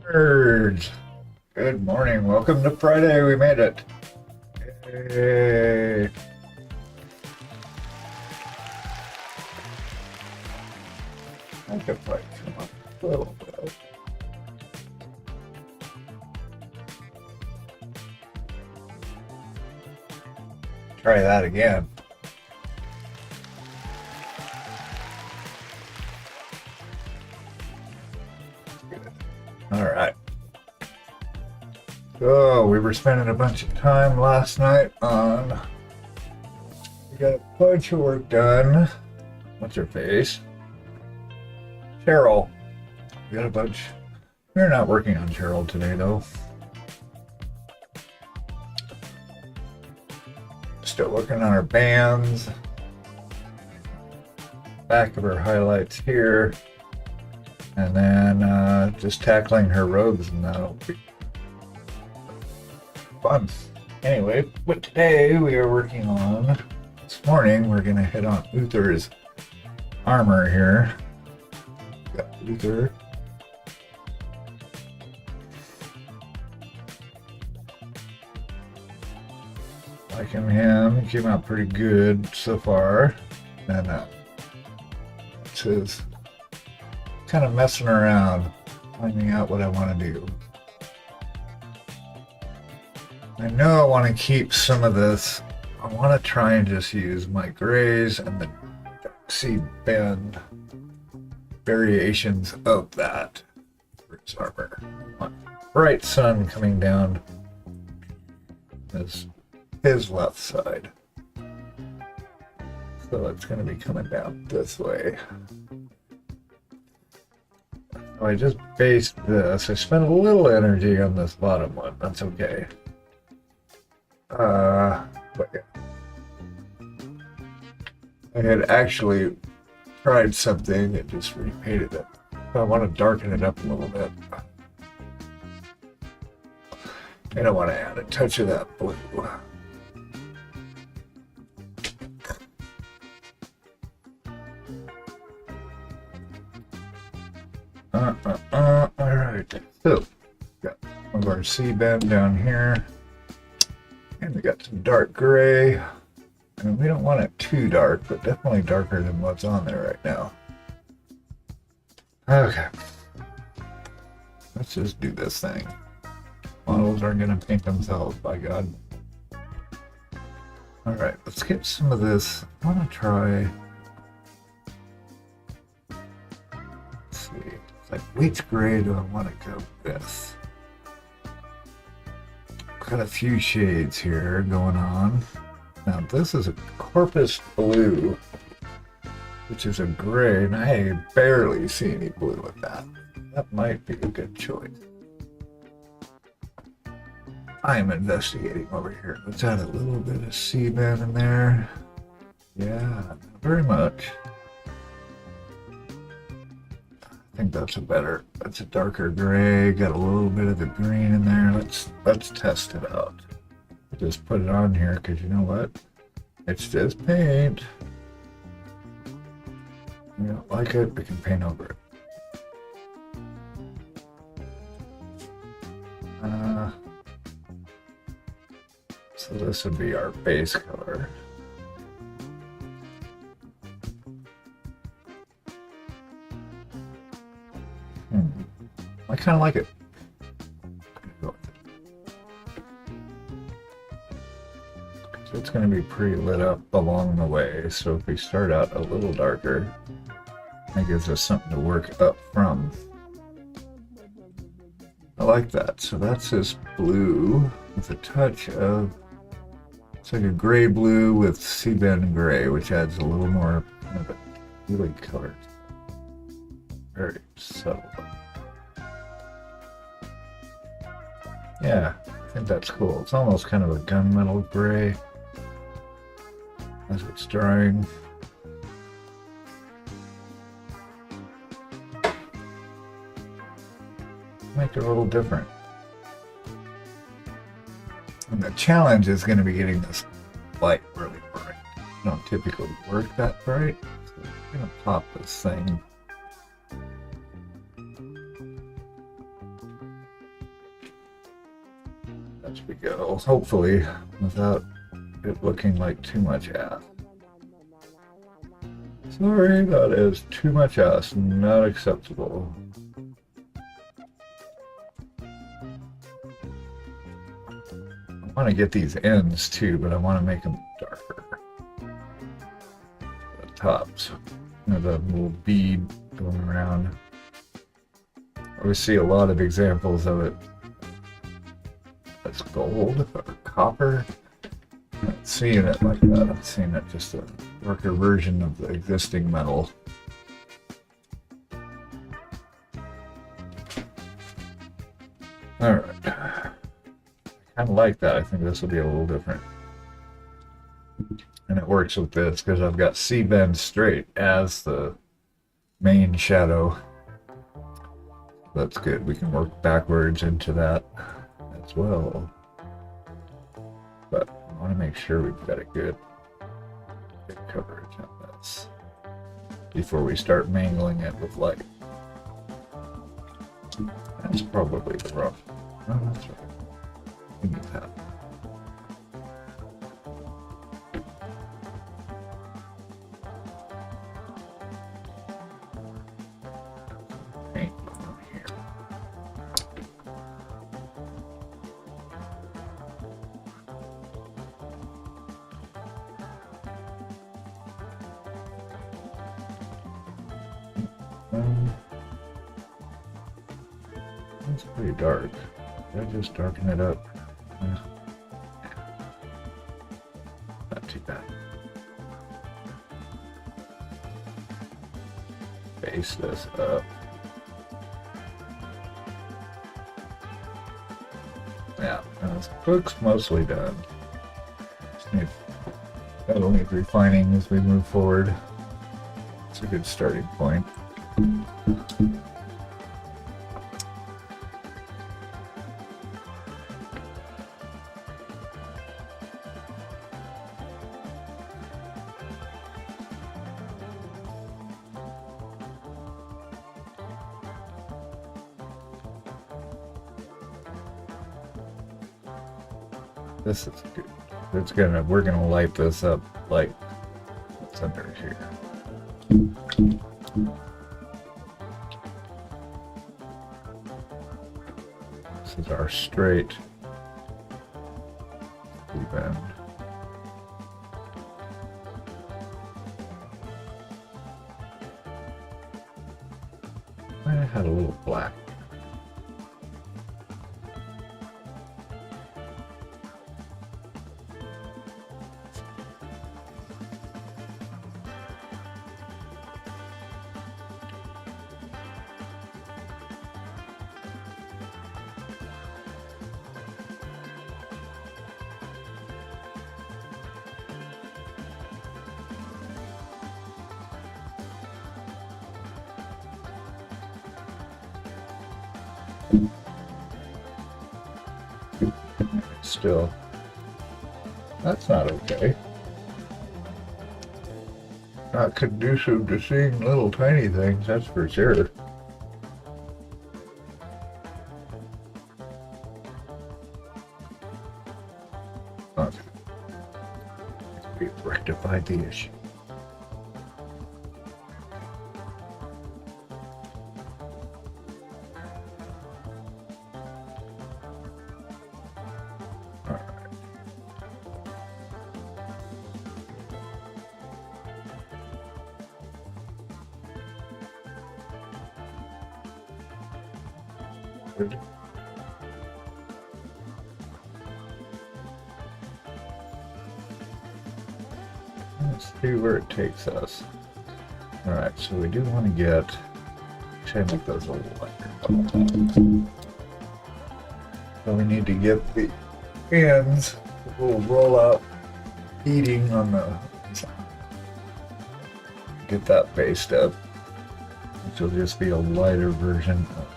Nerds, good morning. Welcome to Friday. We made it. Yay. I could probably come up a little bit. Try that again. All right. So we were spending a bunch of time last night on. We got a bunch of work done. What's her face? Cheryl. We got a bunch. We're not working on Cheryl today though. Still working on her bands. Back of her highlights here. And then just tackling her robes, and that'll be fun. Anyway, but today we are working on, this morning we're going to hit on Uther's armor here. Got Uther. Liking him. He came out pretty good so far. And it's his kind of messing around, finding out what I want to do. I know I want to keep some of this. I want to try and just use my grays and the sea bend variations of that for his armor. Bright sun coming down his left side. So it's going to be coming down this way. I just based this. I spent a little energy on this bottom one. That's okay. But yeah. I had actually tried something and just repainted it. I want to darken it up a little bit. And I want to add a touch of that blue. Alright, so got one of our sea bend down here, and we got some dark gray, and we don't want it too dark, but definitely darker than what's on there right now. Okay, let's just do this thing. Models aren't going to paint themselves, by God. Alright, let's get some of this. I want to try. Like, which gray do I want to go with? Got a few shades here going on. Now this is a corpus blue, which is a gray, and I barely see any blue with that. That might be a good choice. I am investigating over here. Let's add a little bit of sea bend in there. Yeah, not very much. I think that's a darker gray, got a little bit of the green in there. Let's test it out. Just put it on here because you know what? It's just paint. You don't like it, we can paint over it. So this would be our base color. I kind of like it. So it's going to be pretty lit up along the way. So if we start out a little darker, that gives us something to work up from. I like that. So that's this blue with a touch of, it's like a gray blue with sea bend gray, which adds a little more kind of a really colored. Very subtle. Yeah, I think that's cool. It's almost kind of a gunmetal gray as it's drying. Make it a little different. And the challenge is going to be getting this light really bright. I don't typically work that bright, so I'm going to pop this thing As we go, hopefully without it looking like too much ass. Sorry, that is too much ass, not acceptable. I want to get these ends too, but I want to make them darker. The tops, you know, the little bead going around. We see a lot of examples of it. That's gold or copper. I'm not seeing it like that. I'm seeing it just a darker version of the existing metal. Alright. I kind of like that. I think this will be a little different. And it works with this because I've got C-bend straight as the main shadow. That's good. We can work backwards into that as well. But I want to make sure we've got a good coverage on this before we start mangling it with light. That's probably the wrong. Oh, that's right. We need that. Paint on here. It's pretty dark. Did I just darken it up? Not too bad. Base this up. Yeah, this looks mostly done. That'll need refining as we move forward. It's a good starting point. This is good. We're gonna light this up like what's under here. This is our straight bend. I had a little black. Still, that's not okay. Not conducive to seeing little tiny things, that's for sure. Okay. We've rectified the issue. Let's see where it takes us. Alright, so we do want to get, actually I make those a little lighter. So we need to get the ends, the little roll out heating on the, get that based up, which will just be a lighter version of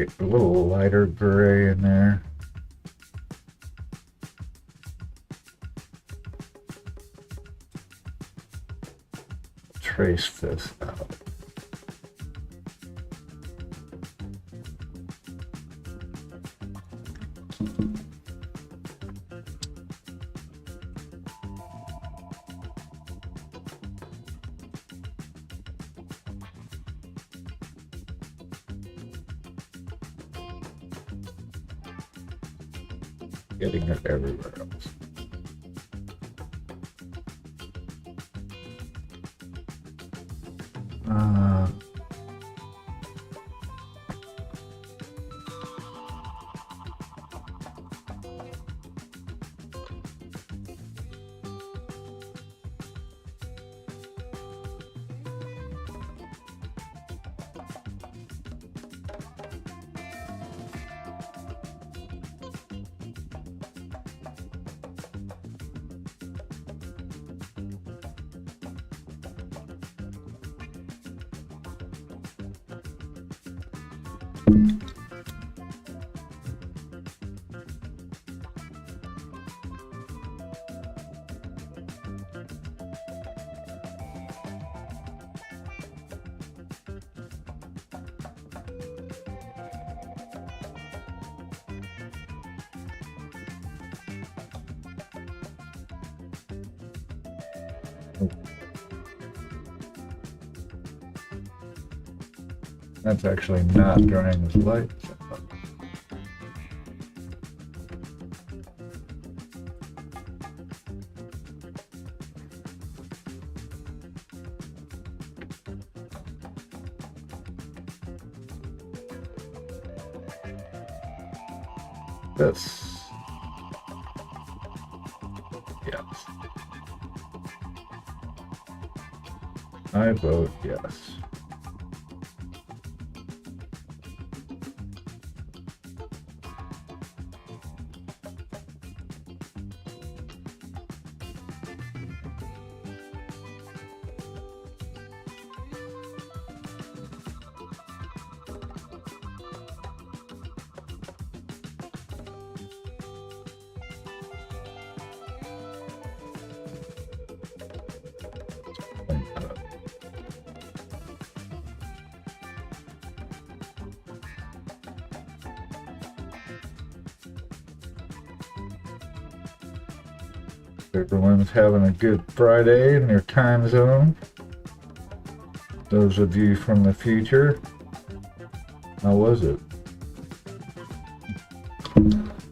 a little lighter gray in there. Trace this out. Getting it everywhere else. That's actually not drying as light. This. Yes. I vote yes. Everyone's having a good Friday in their time zone. Those of you from the future, how was it?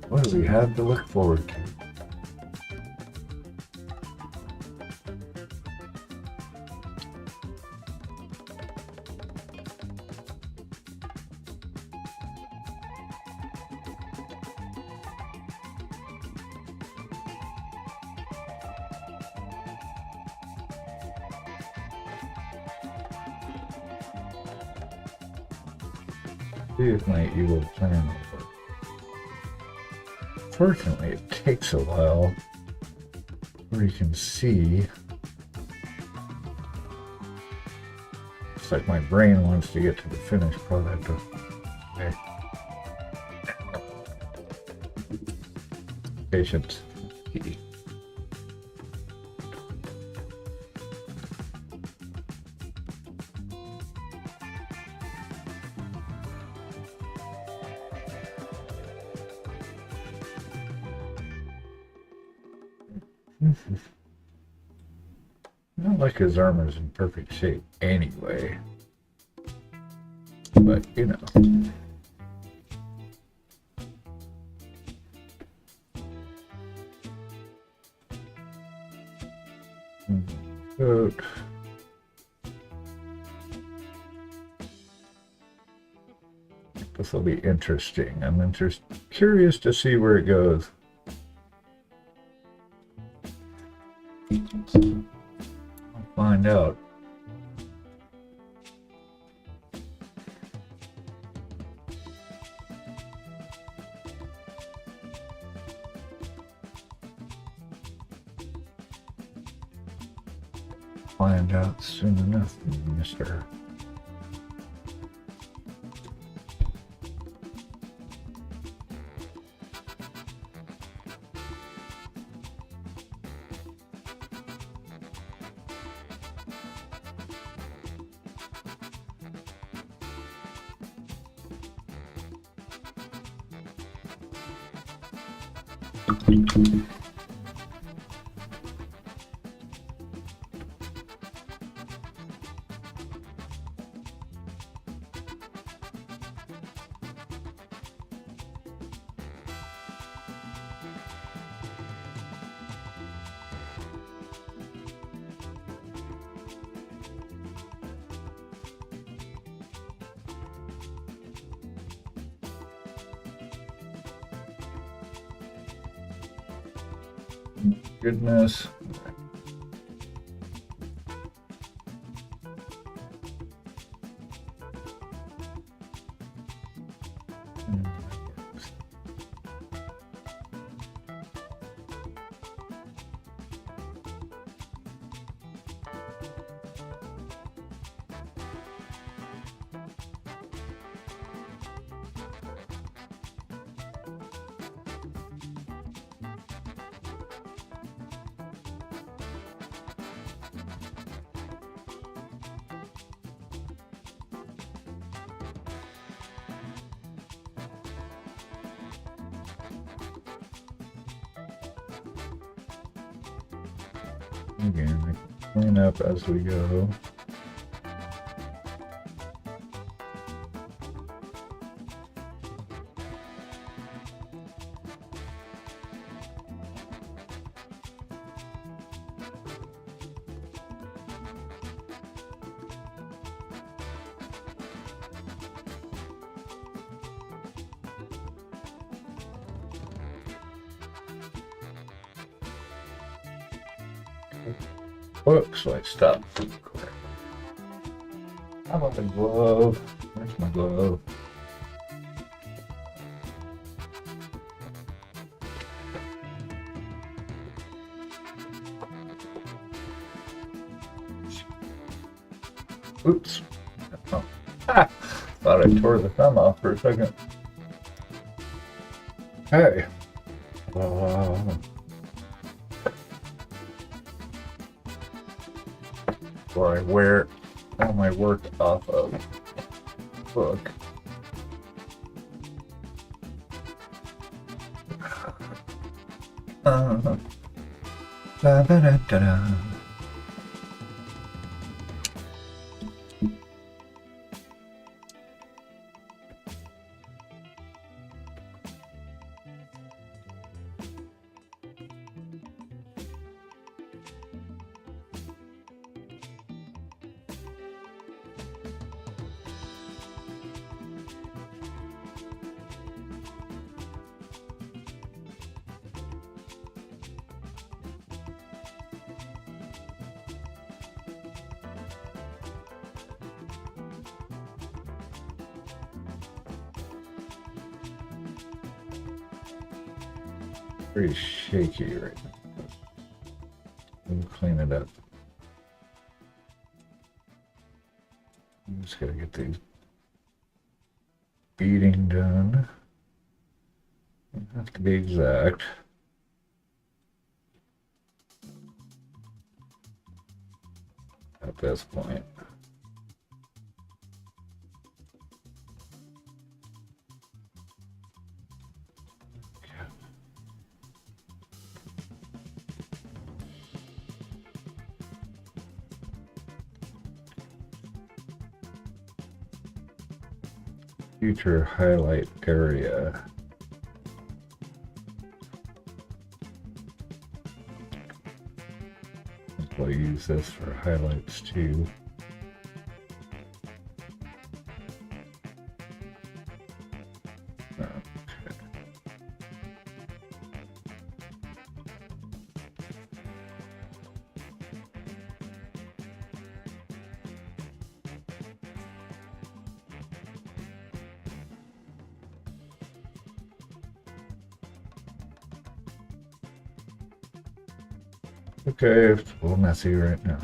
What do we have to look forward to? See if my evil plan will work. Fortunately, it takes a while where you can see. It's like my brain wants to get to the finished product. Okay. Patience. Key. Not like his armor's in perfect shape anyway, but you know. But this will be interesting. I'm curious to see where it goes. I'll find out. Find out soon enough, mister. Goodness. Again, clean up as we go. Whoops, I stopped. How about the glove? Where's my glove? Oops. Oh. Ah, thought I tore the thumb off for a second. Hey. Before I wear all my work off of the book. Da, da, da, da, da. Pretty shaky right now. We'll clean it up. I'm just gotta get these beading done. You have to be exact. At this point. Future highlight area. I'll use this for highlights too. Okay, it's a little messy right now.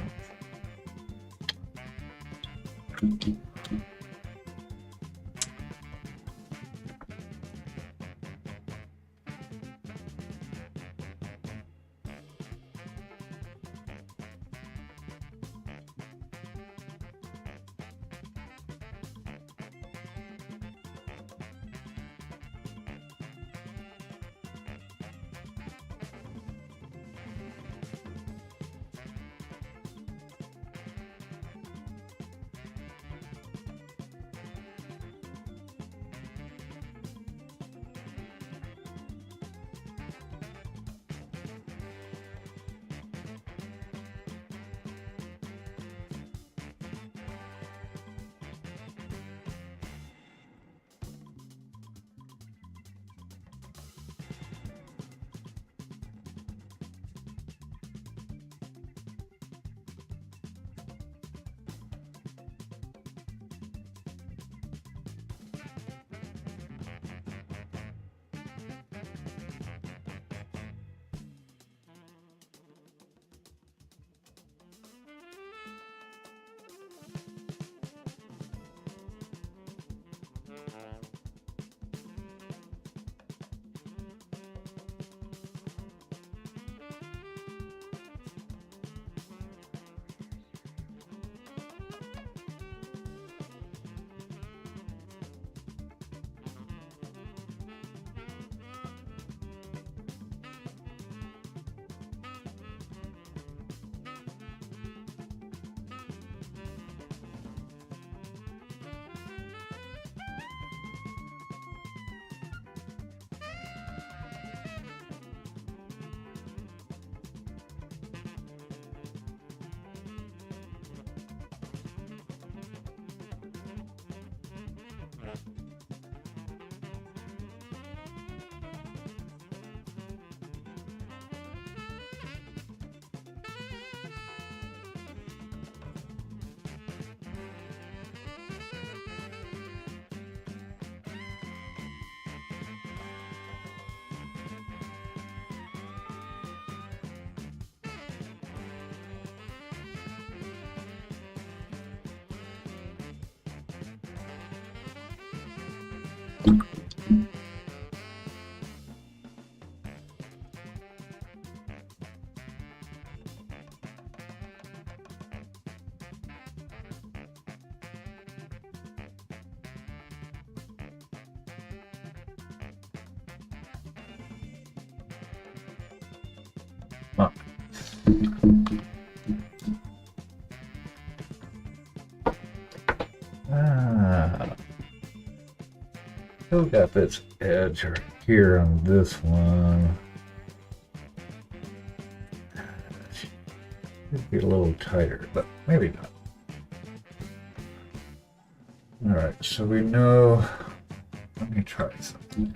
Huh. Still got this edge right here on this one. Should be a little tighter, but maybe not. Alright, so we know. Let me try something.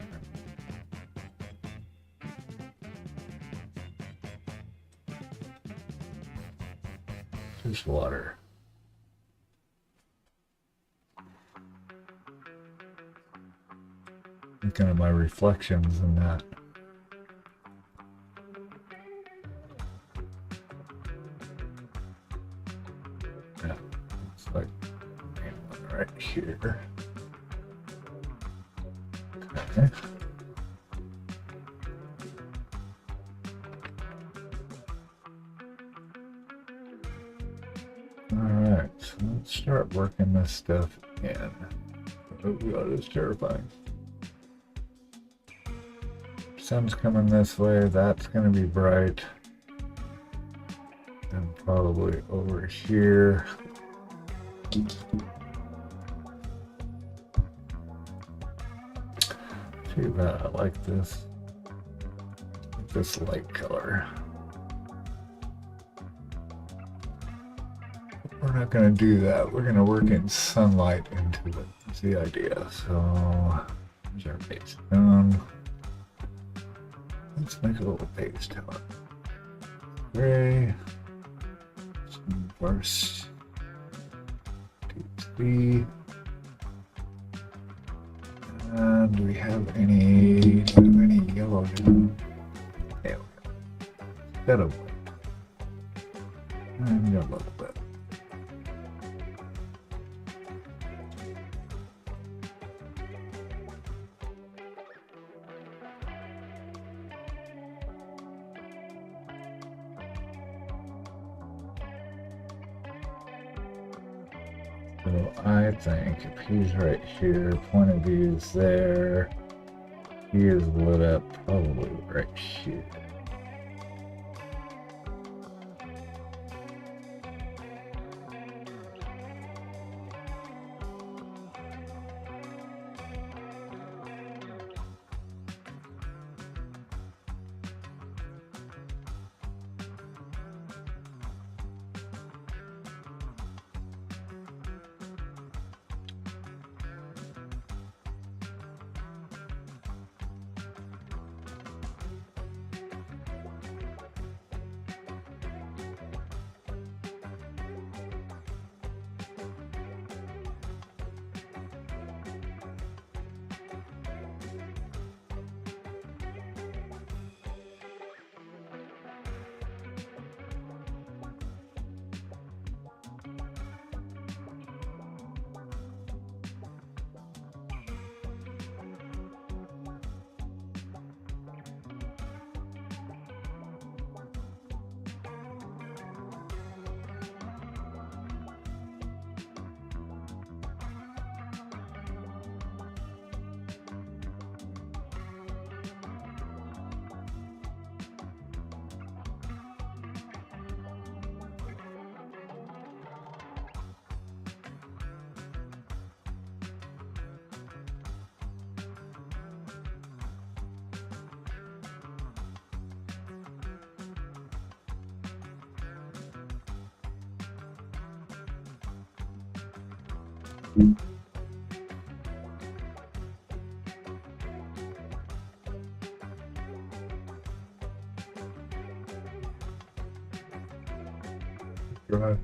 Just water. Thinking of my reflections in that. Yeah, it's like one right here. Okay. Alright, so let's start working this stuff in. Oh god, it's terrifying. Sun's coming this way, that's going to be bright. And probably over here. Too bad, I like this. This light color. We're not going to do that. We're going to work in sunlight into it. That's the idea. So, here's our base tone. Let's make a little base tone. Gray. Some first. 2, 3. And do we have any yellow here? There we go. Instead of white. And a little bit. So I think if he's right here, point of view is there, he is lit up probably right here. Right.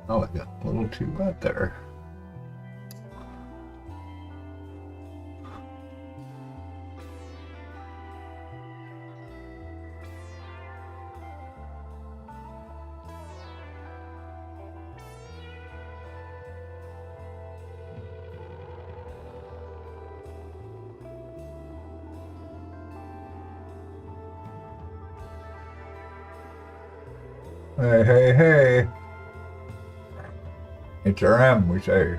Oh, I got a little too wet there. Hey, hey, hey. It's RM, we say.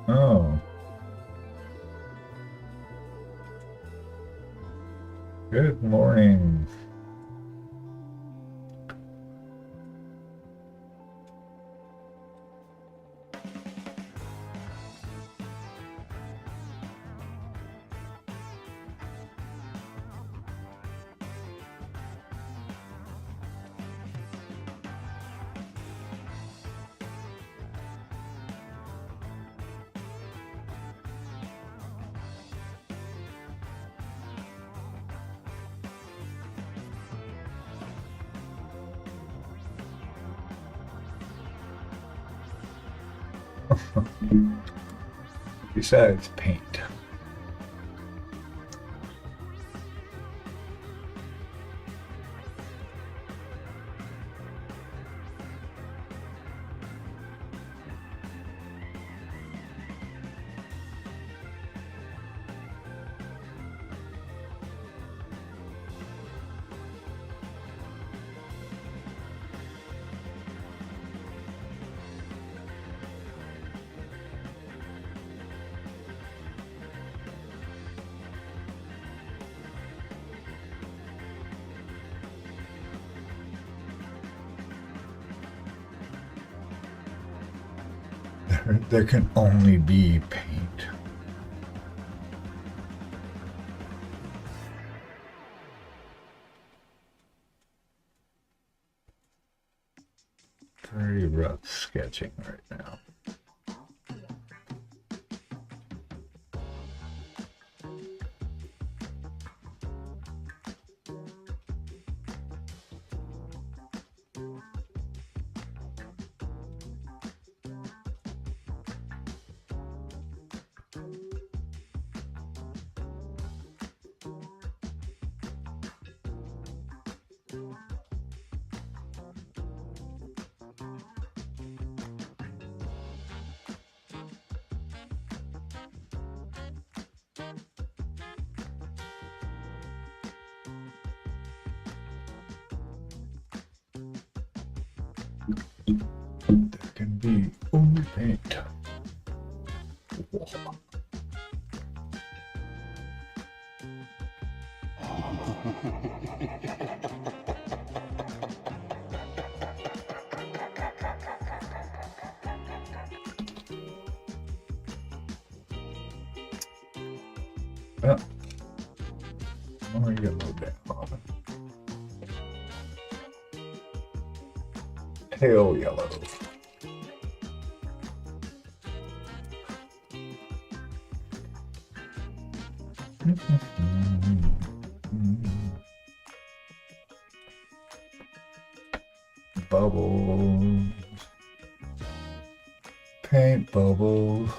Oh. Good morning. Besides paint. There can only be paint. Very rough sketching right now. There can be only paint. Whoa. Well, more yellow down. Pale yellow. Bubbles. Paint bubbles.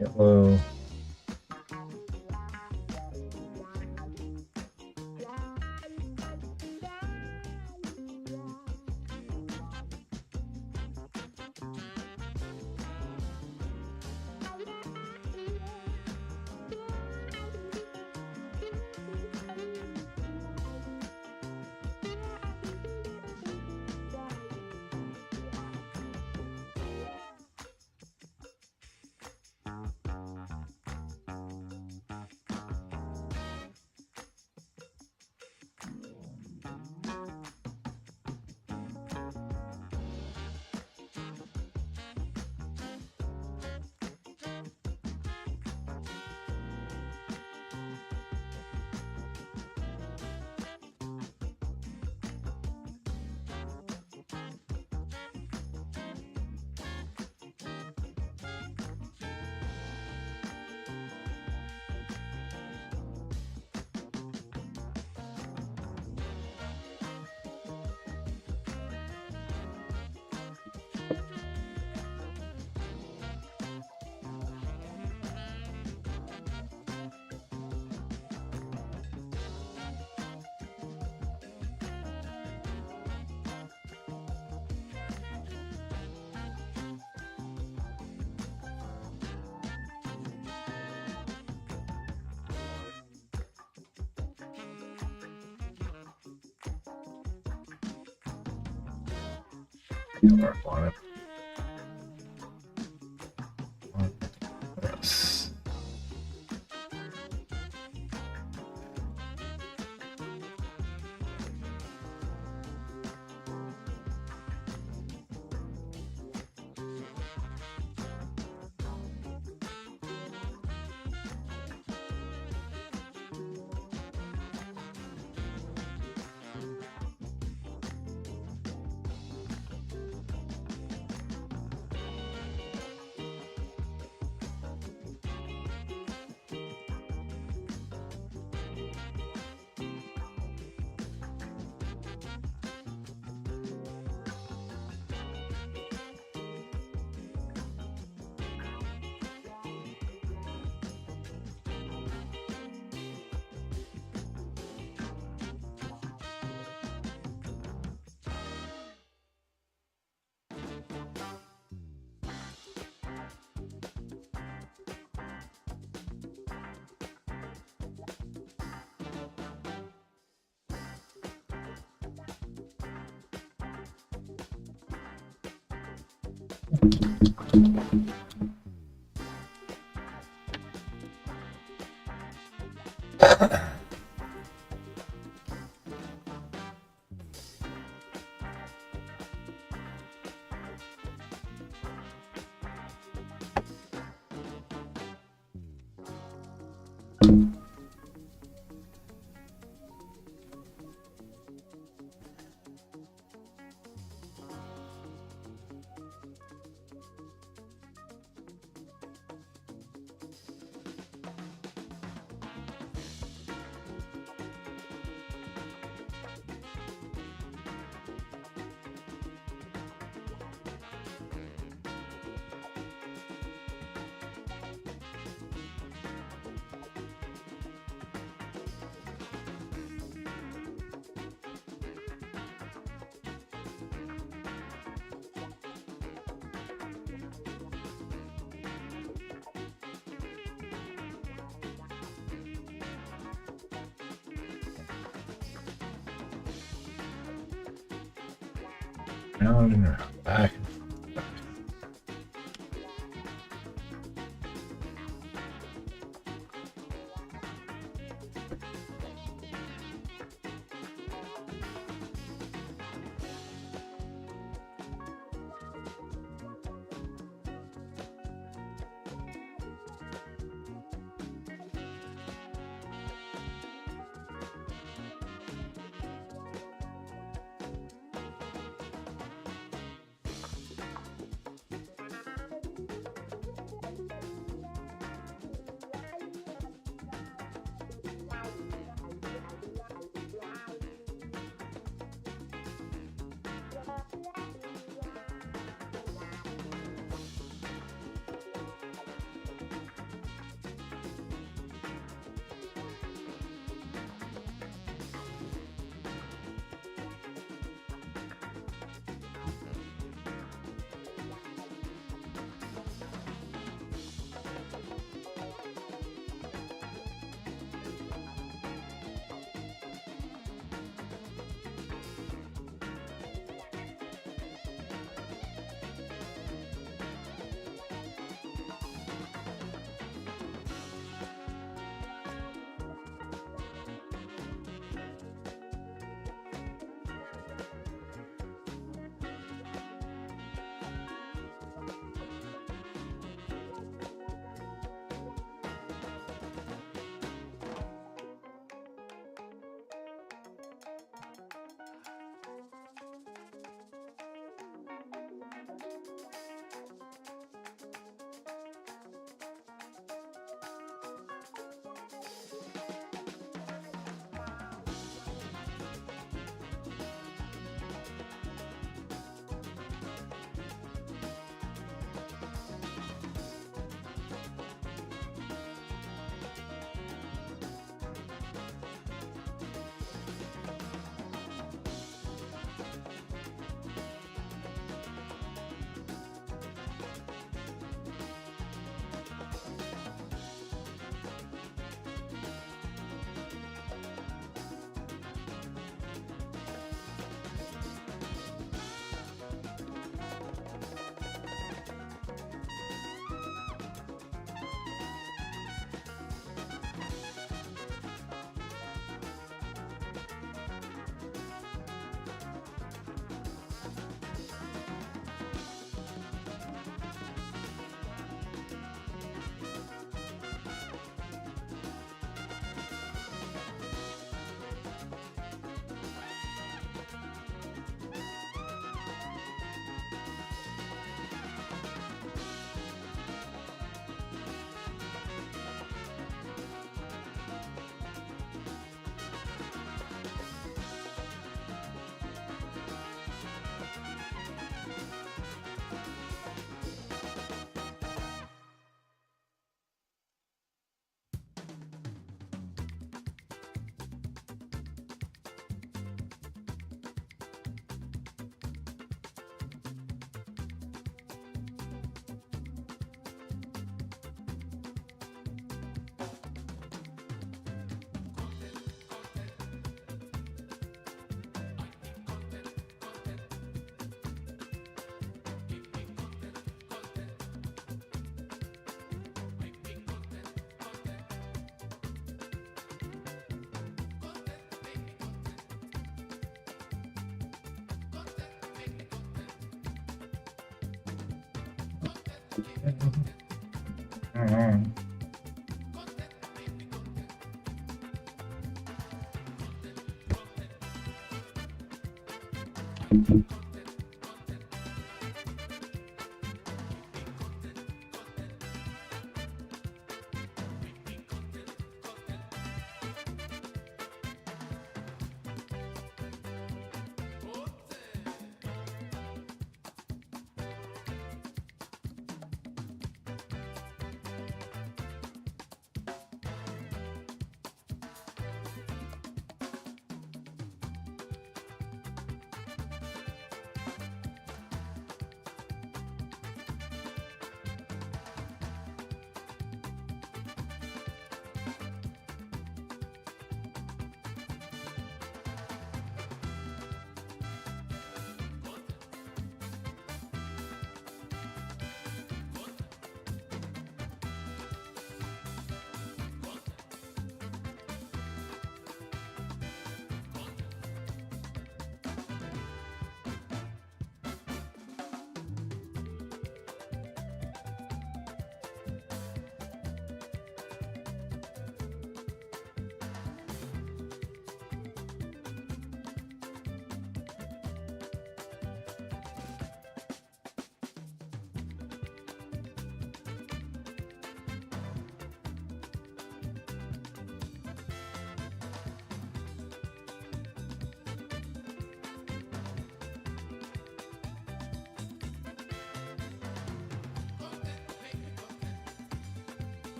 Yellow. Color I want it. Yes. Round and round, back and forth.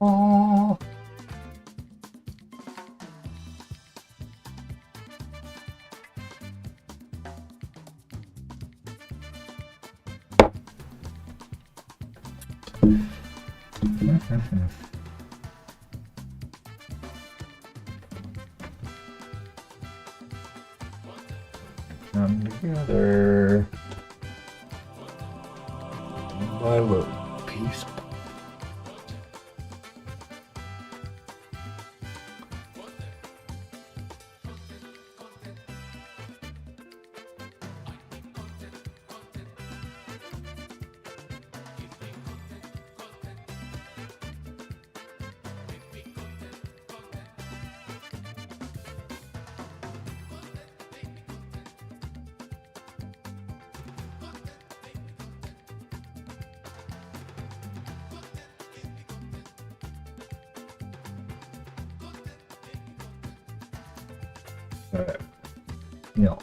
Oh. Come together. One by little piece. Yeah.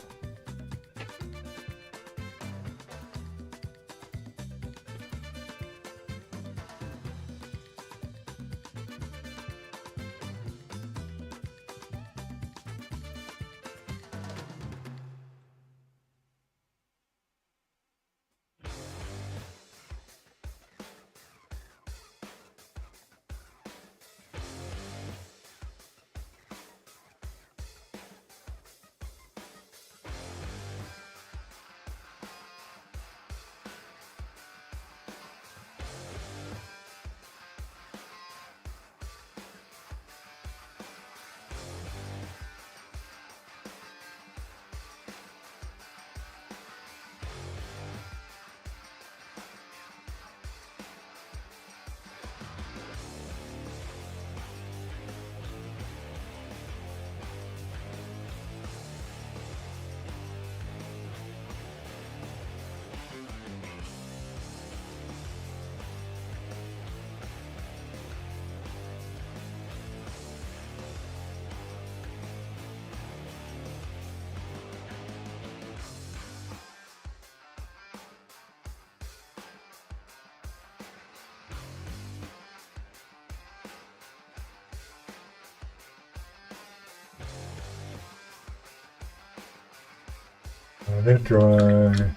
Let it dry.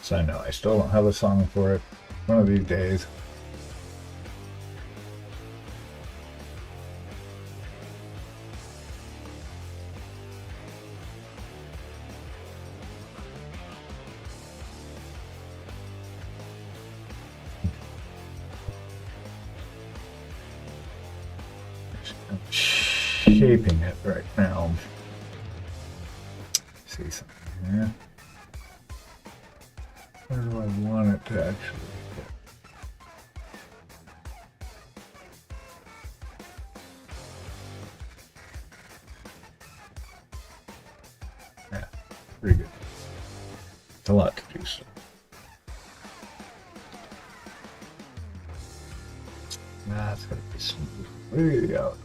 So I know I still don't have a song for it. One of these days. I'm shaping it right now. See something here. Where do I want it to actually fit? Yeah, pretty good. It's a lot to do so. That's gonna be smooth. Way out.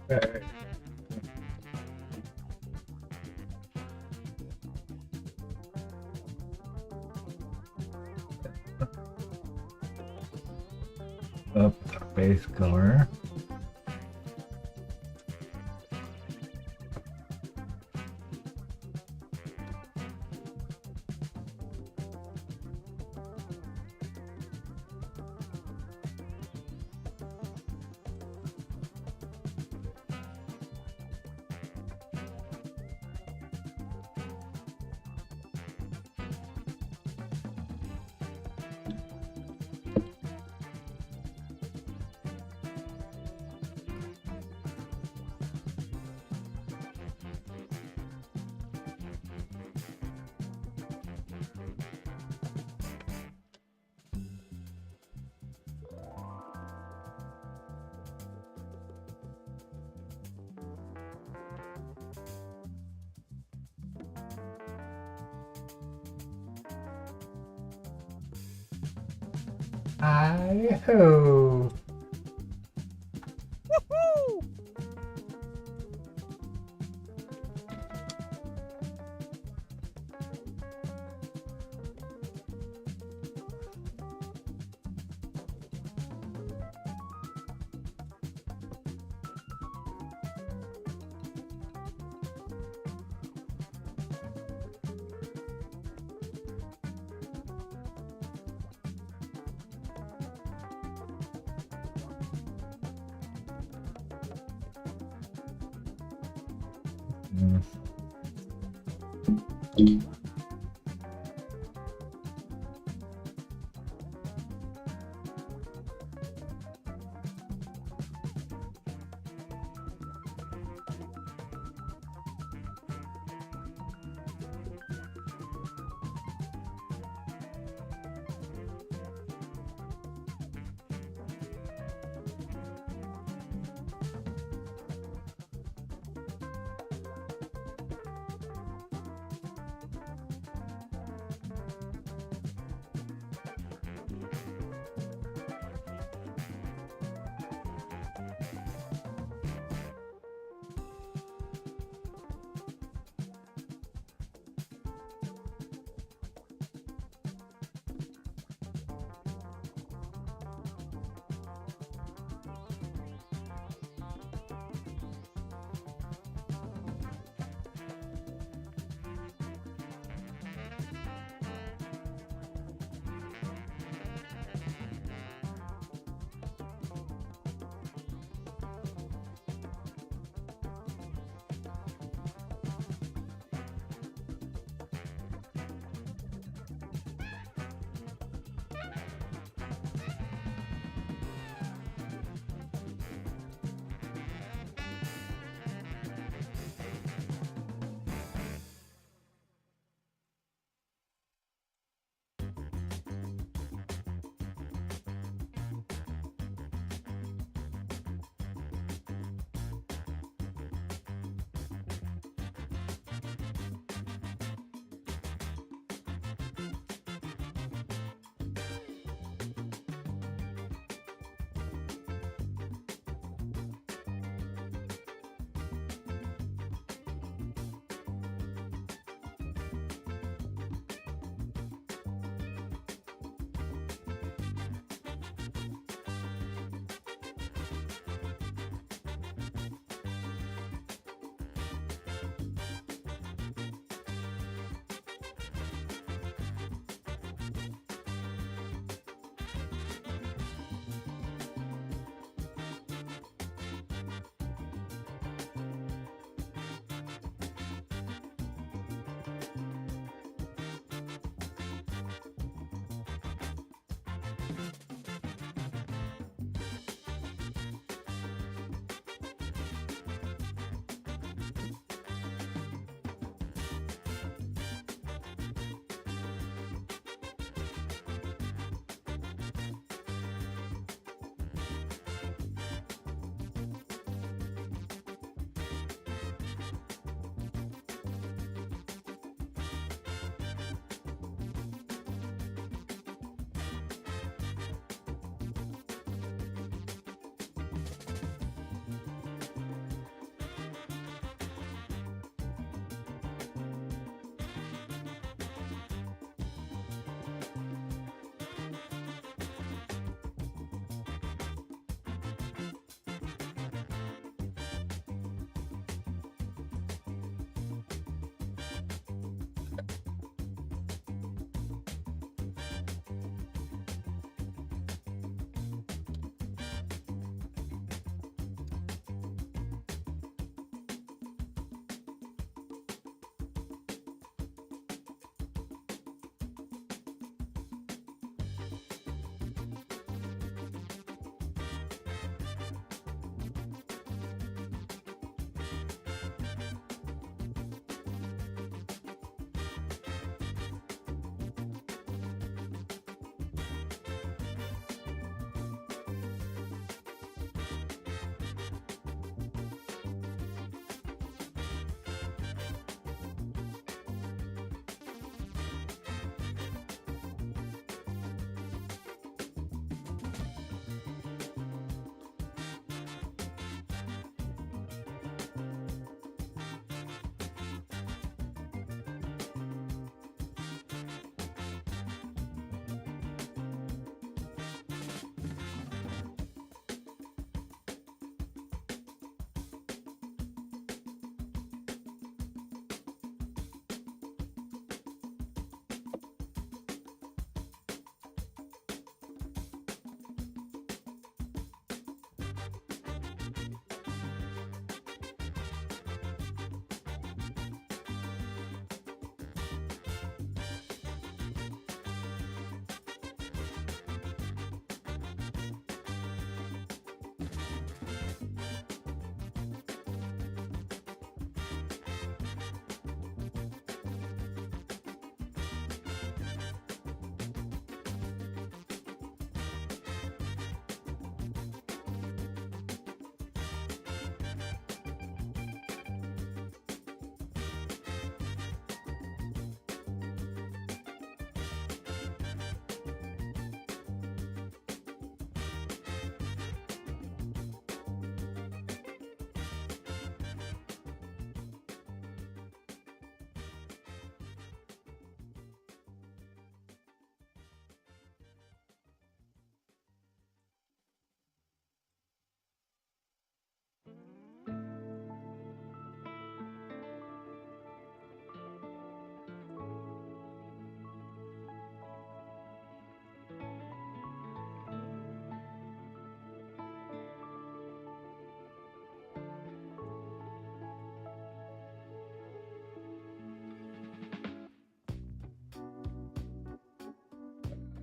Okay. Up base color. Hi-ho!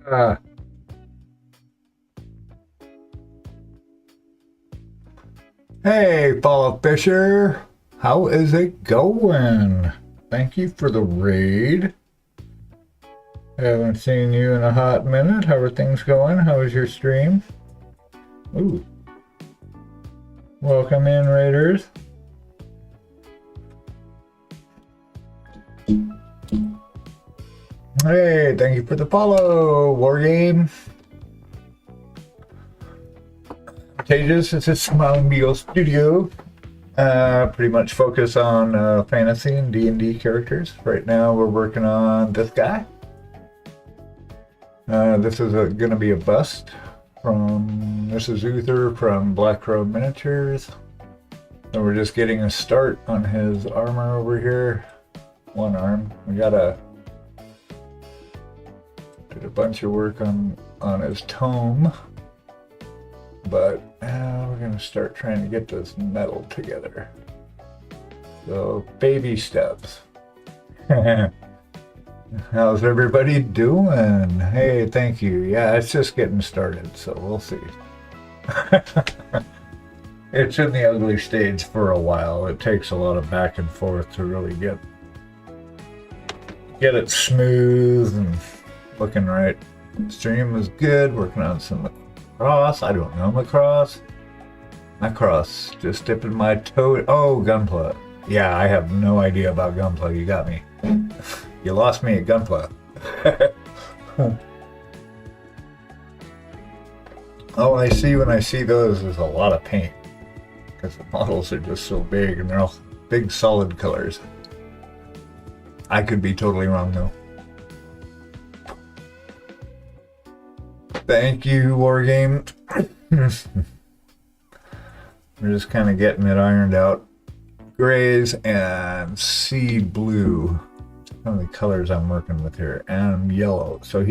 Ah. Hey, Paula Fisher. How is it going? Thank you for the raid. Haven't seen you in a hot minute. How are things going? How was your stream? Ooh. Welcome in, raiders. Hey, thank you for the follow, War Game. Contagious, it's a Smiling Beagle studio. Pretty much focus on fantasy and D&D characters. Right now we're working on this guy. This is going to be a bust from, this is Uther from Black Crow Miniatures. So we're just getting a start on his armor over here. One arm. We did a bunch of work on his tome. But we're going to start trying to get this metal together. So, baby steps. How's everybody doing? Hey, thank you. Yeah, it's just getting started, so we'll see. It's in the ugly stage for a while. It takes a lot of back and forth to really get it smooth and looking right. Stream was good, working on some lacrosse. I don't know lacrosse. Lacrosse, just dipping my toe. Oh, gunpla. Yeah, I have no idea about gunpla. You got me. You lost me at gunpla. All I see when I see those is a lot of paint, because the models are just so big and they're all big solid colors. I could be totally wrong though. Thank you, Wargame. We're just kind of getting it ironed out. Grays and sea blue. Some of the colors I'm working with here. And yellow. So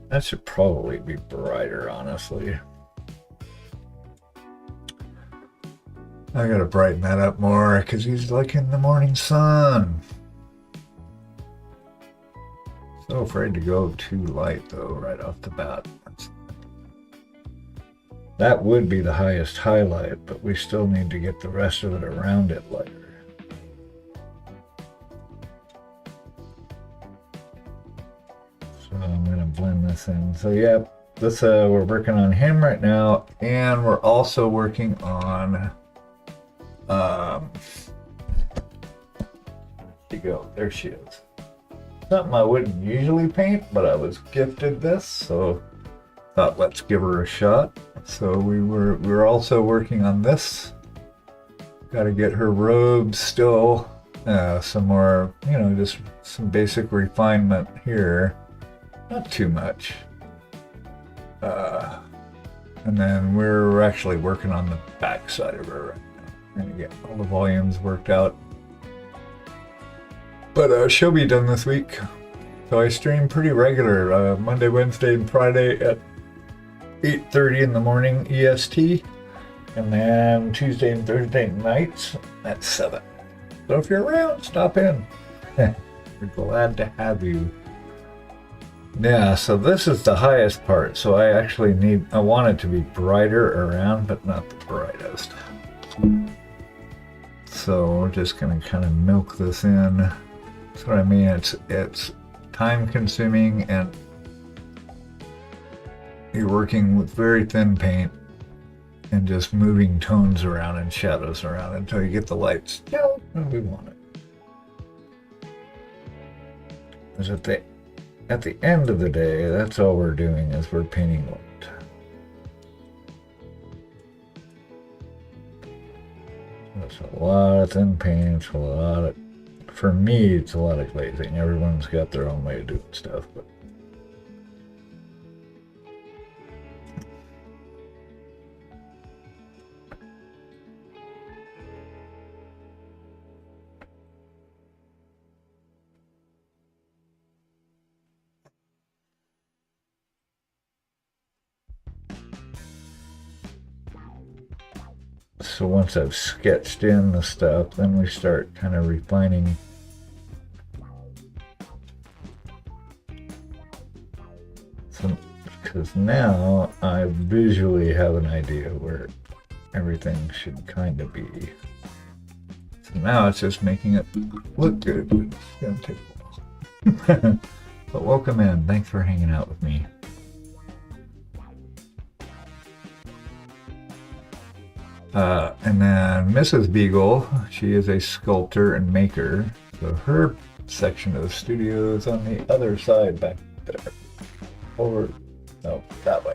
that should probably be brighter, honestly. I gotta brighten that up more because he's like in the morning sun. So afraid to go too light though, right off the bat. That would be the highest highlight, but we still need to get the rest of it around it lighter. So I'm gonna blend this in. So yeah, this we're working on him right now, and we're also working on there she is. Something I wouldn't usually paint, but I was gifted this, so thought let's give her a shot. So we're also working on this. Got to get her robes still. Some more, just some basic refinement here. Not too much. And then we're actually working on the back side of her right now. Trying to get all the volumes worked out. But she'll be done this week. So I stream pretty regular, Monday, Wednesday, and Friday at 8:30 in the morning EST, and then Tuesday and Thursday nights at 7. So if you're around, stop in. We're glad to have you. Yeah, so this is the highest part. So I want it to be brighter around, but not the brightest. So we're just gonna kind of milk this in. That's what I mean. It's time consuming, and you're working with very thin paint and just moving tones around and shadows around until you get the lights just where we want it. Because at the end of the day, that's all we're doing is we're painting light. That's a lot of thin paint, for me, it's a lot of glazing. Everyone's got their own way of doing stuff, but so once I've sketched in the stuff, then we start kind of refining Because now I visually have an idea where everything should kind of be. So now it's just making it look good. It's gonna take a while. But welcome in. Thanks for hanging out with me. And then Mrs. Beagle, she is a sculptor and maker. So her section of the studio is on the other side back there. Or, no, that way.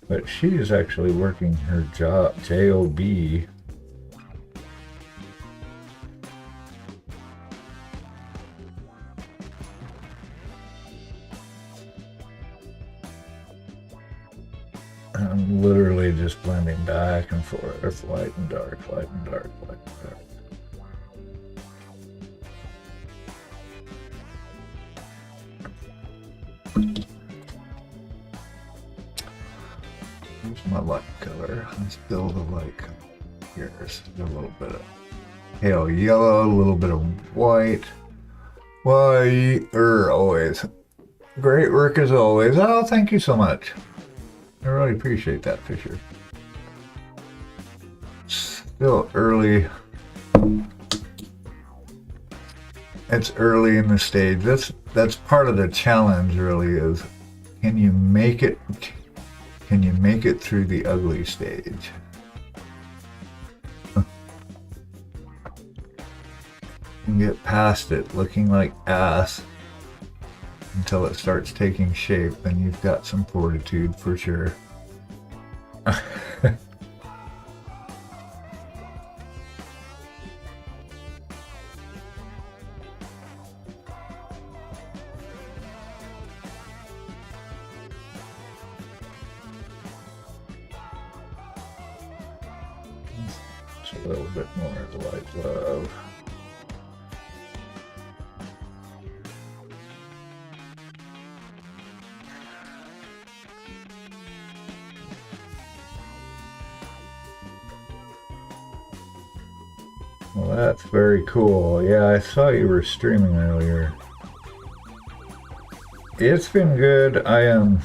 But she is actually working her job, J-O-B. I'm literally just blending back and forth, light and dark, light and dark, light and dark. Here's my light color. Let's build a light color. Here's a little bit of pale yellow, a little bit of white. White, always. Great work as always. Oh, thank you so much. I really appreciate that, Fisher. Still early. It's early in the stage. That's part of the challenge, really, is can you make it through the ugly stage? And get past it looking like ass until it starts taking shape, then you've got some fortitude for sure. Just a little bit more of the light love. Well, that's very cool. Yeah, I saw you were streaming earlier. It's been good. I am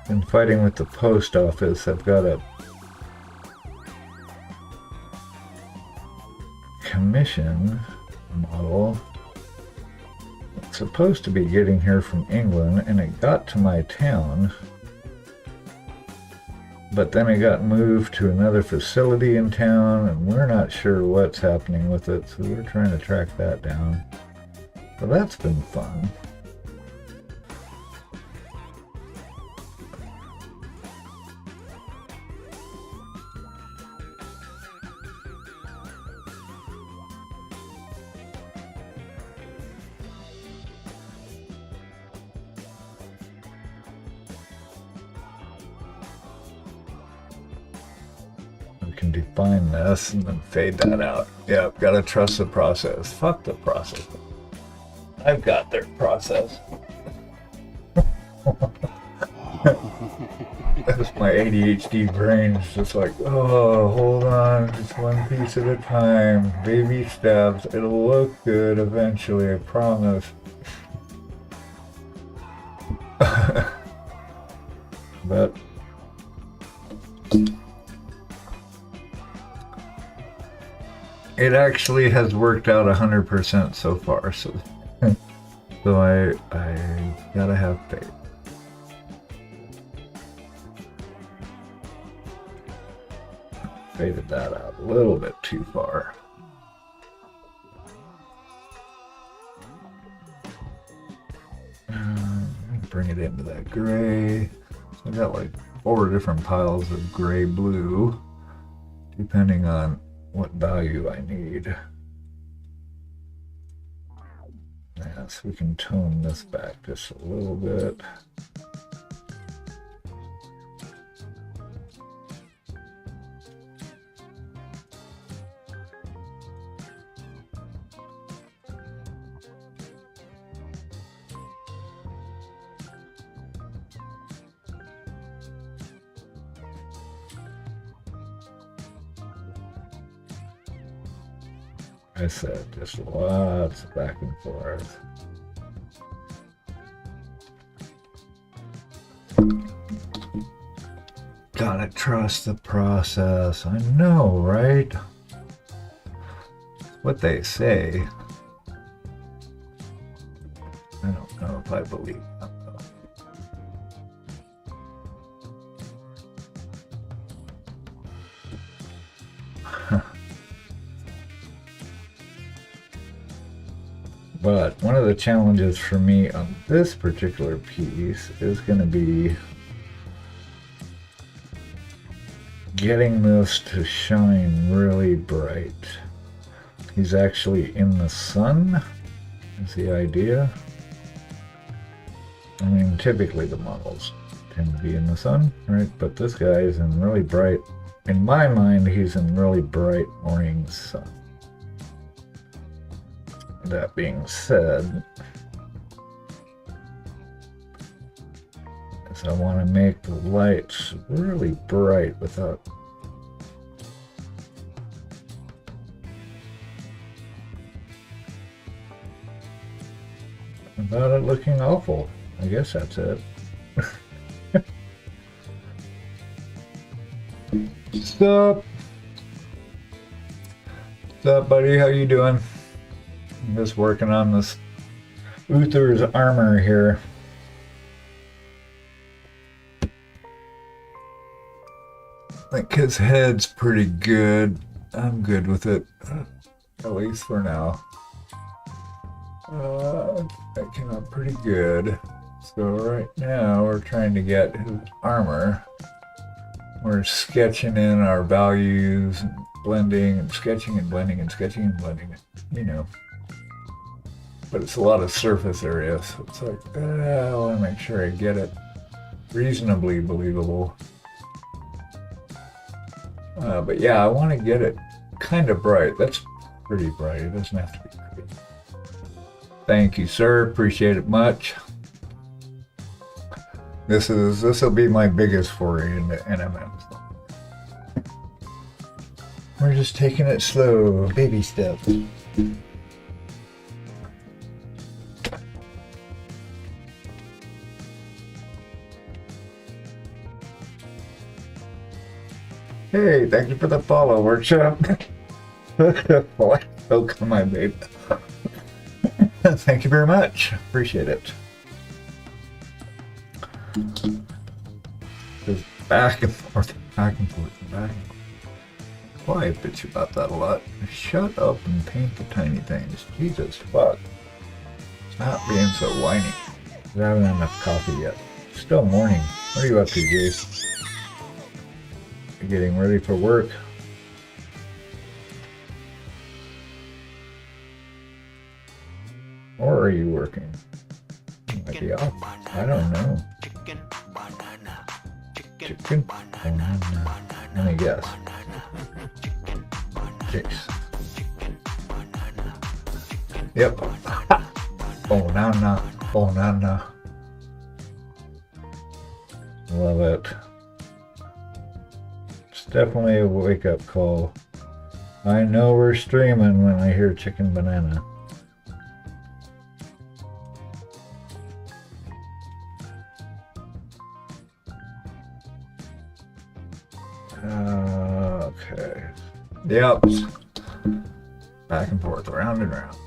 been fighting with the post office. I've got a commission model. It's supposed to be getting here from England, and it got to my town. But then it got moved to another facility in town, and we're not sure what's happening with it, so we're trying to track that down. So that's been fun. Can define this and then fade that out. Yeah, gotta trust the process. Fuck the process. I've got their process. That's my ADHD brain's just like, oh, hold on, just one piece at a time. Baby steps. It'll look good eventually, I promise. But it actually has worked out 100% so far, so I gotta have faith. Faded that out a little bit too far. Bring it into that gray. So I got like 4 different piles of gray blue, depending on what value I need. Yeah, so we can tone this back just a little bit. I said just lots of back and forth. Gotta trust the process. I know, right? What they say. I don't know if I believe that though. But one of the challenges for me on this particular piece is going to be getting this to shine really bright. He's actually in the sun, is the idea. I mean, typically the models tend to be in the sun, right? But this guy is in really bright, in my mind, he's in really bright morning sun. That being said, is I want to make the lights really bright without it looking awful. I guess that's it. Sup? What's up, buddy? How you doing? I'm just working on this Uther's armor here. I think his head's pretty good. I'm good with it, at least for now. That came out pretty good. So right now we're trying to get his armor. We're sketching in our values, and blending, and sketching and blending, and sketching and blending, you know. But it's a lot of surface area, so it's like, I want to make sure I get it reasonably believable. But yeah, I want to get it kind of bright. That's pretty bright. It doesn't have to be pretty. Thank you, sir. Appreciate it much. This will be my biggest foray into NMM. We're just taking it slow, baby steps. Hey, thank you for the follow, Workshop. Welcome, my babe. Thank you very much. Appreciate it. Just back and forth, back and forth, back and forth. Boy, I bitch about that a lot. Shut up and paint the tiny things. Jesus fuck. Stop being so whiny. I haven't had enough coffee yet. Still morning. What are you up to, Jace? You're getting ready for work. Or are you working? You might be off. I don't know. Chicken banana. Let me guess. Jace. Yep. Oh, nana. Oh, nana. Love it. It's definitely a wake-up call. I know we're streaming when I hear chicken banana. Okay. Yep. Back and forth, round and round.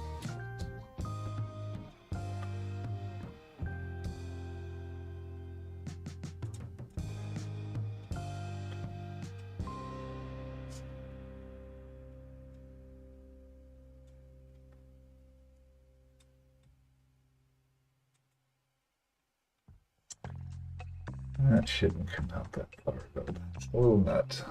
That shouldn't come out that far, but it's a little nuts.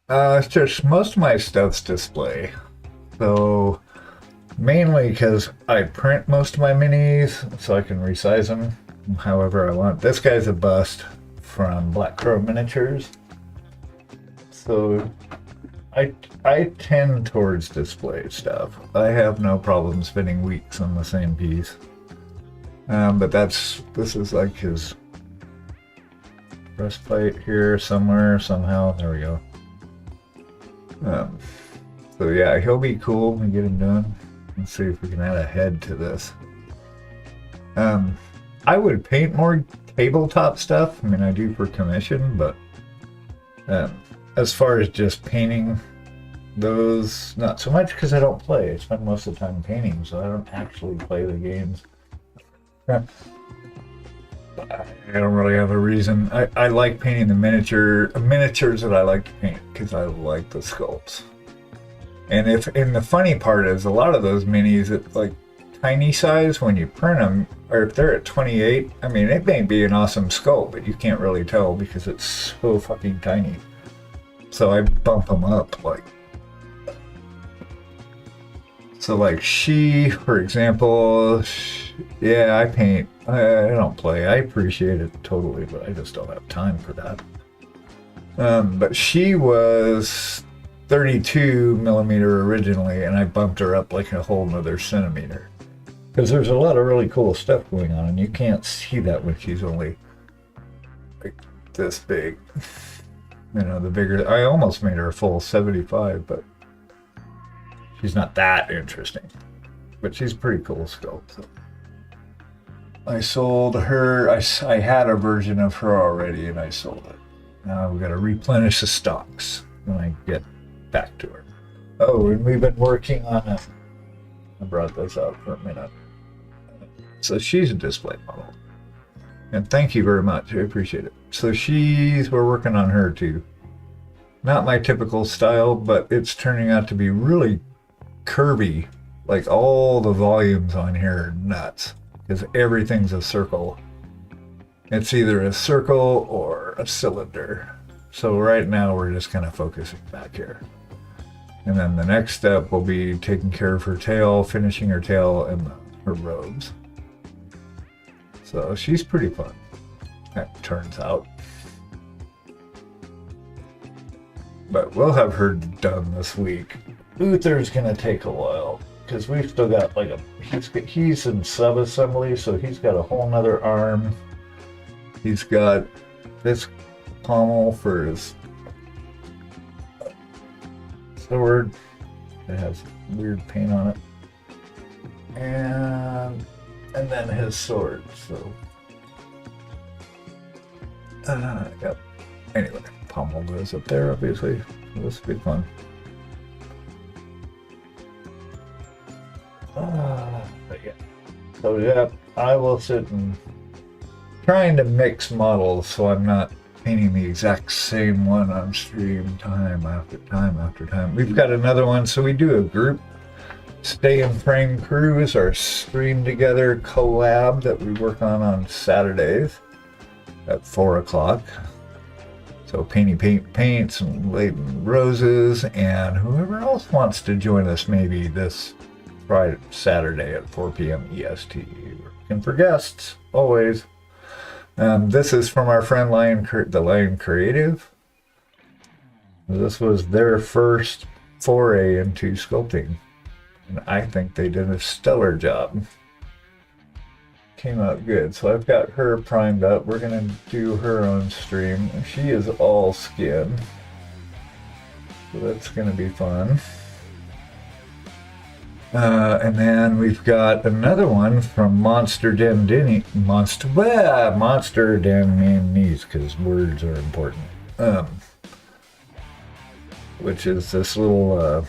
It's just most of my stuff's display. So mainly because I print most of my minis so I can resize them however I want. This guy's a bust from Black Crow Miniatures. So I tend towards display stuff. I have no problem spending weeks on the same piece. But this is like his breastplate here somewhere, somehow. There we go. So yeah, he'll be cool when we get him done. Let's see if we can add a head to this. I would paint more tabletop stuff. I mean, I do for commission, but as far as just painting those, not so much because I don't play. I spend most of the time painting, so I don't actually play the games. I don't really have a reason. I like painting the miniatures that I like to paint because I like the sculpts. And the funny part is a lot of those minis at like tiny size when you print them, or if they're at 28, I mean it may be an awesome sculpt, but you can't really tell because it's so fucking tiny. So I bump them up like. So like she, for example, yeah, I paint. I don't play. I appreciate it totally, but I just don't have time for that. But she was 32 millimeter originally, and I bumped her up like a whole nother centimeter. Because there's a lot of really cool stuff going on, and you can't see that when she's only like this big. You know, the bigger, I almost made her a full 75, but she's not that interesting. But she's pretty cool sculpt. So. I sold her, I had a version of her already, and I sold it. Now we've got to replenish the stocks when I get back to her. Oh, and we've been working on a, I brought this out for a minute. So she's a display model. And thank you very much, I appreciate it. So we're working on her too. Not my typical style, but it's turning out to be really curvy. Like all the volumes on here are nuts. Because everything's a circle. It's either a circle or a cylinder. So right now we're just kind of focusing back here. And then the next step will be taking care of her tail, finishing her tail and her robes. So she's pretty fun, that turns out. But we'll have her done this week. Uther's gonna take a while. Because we've still got like he's in sub-assembly, so he's got a whole nother arm. He's got this pommel for his sword. It has weird paint on it. And then his sword, so. Yep. Anyway, pommel goes up there, obviously. This will be fun. But yeah. So yeah, I will sit and trying to mix models so I'm not painting the exact same one on stream time after time after time. We've got another one, so we do a group stay in frame cruise, our stream together collab that we work on Saturdays at 4 o'clock. So Painty Paints and Leighton Roses and whoever else wants to join us maybe this Friday, Saturday at 4 p.m. EST. We're looking for guests, always. This is from our friend the Lion Creative. This was their first foray into sculpting. And I think they did a stellar job. Came out good. So I've got her primed up. We're going to do her on stream. She is all skin. So that's going to be fun. And then we've got another one from Monster Den Minis, because words are important. Which is this little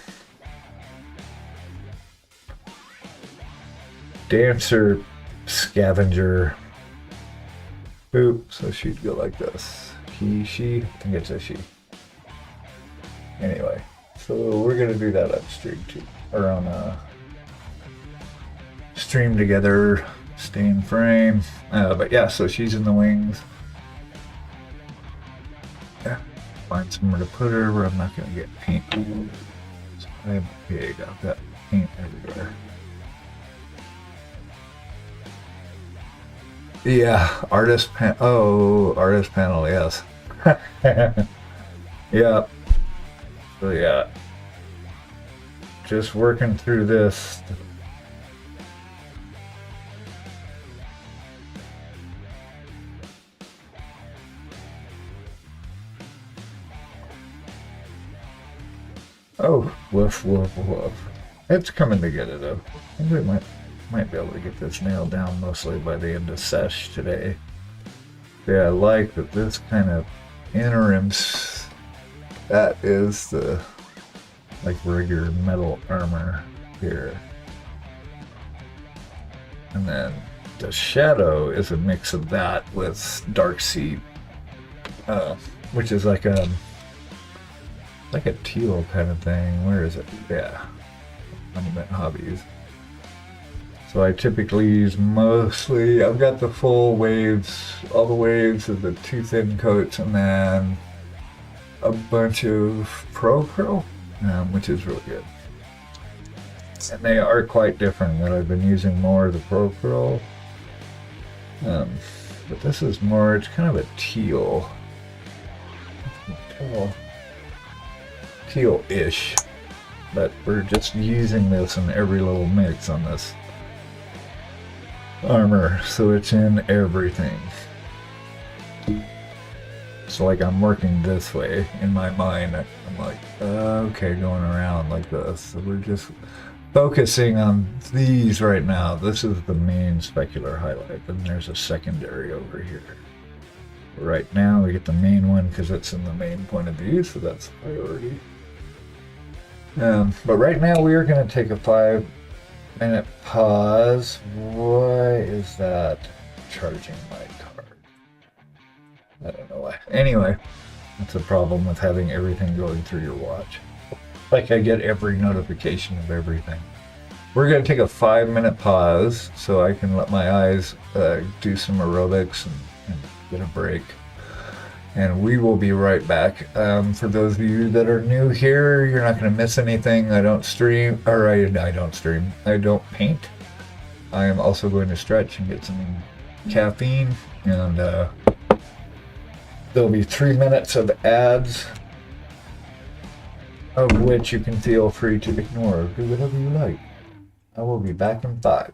dancer scavenger. Oop, so she'd go like this. She, I think it's a she. Anyway, so we're gonna do that on stream too, or on stream together, stay in frame. But yeah, so she's in the wings. Yeah, find somewhere to put her where I'm not gonna get paint. So I'm big, I've got paint everywhere. Yeah, artist panel, yes. Yeah. So yeah, just working through this. Oh, woof, woof, woof. It's coming together though. I think we might Might be able to get this nailed down mostly by the end of sesh today. Yeah, I like that this kind of interim, that is the like regular metal armor here. And then the shadow is a mix of that with dark sea, which is like a teal kind of thing. Where is it? Yeah, Monument Hobbies. So I typically use mostly, I've got the full waves, all the waves of the 2 thin coats, and then a bunch of Pro Curl, which is really good. And they are quite different. That I've been using more of the Pro Curl, but this is more, it's kind of a teal. Teal-ish, but we're just using this in every little mix on this armor, so it's in everything. So like I'm working this way in my mind, I'm like, okay, going around like this. So we're just focusing on these right now. This is the main specular highlight, and there's a secondary over here. Right now we get the main one because it's in the main point of view, so that's priority. But right now we are going to take a 5-minute pause. Why is that charging my card? I don't know why. Anyway, that's a problem with having everything going through your watch. Like I get every notification of everything. We're going to take a 5-minute pause so I can let my eyes do some aerobics and get a break. And we will be right back. For those of you that are new here, you're not going to miss anything. I don't stream, or I don't stream. I don't paint. I am also going to stretch and get some caffeine. And there'll be 3 minutes of ads, of which you can feel free to ignore. Do whatever you like. I will be back in 5.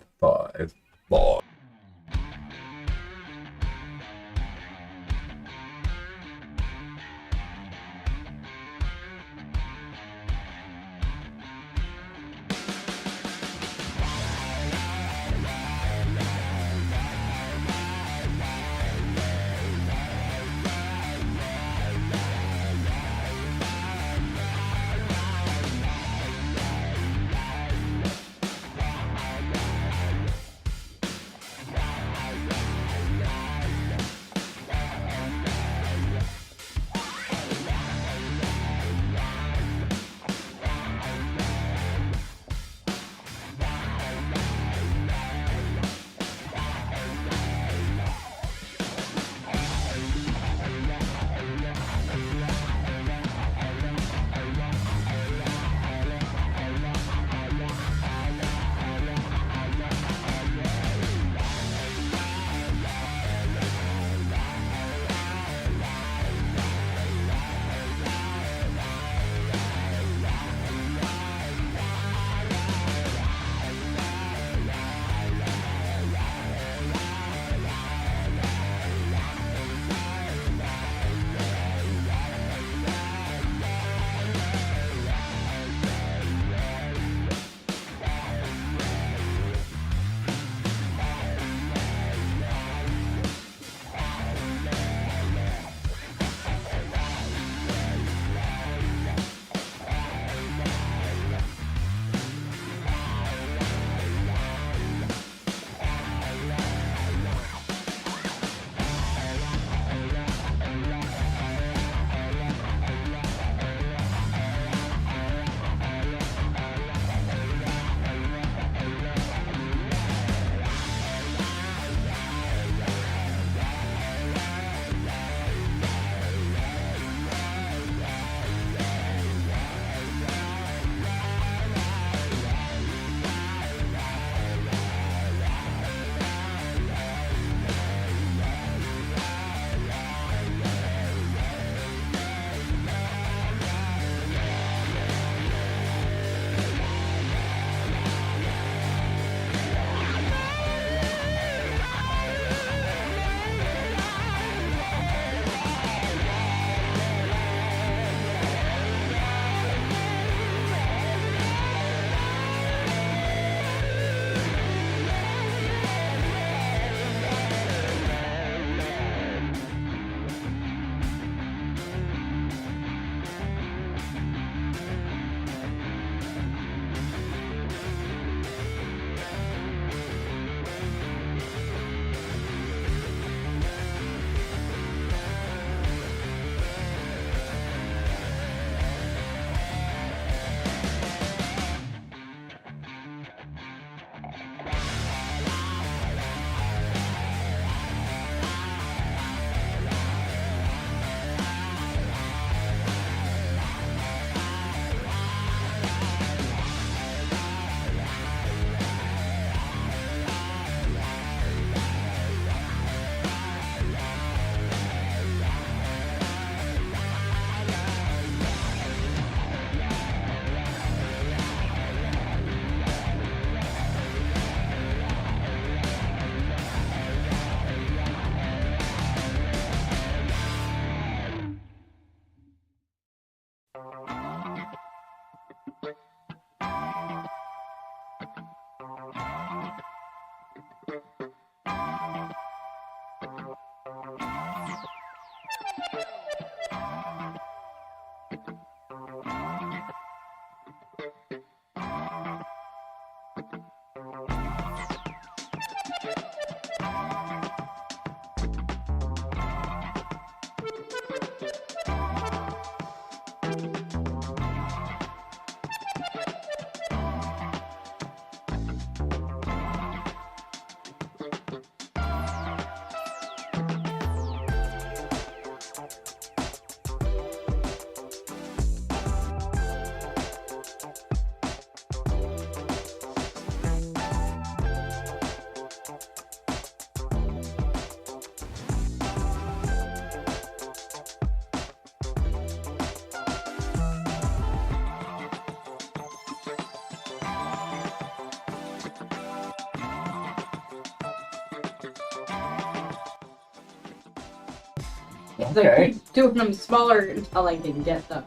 Okay. keep doing them smaller until I can get them.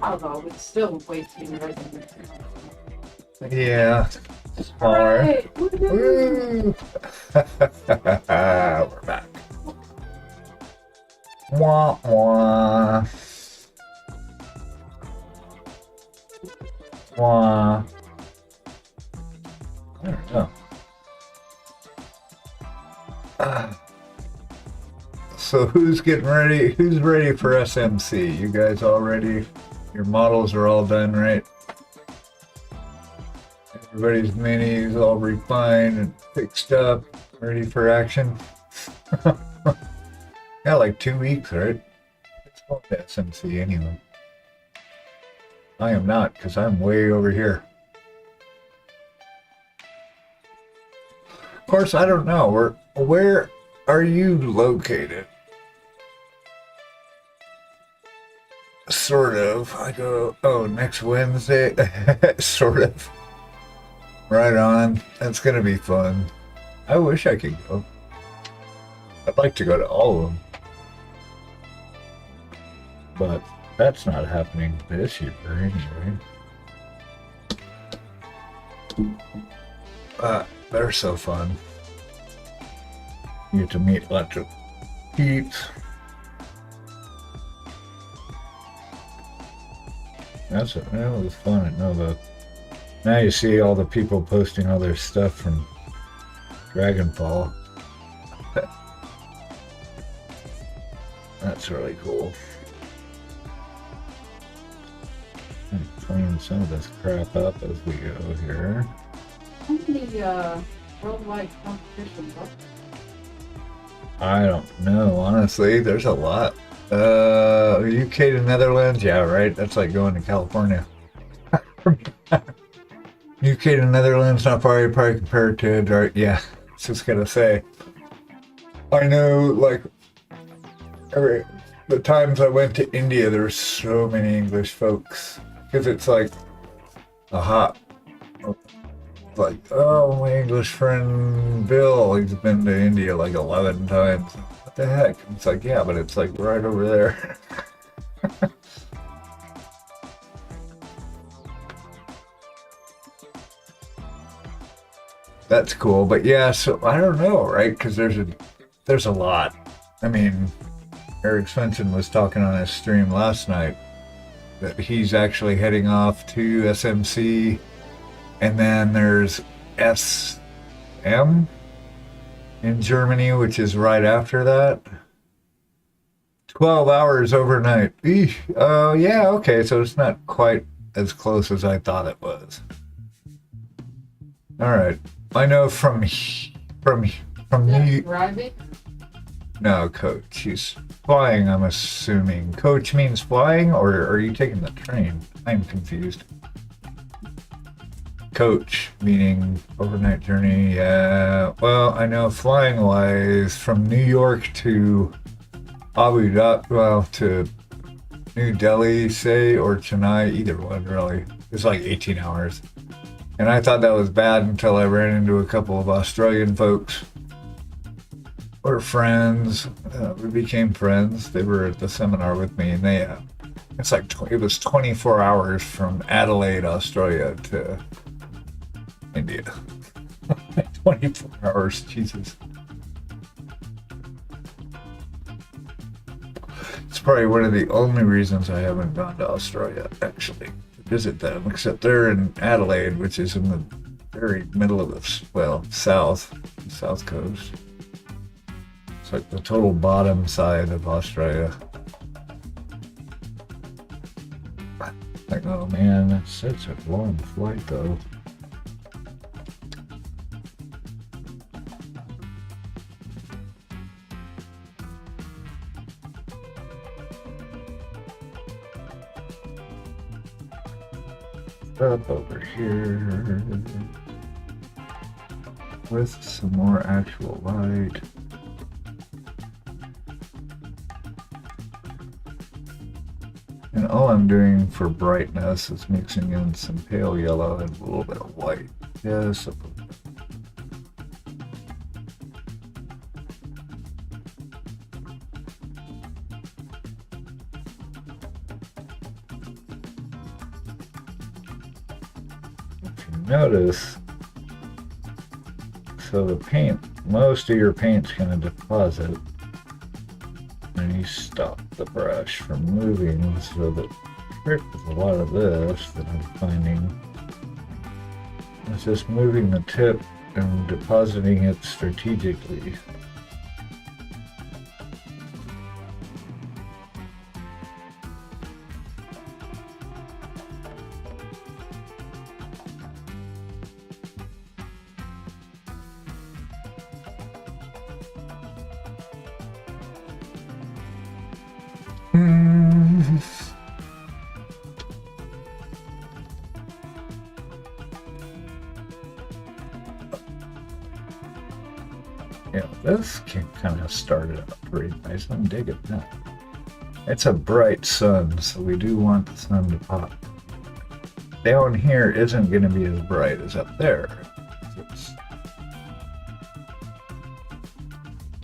Although it's still way too early. Yeah. Smaller. Right. Woo! We're back. Wah wah. Wah. I don't know. So who's getting ready? Who's ready for SMC? You guys all ready? Your models are all done, right? Everybody's minis all refined and fixed up, ready for action. Yeah, like 2 weeks, right? It's called the SMC anyway. I am not, because I'm way over here. Of course, I don't know. Where are you located? Sort of. I go, oh, next Wednesday? Sort of. Right on. That's going to be fun. I wish I could go. I'd like to go to all of them. But that's not happening this year anyway. They're so fun. You get to meet lots of peeps. That was fun at Nova. Now you see all the people posting all their stuff from Dragonfall. That's really cool. Clean some of this crap up as we go here. How many worldwide competitions are there? I don't know, honestly. There's a lot. UK to Netherlands, yeah, right? That's like going to California. UK to Netherlands, not far, probably compared to, right? Yeah, I was just gonna say. I know, like, the times I went to India, there were so many English folks. Because it's like a hot, like, oh, my English friend Bill, he's been to India like 11 times. What the heck? It's like, yeah, but it's like right over there. That's cool, but yeah, so I don't know, right? Because there's a lot. I mean, Eric Svensson was talking on his stream last night that he's actually heading off to SMC, and then there's SM in Germany, which is right after that. 12 hours overnight. Eesh. Oh, yeah, okay, so it's not quite as close as I thought it was. All right. I know from New Driving? No, coach. He's flying, I'm assuming. Coach means flying, or are you taking the train? I'm confused. Coach, meaning overnight journey. Yeah. Well, I know flying-wise, from New York to Abu Dhabi, well, to New Delhi, say, or Chennai, either one, really. It's like 18 hours. And I thought that was bad until I ran into a couple of Australian folks. We're friends. We became friends. They were at the seminar with me, and they, it's like, it was 24 hours from Adelaide, Australia to India. 24 hours, Jesus. It's probably one of the only reasons I haven't gone to Australia, actually, to visit them, except they're in Adelaide, which is in the very middle of the, well, south coast. It's like the total bottom side of Australia. Like, oh man, that's such a long flight though. Up over here with some more actual light. And all I'm doing for brightness is mixing in some pale yellow and a little bit of white. Yes. notice, so the paint, most of your paint's going to deposit, and you stop the brush from moving. So the trick with a lot of this that I'm finding is just moving the tip and depositing it strategically. Yeah, this can kind of started out pretty nice. I'm digging that. It's a bright sun, so we do want the sun to pop. Down here isn't going to be as bright as up there. It's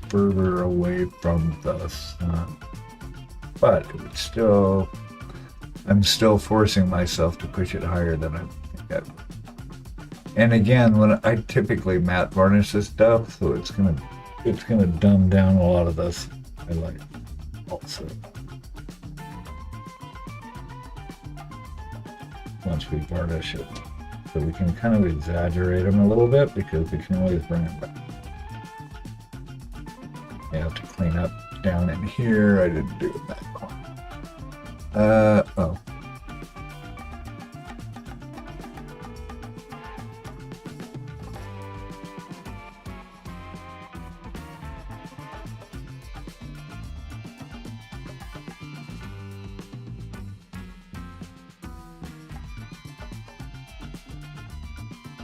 further away from the sun. But it would still, I'm still forcing myself to push it higher than I think I would. And again, when I typically matte varnish this stuff, so it's gonna dumb down a lot of this highlight also. Once we varnish it, so we can kind of exaggerate them a little bit because we can always bring them back. You have to clean up down in here. I didn't do it that one. Oh.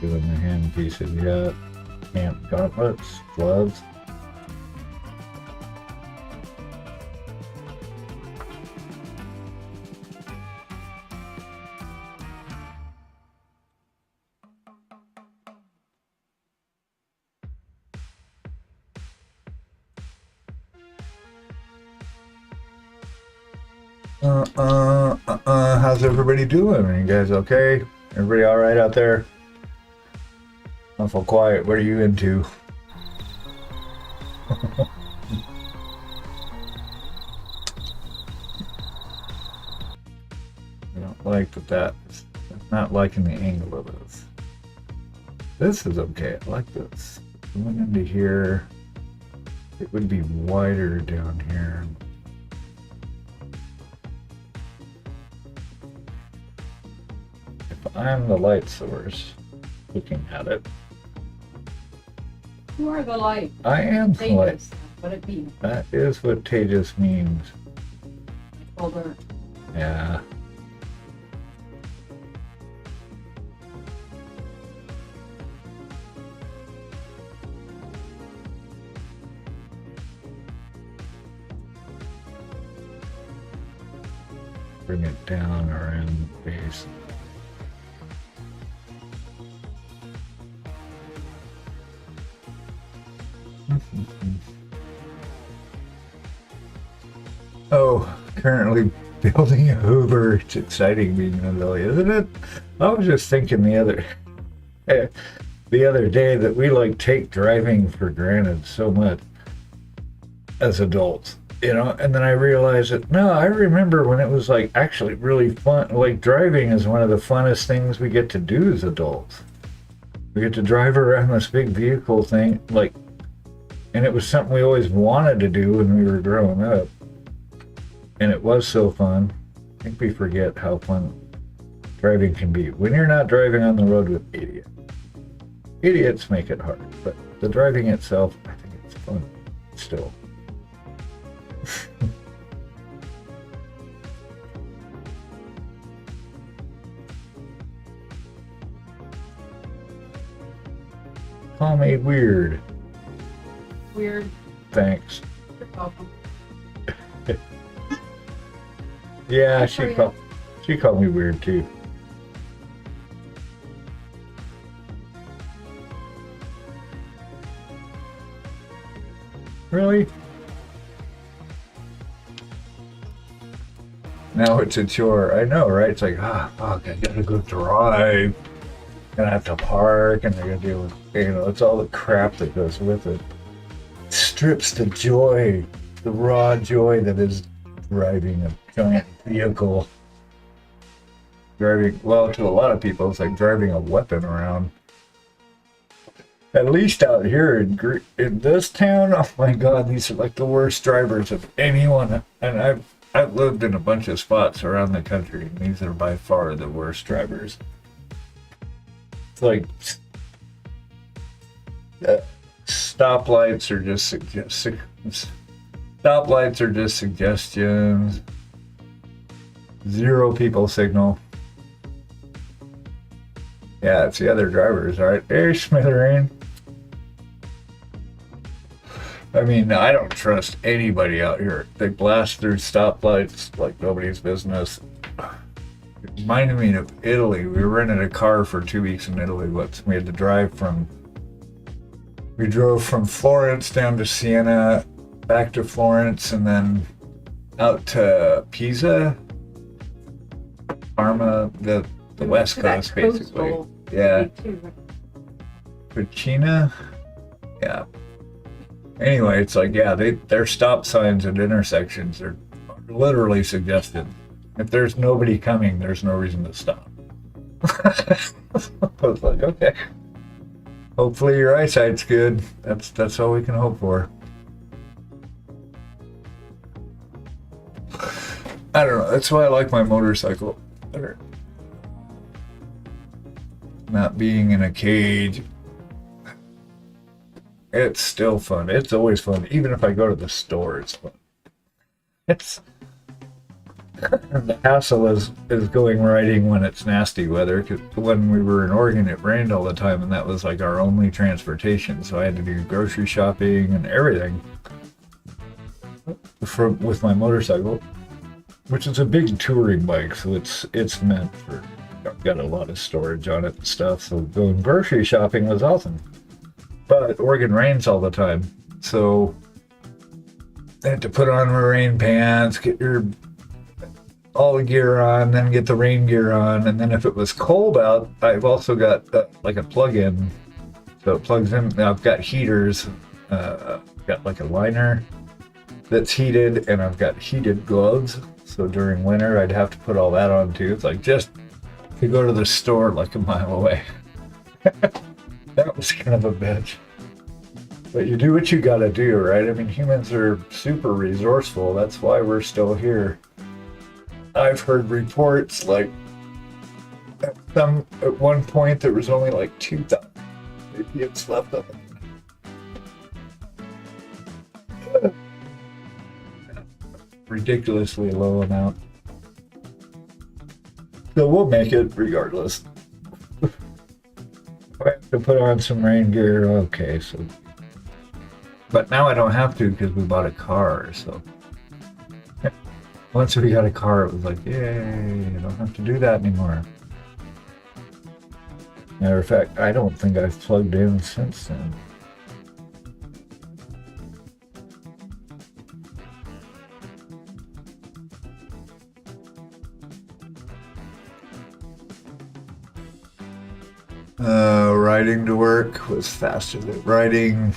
Doing the hand pieces yet. Hand gauntlets, gloves. How's everybody doing? Are you guys okay? Everybody all right out there? Awful quiet. What are you into? I don't like that. I'm not liking the angle of this. This is okay. I like this. Going into here, it would be wider down here. If I'm the light source looking at it. You are the light. I am the light. Tejas, what it means. That is what Tejas means. Older. Yeah. Bring it down around the base. Oh, currently building a Hoover. It's exciting being an Lily, isn't it? I was just thinking the other day that we like take driving for granted so much as adults, you know, and then I realized that no, I remember when it was like actually really fun. Like driving is one of the funnest things we get to do as adults. We get to drive around this big vehicle thing, like, and it was something we always wanted to do when we were growing up. And it was so fun. I think we forget how fun driving can be. When you're not driving on the road with idiots. Idiots make it hard, but the driving itself, I think it's fun still. Call me weird. Weird. Thanks. You're welcome. Yeah, she called me weird too. Really? Now it's a chore. I know, right? It's like, fuck, I gotta go drive. gonna have to park, and they're gonna deal with, it's all the crap that goes with it. It strips the joy, the raw joy that is driving a giant vehicle. Driving, well, to a lot of people, it's like driving a weapon around. At least out here in this town, oh my God, these are like the worst drivers of anyone. And I've lived in a bunch of spots around the country, and these are by far the worst drivers. It's like stoplights are just suggestions. Zero people signal. Yeah, it's the other drivers, right? Hey, Smithereen. I mean, I don't trust anybody out here. They blast through stoplights like nobody's business. It reminded me of Italy. We rented a car for 2 weeks in Italy once. We had to we drove from Florence down to Siena, back to Florence, and then out to Pisa, Parma, the West Coast, basically. Yeah. Pacina. Yeah. Anyway, it's like, yeah, their stop signs at intersections are literally suggested. If there's nobody coming, there's no reason to stop. I was like, okay. Hopefully your eyesight's good. That's all we can hope for. I don't know. That's why I like my motorcycle better. Not being in a cage. It's still fun. It's always fun. Even if I go to the store, it's fun. It's the hassle is going riding when it's nasty weather. 'Cause when we were in Oregon, it rained all the time, and that was like our only transportation. So I had to do grocery shopping and everything with my motorcycle, which is a big touring bike. So it's meant for. I've got a lot of storage on it and stuff. So going grocery shopping was awesome. But Oregon rains all the time, so I had to put on my rain pants, get all the gear on, then get the rain gear on, and then if it was cold out, I've also got like a plug-in, so it plugs in. Now I've got heaters, got like a liner that's heated, and I've got heated gloves. So during winter, I'd have to put all that on too. It's like just to go to the store like a mile away. That was kind of a bitch. But you do what you gotta do, right? I mean, humans are super resourceful. That's why we're still here. I've heard reports like at one point there was only like 2,000 idiots left on it. Ridiculously low amount. So we'll make it regardless. I have to put on some rain gear. Okay, so. But now I don't have to because we bought a car, so. Once we got a car, it was like, yay, I don't have to do that anymore. Matter of fact, I don't think I've plugged in since then. Riding to work was faster than riding.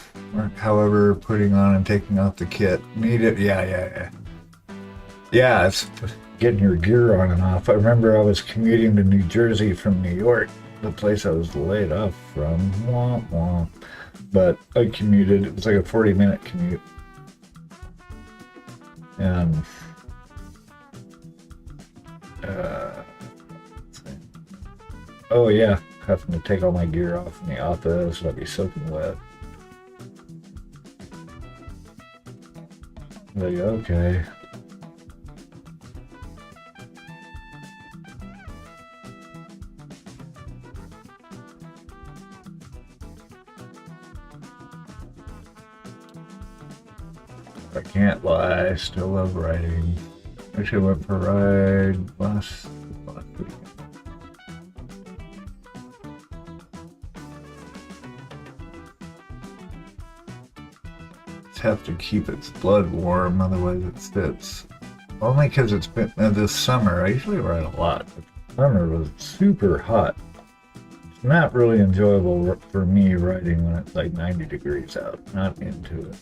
However, putting on and taking off the kit needed. Yeah, it's getting your gear on and off. I remember I was commuting to New Jersey from New York, the place I was laid off from. Womp womp. But I commuted. It was like a 40-minute commute. And oh yeah, having to take all my gear off in the office. I'd be soaking wet. Like, okay. I can't lie, I still love riding. Actually, I went for a ride last weekend. Have to keep its blood warm, otherwise it spits. Only because it's been this summer. I usually ride a lot, but summer was super hot. not really enjoyable for me riding when it's like 90 degrees out. Not into it.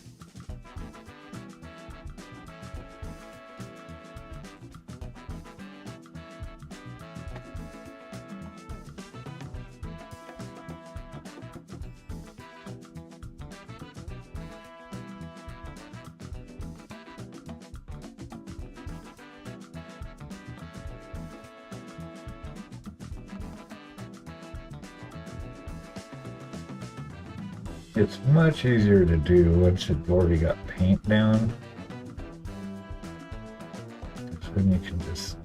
It's much easier to do once you've already got paint down. So then you can just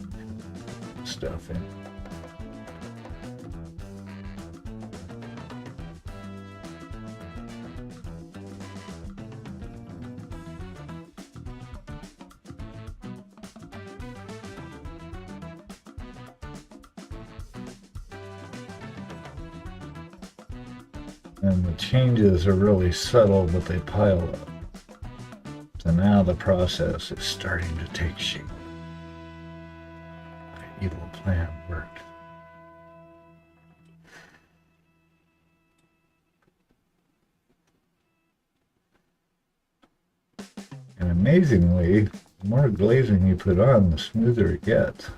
stuff in. And the changes are really subtle, but they pile up. So now the process is starting to take shape. The evil plan worked. And amazingly, the more glazing you put on, the smoother it gets.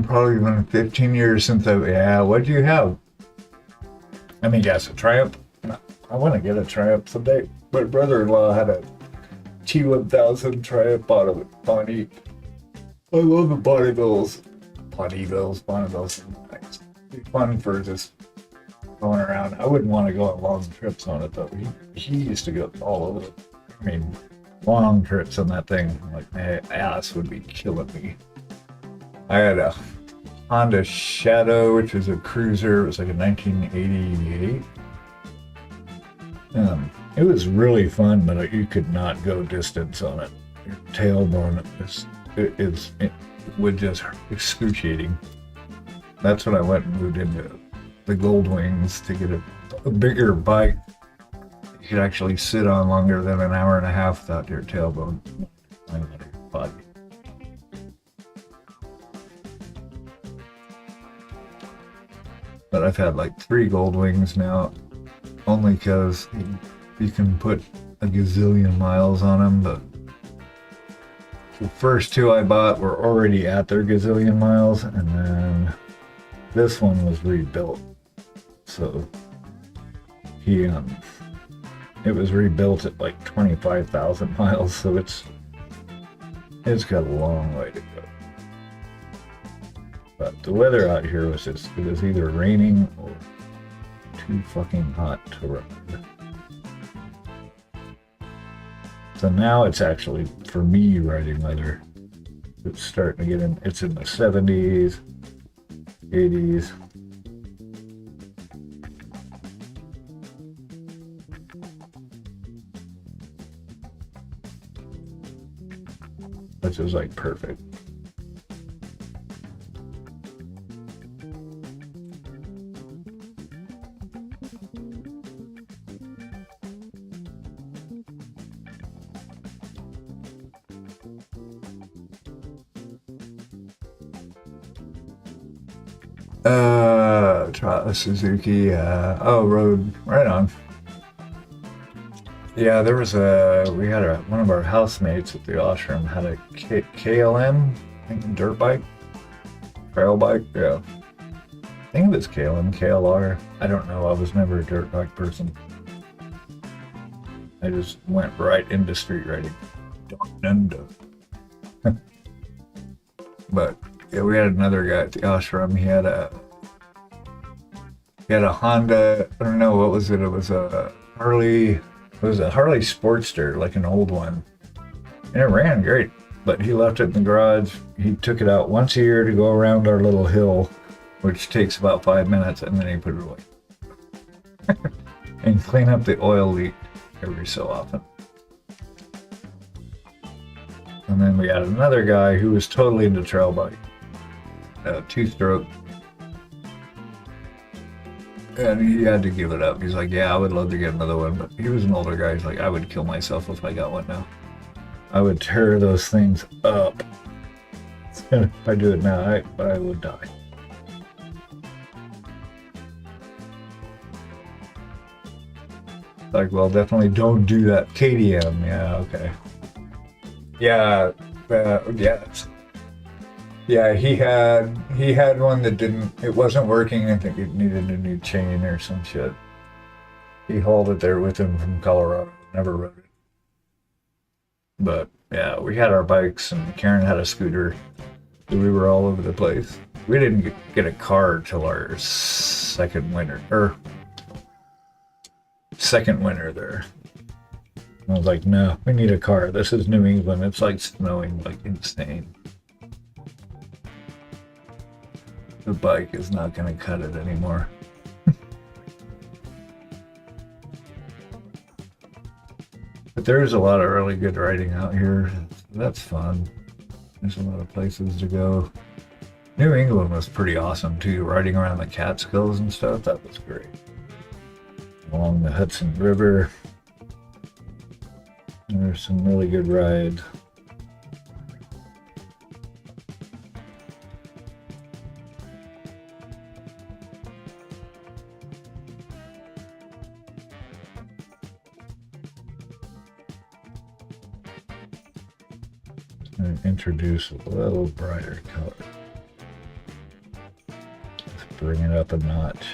Probably been 15 years since yeah, what do you have? I mean, yes, a Triumph. I want to get a Triumph someday. My brother-in-law had a T1000 Triumph Bonnie. I love the Bonnevilles. Nice. Be fun for just going around. I wouldn't want to go on long trips on it, though. He used to go all over it. I mean, long trips on that thing. Like, my ass would be killing me. I had a Honda Shadow, which is a cruiser. It was like a 1988. It was really fun, but you could not go distance on it. Your tailbone it was just excruciating. That's when I went and moved into the Gold Wings to get a bigger bike. You could actually sit on longer than an hour and a half without your tailbone flying out of your body. But I've had like 3 Gold Wings now, only because you can put a gazillion miles on them, but the first 2 I bought were already at their gazillion miles, and then this one was rebuilt. So it was rebuilt at like 25,000 miles, so it's got a long way to go. But the weather out here was it was either raining or too fucking hot to ride. So now it's actually, for me, riding weather. It's starting to get in, it's in the 70s, 80s. Which is like perfect. Suzuki, road, right on. Yeah, there was we had one of our housemates at the ashram had a KLM, I think, dirt bike, trail bike, yeah. I think it was KLM, KLR, I don't know, I was never a dirt bike person. I just went right into street riding. But yeah, we had another guy at the ashram. He had a Honda. I don't know, what was it? It was a Harley. It was a Harley Sportster, like an old one, and it ran great. But he left it in the garage. He took it out once a year to go around our little hill, which takes about 5 minutes, and then he put it away and clean up the oil leak every so often. And then we had another guy who was totally into trail bike, 2-stroke. And he had to give it up. He's like, yeah, I would love to get another one, but he was an older guy. He's like, I would kill myself if I got one now. I would tear those things up. And if I do it now, I would die. Like, well, definitely don't do that. KDM, yeah, okay. Yeah, yes. Yeah, he had one that it wasn't working. I think it needed a new chain or some shit. He hauled it there with him from Colorado. Never rode it. But yeah, we had our bikes and Karen had a scooter. So we were all over the place. We didn't get a car till our second winter there. I was like, no, we need a car. This is New England. It's like snowing like insane. The bike is not going to cut it anymore. But there's a lot of really good riding out here. That's fun. There's a lot of places to go. New England was pretty awesome too. Riding around the Catskills and stuff, that was great. Along the Hudson River. There's some really good rides. And introduce a little brighter color. Let's bring it up a notch.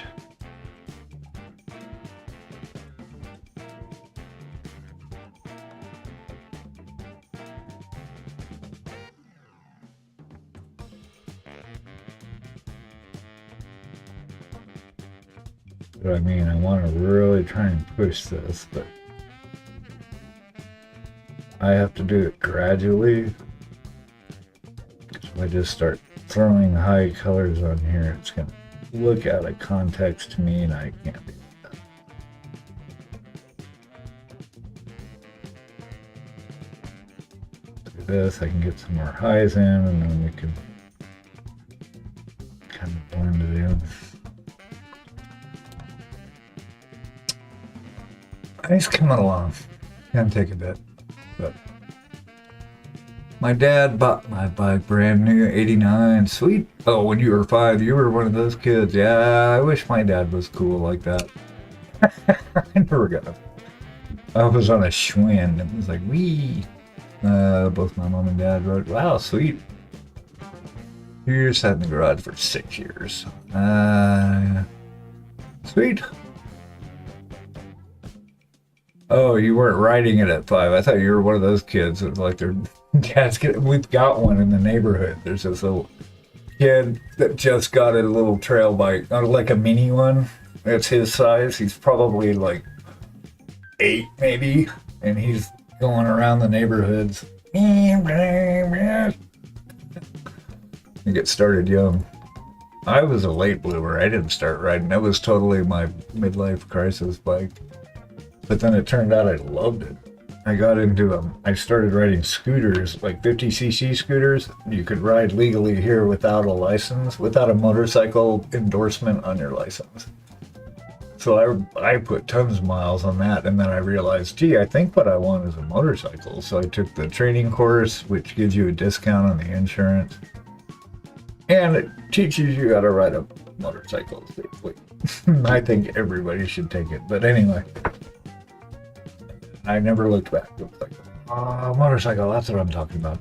But I mean, I want to really try and push this, but I have to do it gradually. If I just start throwing high colors on here, it's going to look out of context to me, and I can't do that. Do this, I can get some more highs in, and then we can kind of blend it in. It's coming along. Gonna take a bit, but my dad bought my bike brand new, 89, sweet. Oh, when you were 5, you were one of those kids. Yeah, I wish my dad was cool like that. I never got it. I was on a Schwinn. It was like, wee. Both my mom and dad rode. Wow, sweet. You just had in the garage for 6 years. Sweet. Oh, you weren't riding it at 5. I thought you were one of those kids that like their dad's we've got one in the neighborhood. There's this little kid that just got a little trail bike, like a mini one. It's his size. He's probably like 8 maybe, and he's going around the neighborhoods. You get started young. I was a late bloomer. I didn't start riding. That was totally my midlife crisis bike. But then it turned out I loved it. I got into them. I started riding scooters, like 50cc scooters. You could ride legally here without a license, without a motorcycle endorsement on your license. So I put tons of miles on that, and then I realized, gee, I think what I want is a motorcycle. So I took the training course, which gives you a discount on the insurance. And it teaches you how to ride a motorcycle safely. I think everybody should take it. But anyway, I never looked back. It was like, motorcycle, that's what I'm talking about.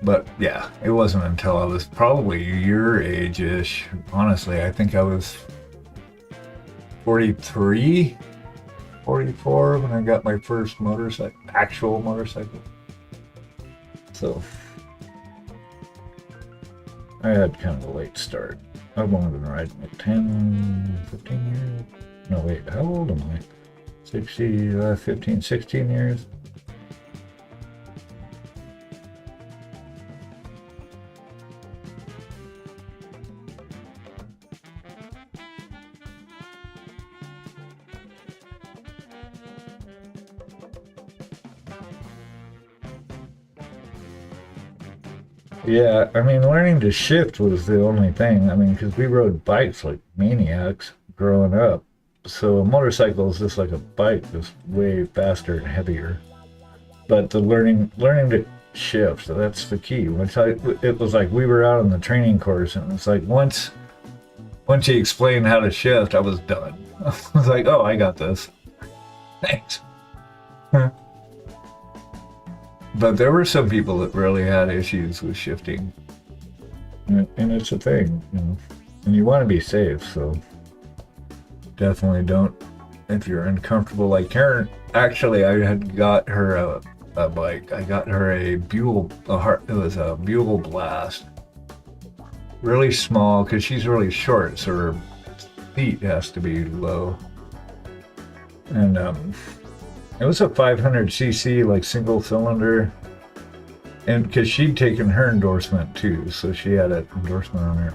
But yeah, it wasn't until I was probably your age-ish. Honestly, I think I was 43, 44 when I got my first motorcycle, actual motorcycle. So I had kind of a late start. I've only been riding like 10, 15 years. No, wait, how old am I? 15, 16 years. Yeah, I mean, learning to shift was the only thing. I mean, because we rode bikes like maniacs growing up. So a motorcycle is just like a bike, just way faster and heavier. But the learning to shift, so that's the key. It was like we were out on the training course, and it's like once he explained how to shift, I was done. I was like, oh, I got this. Thanks. But there were some people that really had issues with shifting. And it's a thing, you know. And you want to be safe, so definitely don't. If you're uncomfortable, like Karen, actually, I had got her a bike. I got her a Bugle, it was a Bugle Blast. Really small, because she's really short, so her feet has to be low. And it was a 500cc, like single cylinder. And because she'd taken her endorsement too, so she had an endorsement on her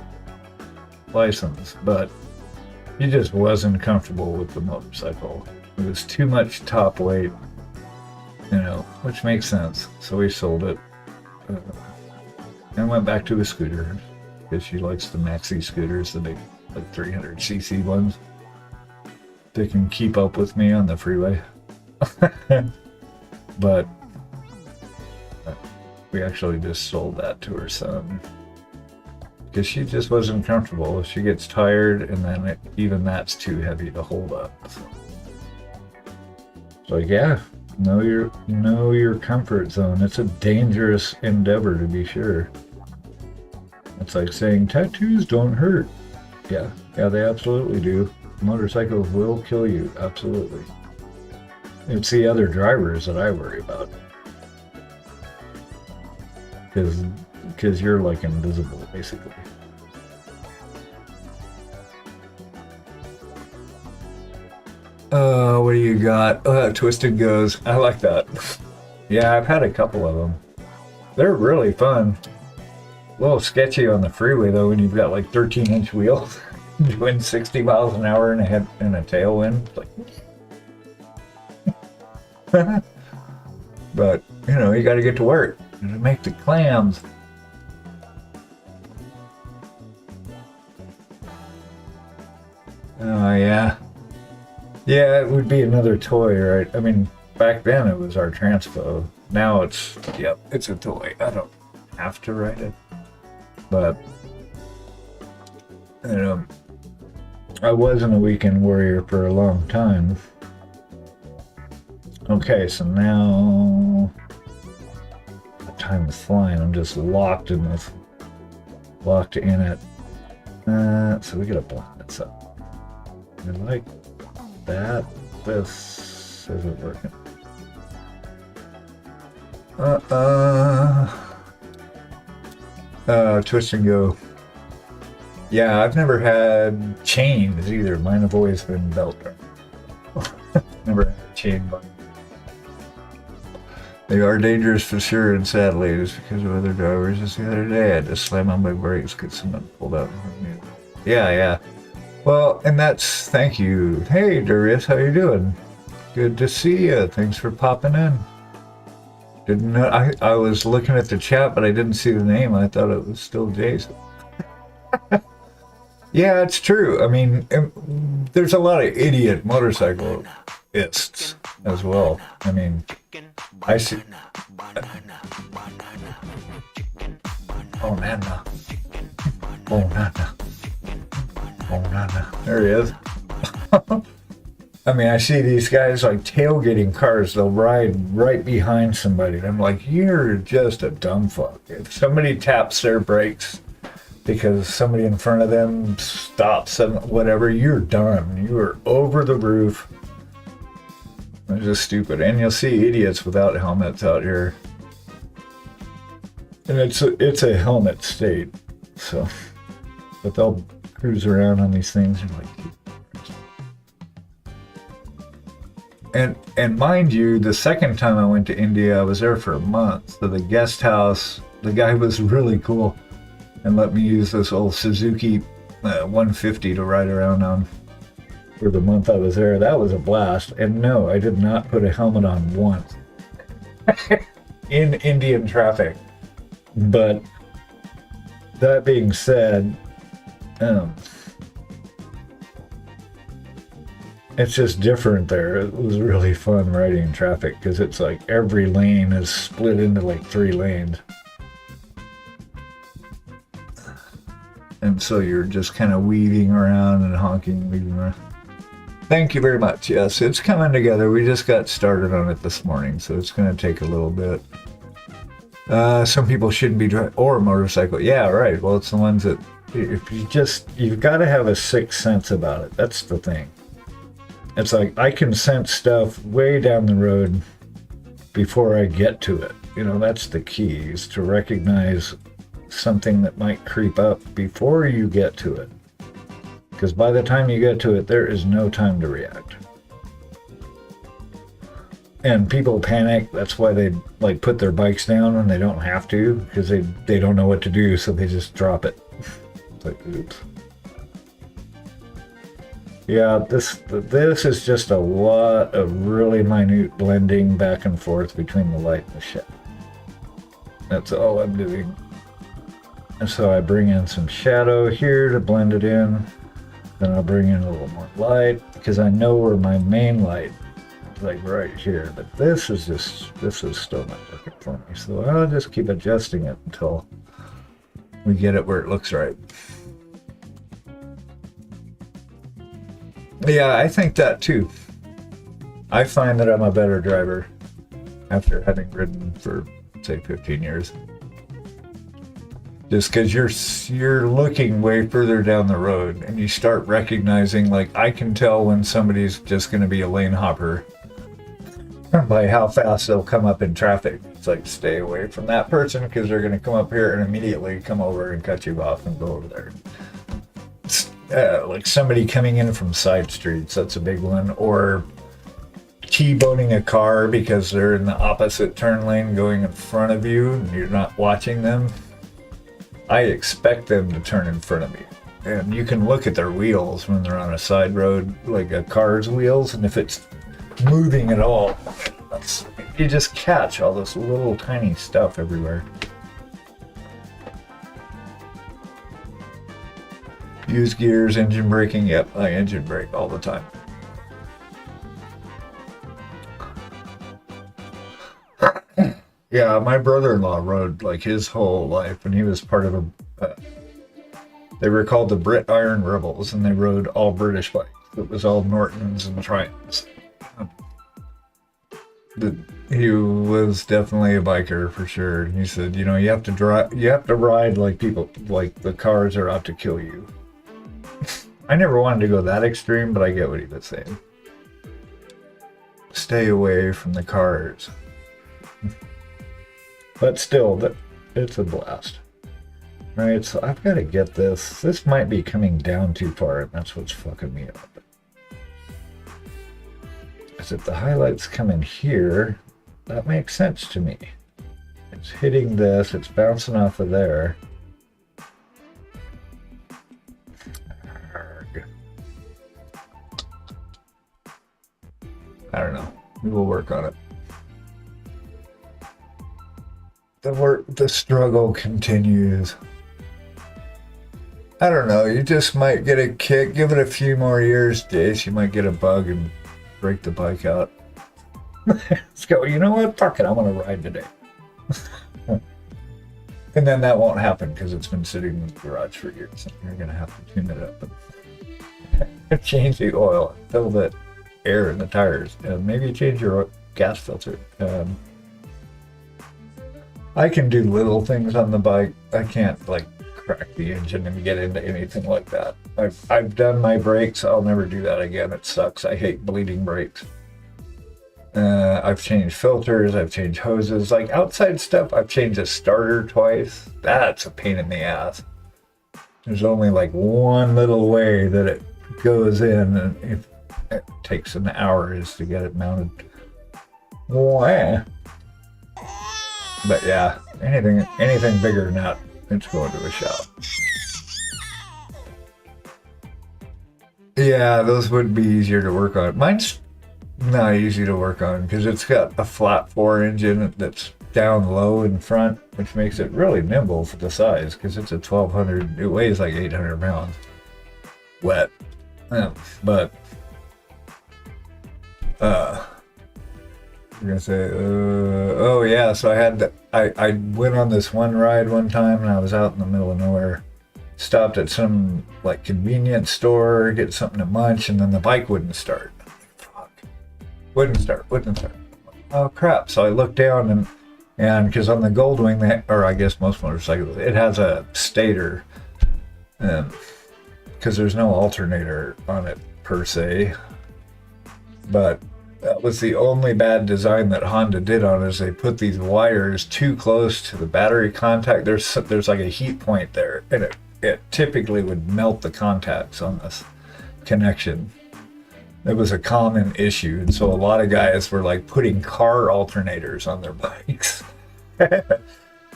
license. But he just wasn't comfortable with the motorcycle. It was too much top weight, you know, which makes sense. So we sold it and went back to a scooter because she likes the maxi scooters, the big, like 300cc ones. They can keep up with me on the freeway. But we actually just sold that to her son because she just wasn't comfortable. She gets tired, and then even that's too heavy to hold up. So yeah, know your comfort zone. It's a dangerous endeavor, to be sure. It's like saying tattoos don't hurt. Yeah, they absolutely do. Motorcycles will kill you, absolutely. It's the other drivers that I worry about. Because you're like invisible, basically. What do you got? Twisted Goes. I like that. Yeah, I've had a couple of them. They're really fun. A little sketchy on the freeway, though, when you've got like 13-inch wheels doing 60 miles an hour in a tailwind. Like, but, you know, you got to get to work and make the clams. Oh, yeah. Yeah, it would be another toy, right? I mean, back then it was our transpo. Now it's a toy. I don't have to ride it. But, you know, I wasn't a weekend warrior for a long time. Okay, so now the time is flying. I'm just locked in it. So we gotta block this up. I like that. This isn't working. Twist and go. Yeah, I've never had chains either. Mine have always been belt. Never had a chain button. They are dangerous for sure and sad, ladies, because of other drivers. Just the other day, I had to slam on my brakes because someone pulled out in front of me. Yeah. Well, and thank you. Hey, Darius, how you doing? Good to see you. Thanks for popping in. Didn't know, I was looking at the chat, but I didn't see the name. I thought it was still Jason. Yeah, it's true. I mean, there's a lot of idiot motorcyclists as well. I mean, I see. Oh, Nana. Oh, Nana. Oh, Nana. There he is. I mean, I see these guys like tailgating cars. They'll ride right behind somebody. And I'm like, you're just a dumb fuck. If somebody taps their brakes because somebody in front of them stops and whatever, you're done. You are over the roof. It's just stupid. And you'll see idiots without helmets out here. And it's a helmet state. So, but they'll cruise around on these things and like. And mind you, the second time I went to India, I was there for a month. So the guest house, the guy was really cool and let me use this old Suzuki 150 to ride around on for the month I was there. That was a blast. And no, I did not put a helmet on once in Indian traffic. But that being said, it's just different there. It was really fun riding in traffic because it's like every lane is split into like 3 lanes. And so you're just kind of weaving around and honking, weaving around. Thank you very much. Yes, it's coming together. We just got started on it this morning, so it's going to take a little bit. Some people shouldn't be driving, or a motorcycle. Yeah, right. Well, it's the ones that, if you've got to have a sixth sense about it. That's the thing. It's like I can sense stuff way down the road before I get to it. You know, that's the key, is to recognize something that might creep up before you get to it. Because by the time you get to it, there is no time to react. And people panic. That's why they like put their bikes down when they don't have to, because they don't know what to do, so they just drop it. It's like, oops. Yeah, this is just a lot of really minute blending back and forth between the light and the shadow. That's all I'm doing. And so I bring in some shadow here to blend it in. Then I'll bring in a little more light because I know where my main light is, like right here. But this is still not working for me. So I'll just keep adjusting it until we get it where it looks right. Yeah, I think that too. I find that I'm a better driver after having ridden for, say, 15 years. Just because you're looking way further down the road and you start recognizing, like, I can tell when somebody's just going to be a lane hopper by how fast they'll come up in traffic. It's like, stay away from that person because they're going to come up here and immediately come over and cut you off and go over there. Like somebody coming in from side streets, that's a big one. Or T-boning a car because they're in the opposite turn lane going in front of you and you're not watching them. I expect them to turn in front of me. And you can look at their wheels when they're on a side road, like a car's wheels, and if it's moving at all, you just catch all this little tiny stuff everywhere. Use gears, engine braking. Yep, I engine brake all the time. Yeah, my brother-in-law rode like his whole life, and he was part of they were called the Brit Iron Rebels, and they rode all British bikes. It was all Nortons and Triumphs. He was definitely a biker for sure. He said, you know, you have to ride like people, like the cars are out to kill you. I never wanted to go that extreme, but I get what he was saying. Stay away from the cars. But still, it's a blast. Right, so I've got to get this. This might be coming down too far, and that's what's fucking me up. Because if the highlights come in here, that makes sense to me. It's hitting this, it's bouncing off of there. I don't know. We will work on it. The struggle continues. I don't know. You just might get a kick. Give it a few more years, Jace. You might get a bug and break the bike out. Let's go. You know what? Fuck it. I'm going to ride today. And then that won't happen because it's been sitting in the garage for years. You're going to have to tune it up and change the oil, fill the air in the tires, and maybe change your gas filter. I can do little things on the bike. I can't like crack the engine and get into anything like that. I've done my brakes. I'll never do that again. It sucks. I hate bleeding brakes. I've changed filters. I've changed hoses. Like outside stuff, I've changed a starter twice. That's a pain in the ass. There's only like one little way that it goes in, and it takes an hour just to get it mounted. But yeah, anything bigger than that, it's going to a shop. Yeah, those would be easier to work on. Mine's not easy to work on because it's got a flat 4 engine that's down low in front, which makes it really nimble for the size, because it's a 1200, it weighs like 800 pounds wet. Yeah, but I'm gonna say, oh yeah, so I went on this one ride one time, and I was out in the middle of nowhere, stopped at some like convenience store, get something to munch, and then the bike wouldn't start. Fuck. Wouldn't start. Oh crap. So I looked down, and because on the Goldwing, or I guess most motorcycles, it has a stator, because there's no alternator on it per se. But that was the only bad design that Honda did on it, is they put these wires too close to the battery contact. There's like a heat point there, and it typically would melt the contacts on this connection. It was a common issue, and so a lot of guys were like putting car alternators on their bikes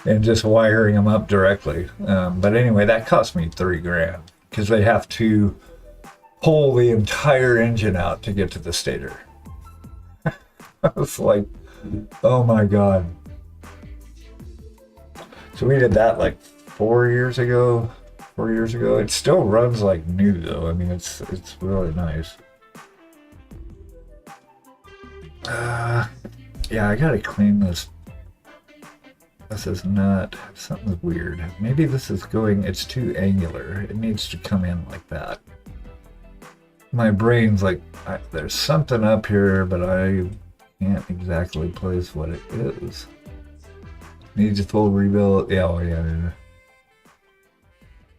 and just wiring them up directly. But anyway, that cost me $3,000, because they have to pull the entire engine out to get to the stator. I was like, oh my god. So we did that like 4 years ago. It still runs like new though. I mean, it's really nice. Yeah, I gotta clean this. This is not, something's weird. Maybe this is it's too angular. It needs to come in like that. My brain's like, there's something up here, but I can't exactly place what it is. Needs a full rebuild. Yeah, oh yeah.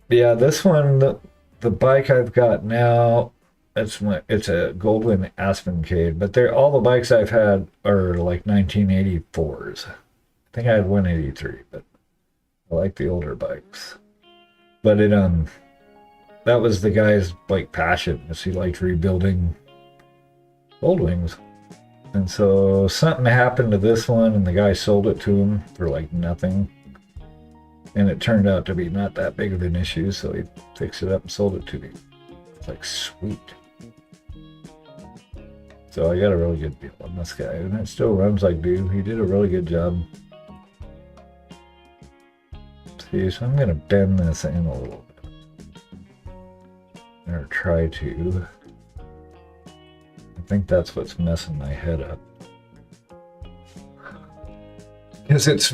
Yeah, this one, the bike I've got now, it's a Goldwing Aspencade, but all the bikes I've had are like 1984s. I think I had 183, but I like the older bikes. But that was the guy's like passion, is he liked rebuilding Goldwings. And so something happened to this one, and the guy sold it to him for like nothing. And it turned out to be not that big of an issue, so he fixed it up and sold it to me. It's like, sweet. So I got a really good deal on this guy, and it still runs like new. He did a really good job. See, so I'm going to bend this in a little bit. Or try to. I think that's what's messing my head up. Because it's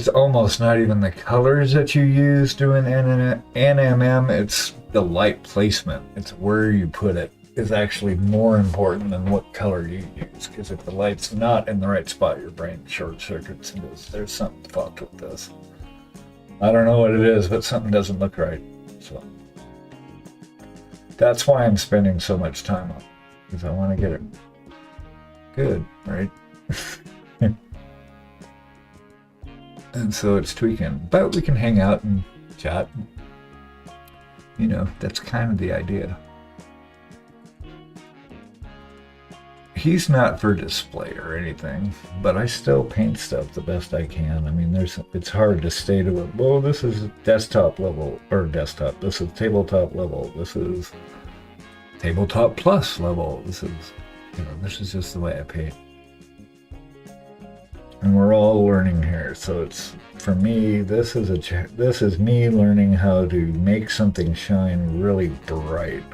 almost not even the colors that you use doing NMM, it's the light placement. It's where you put it is actually more important than what color you use. Because if the light's not in the right spot, your brain short circuits and goes, there's something fucked with this. I don't know what it is, but something doesn't look right. So that's why I'm spending so much time on it, because I want to get it good, right? And so it's tweaking, but we can hang out and chat. You know, that's kind of the idea. He's not for display or anything, but I still paint stuff the best I can. I mean, it's hard to stay to it. Well, this is desktop level, or desktop. This is tabletop level. This is tabletop plus level. This is just the way I paint. And we're all learning here, so it's, for me, this is me learning how to make something shine really bright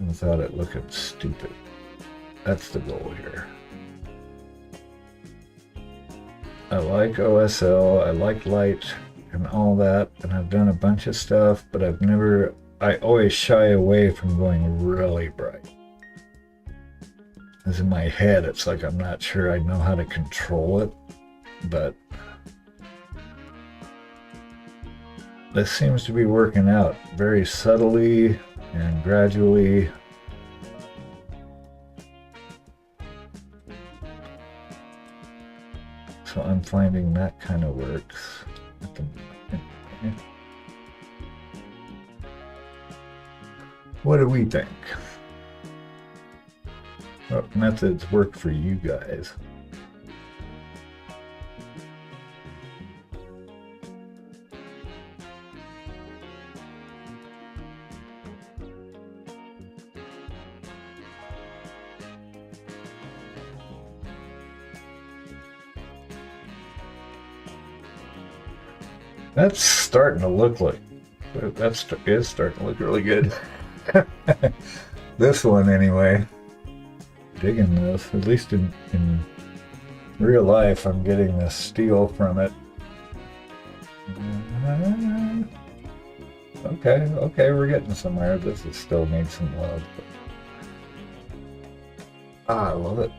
without it looking stupid. That's the goal here. I like OSL, I like light and all that, and I've done a bunch of stuff, but I always shy away from going really bright. Because in my head, it's like I'm not sure I know how to control it, but this seems to be working out very subtly and gradually. So I'm finding that kind of works at the moment. What do we think? What methods work for you guys? That's starting to look like, is starting to look really good. This one anyway. Digging this, at least in real life, I'm getting this steel from it. Okay, we're getting somewhere. This is still needs some love. But... I love it.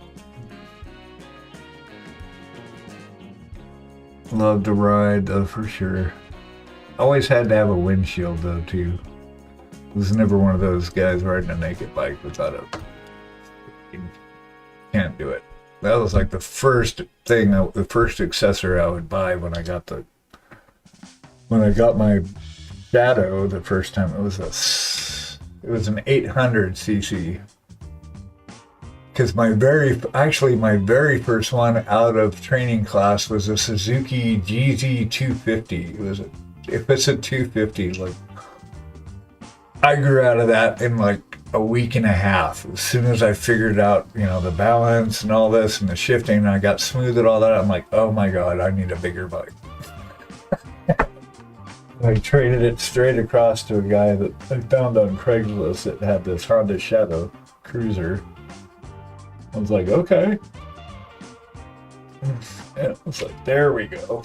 Love to ride though, for sure. Always had to have a windshield though too. Was never one of those guys riding a naked bike without a... Can't do it. That was like the first thing, the first accessory I would buy when I got my Shadow the first time. It was an 800cc. Because my very first one out of training class was a Suzuki GZ250. If it's a 250, like I grew out of that in like a week and a half. As soon as I figured out, the balance and all this and the shifting, and I got smooth at all that, I'm like, oh my God, I need a bigger bike. I traded it straight across to a guy that I found on Craigslist that had this Honda Shadow Cruiser. I was like, okay. And it was like, there we go.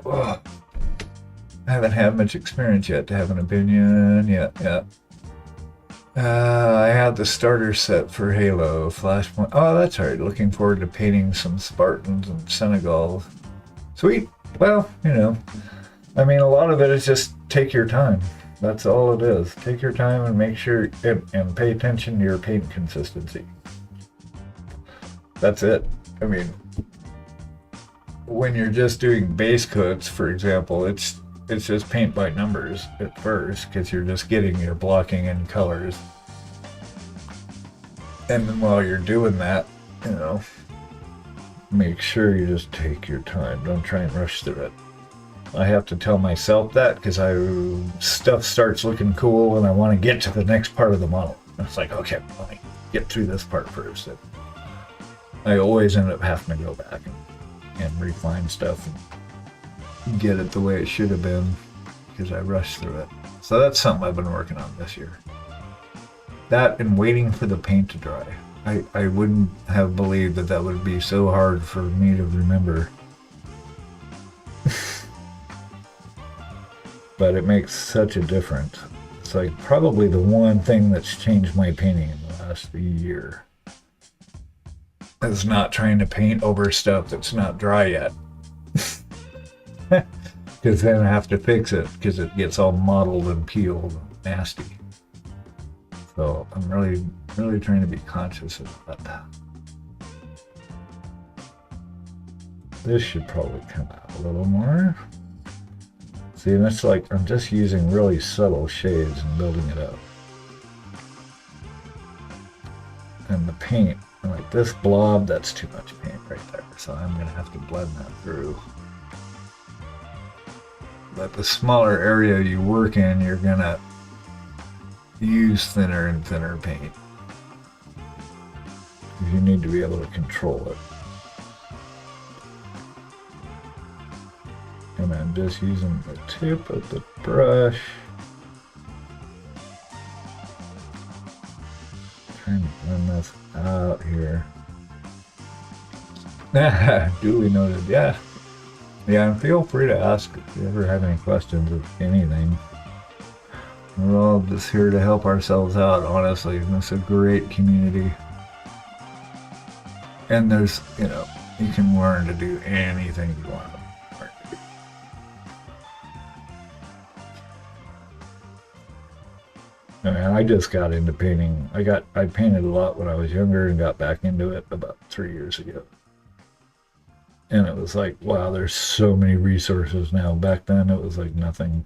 I haven't had much experience yet to have an opinion yet. I had the starter set for Halo, Flashpoint. Oh, that's right. Looking forward to painting some Spartans and Senegal. Sweet. Well, I mean, a lot of it is just take your time. That's all it is. Take your time and make sure and pay attention to your paint consistency. That's it. I mean, when you're just doing base coats, for example, it's just paint by numbers at first because you're just getting your blocking in colors. And then while you're doing that, make sure you just take your time. Don't try and rush through it. I have to tell myself that because stuff starts looking cool and I want to get to the next part of the model. It's like, okay, let me get through this part first. And I always end up having to go back and refine stuff and get it the way it should have been because I rushed through it. So that's something I've been working on this year. That and waiting for the paint to dry. I wouldn't have believed that would be so hard for me to remember. But it makes such a difference. It's like probably the one thing that's changed my painting in the last year. Is not trying to paint over stuff that's not dry yet. Because then I have to fix it because it gets all mottled and peeled and nasty. So I'm really, really trying to be conscious of that. This should probably come out a little more. See, and it's like I'm just using really subtle shades and building it up. And the paint, like this blob, that's too much paint right there. So I'm going to have to blend that through. But the smaller area you work in, you're going to use thinner and thinner paint. You need to be able to control it. And I'm just using the tip of the brush. Trying to blend this out here. Duly noted, yeah. Yeah, and feel free to ask if you ever have any questions of anything. We're all just here to help ourselves out, honestly. And it's a great community. And there's, you can learn to do anything you want. I mean, I just got into painting. I painted a lot when I was younger and got back into it about 3 years ago. And it was like, wow, there's so many resources now. Back then, it was like nothing.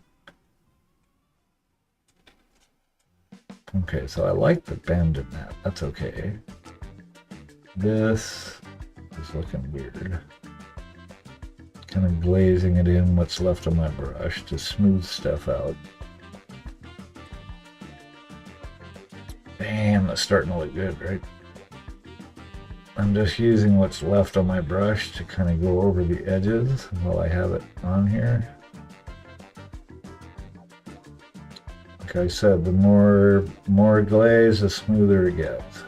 Okay, so I like the bend in that. That's okay. This is looking weird. Kind of glazing it in what's left of my brush to smooth stuff out. Damn, that's starting to look good, right? I'm just using what's left on my brush to kind of go over the edges while I have it on here. Like I said, the more glaze, the smoother it gets.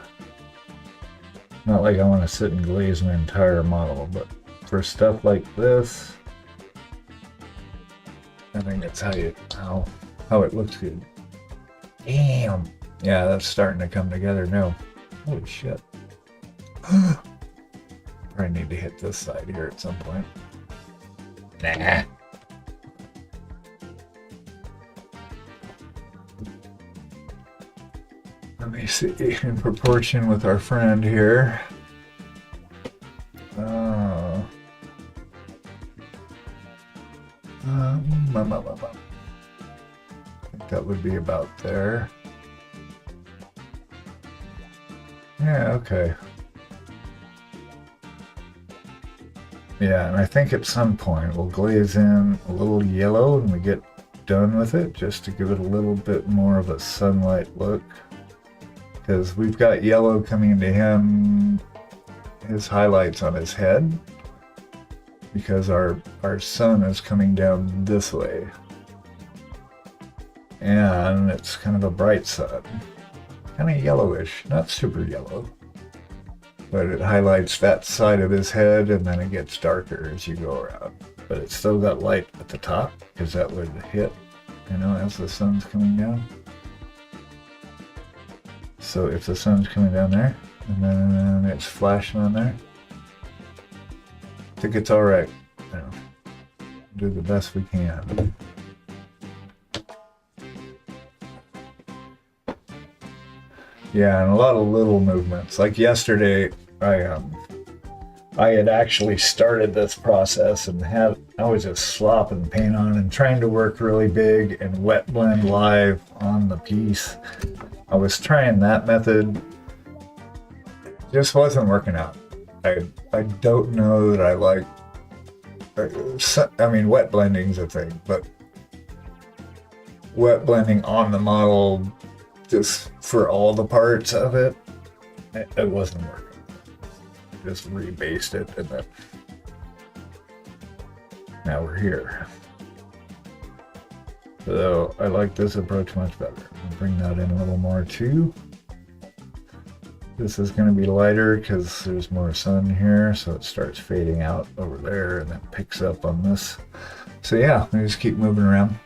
Not like I want to sit and glaze my entire model, but for stuff like this, I think that's how it looks good. Damn. Yeah, that's starting to come together now. Holy shit. Probably need to hit this side here at some point. Nah. Let me see in proportion with our friend here. I think that would be about there. Yeah, okay. Yeah, and I think at some point we'll glaze in a little yellow when we get done with it, just to give it a little bit more of a sunlight look. Because we've got yellow coming into him, his highlights on his head, because our sun is coming down this way. And it's kind of a bright sun. Kind of yellowish, not super yellow. But it highlights that side of his head, and then it gets darker as you go around. But it's still got light at the top, because that would hit, you know, as the sun's coming down. So if the sun's coming down there, and then it's flashing on there, I think it's all right. You know, do the best we can. Yeah, and a lot of little movements. Like yesterday, I had actually started this process and I was just slopping paint on and trying to work really big and wet blend live on the piece. I was trying that method. Just wasn't working out. I don't know that I like. I mean, wet blending's a thing, but wet blending on the model just for all the parts of it, it wasn't working. Just rebased it, and then now we're here. So I like this approach much better. I'll bring that in a little more too. This is going to be lighter because there's more sun here, so it starts fading out over there and then picks up on this. So yeah, we just keep moving around.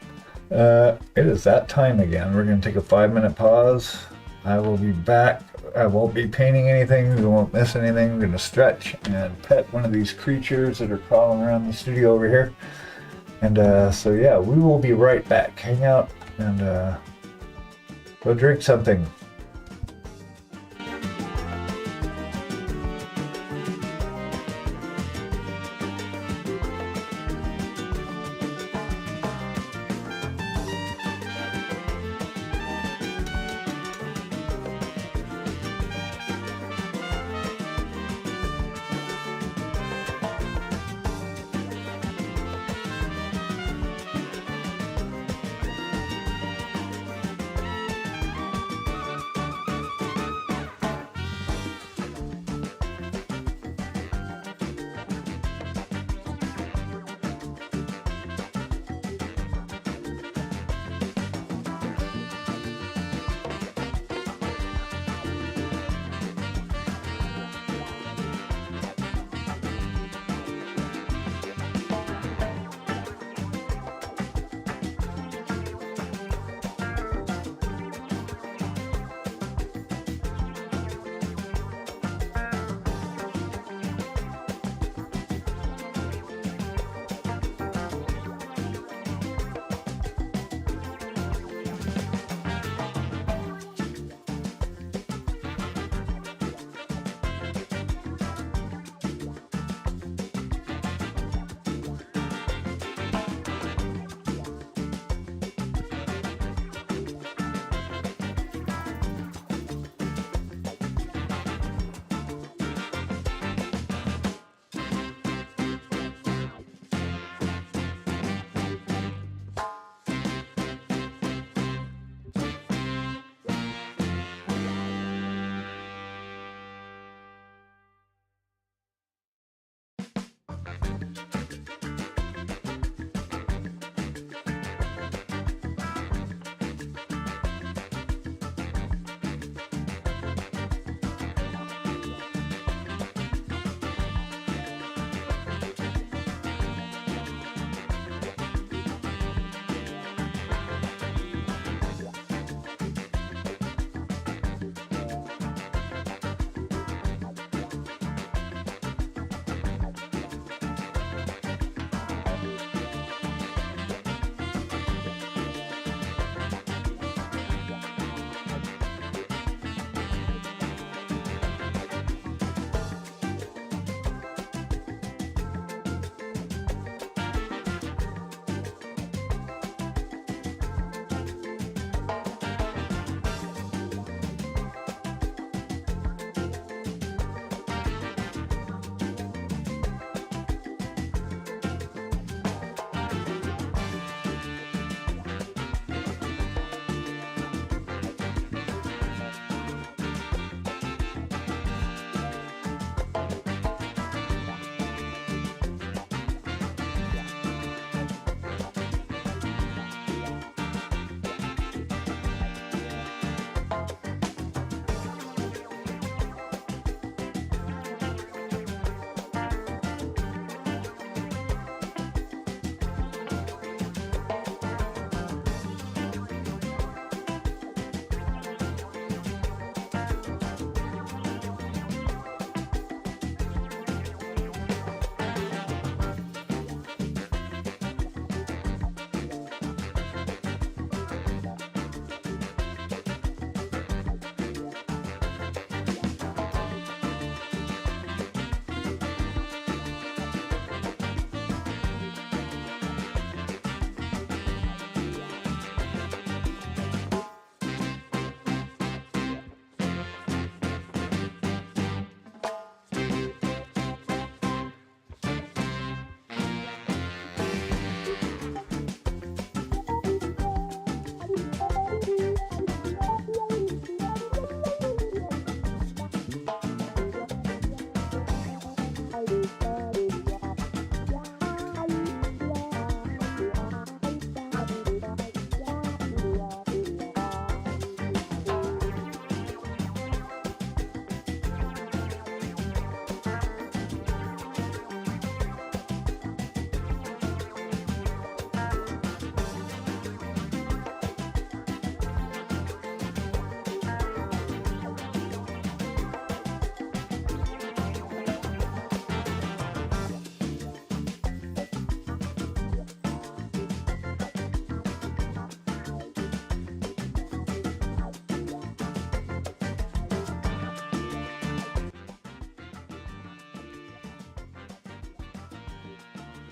It is that time again. We're going to take a 5-minute pause. I will be back. I won't be painting anything. We won't miss anything. We're going to stretch and pet one of these creatures that are crawling around the studio over here. And so yeah, we will be right back. Hang out and go drink something.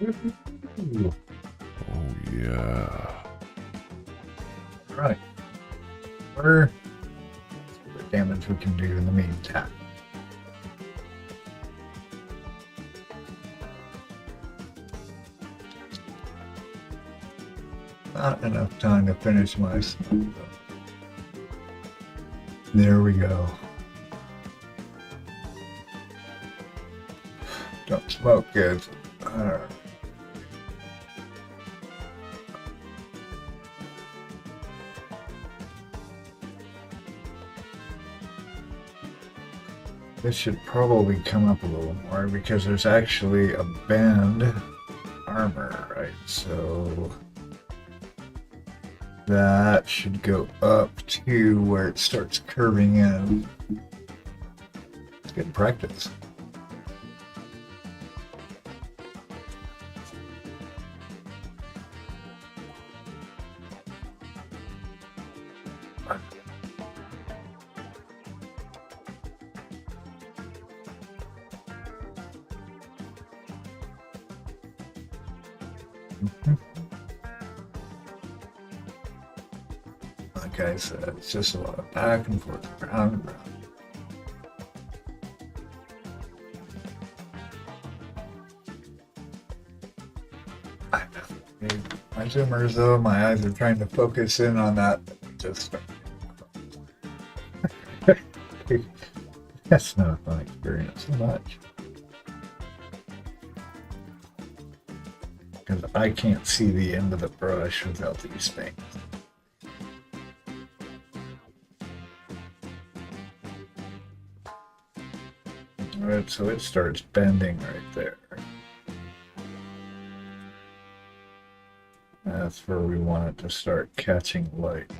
Ooh. Oh, yeah. Right. Or the damage we can do in the meantime. Not enough time to finish my smoke. There we go. Don't smoke, kids. This should probably come up a little more because there's actually a bend armor, right? So that should go up to where it starts curving in. It's good practice. Like I said, it's just a lot of back and forth, round and round. I know. My zoomers, though, my eyes are trying to focus in on that. Just that's not a fun experience so much. Because I can't see the end of the brush without these things. Alright, so it starts bending right there. That's where we want it to start catching light.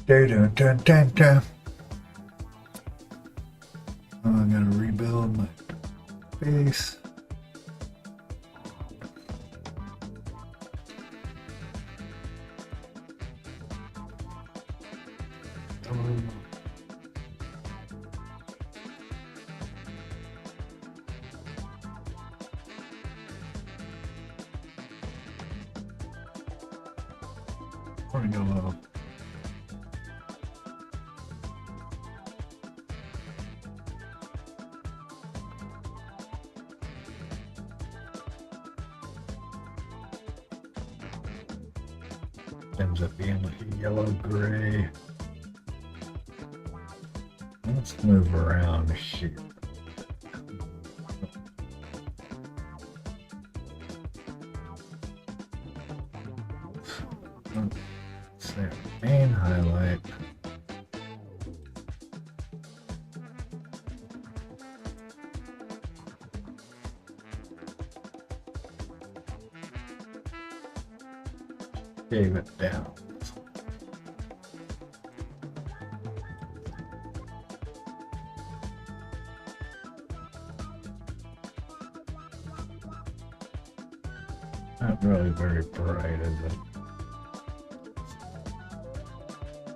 Dun, dun, dun, dun. Oh, I gotta rebuild my face. We're gonna go low. Ends up being like a yellow gray. Let's move around here. Say main highlight. Shave it down. Not really very bright, is it?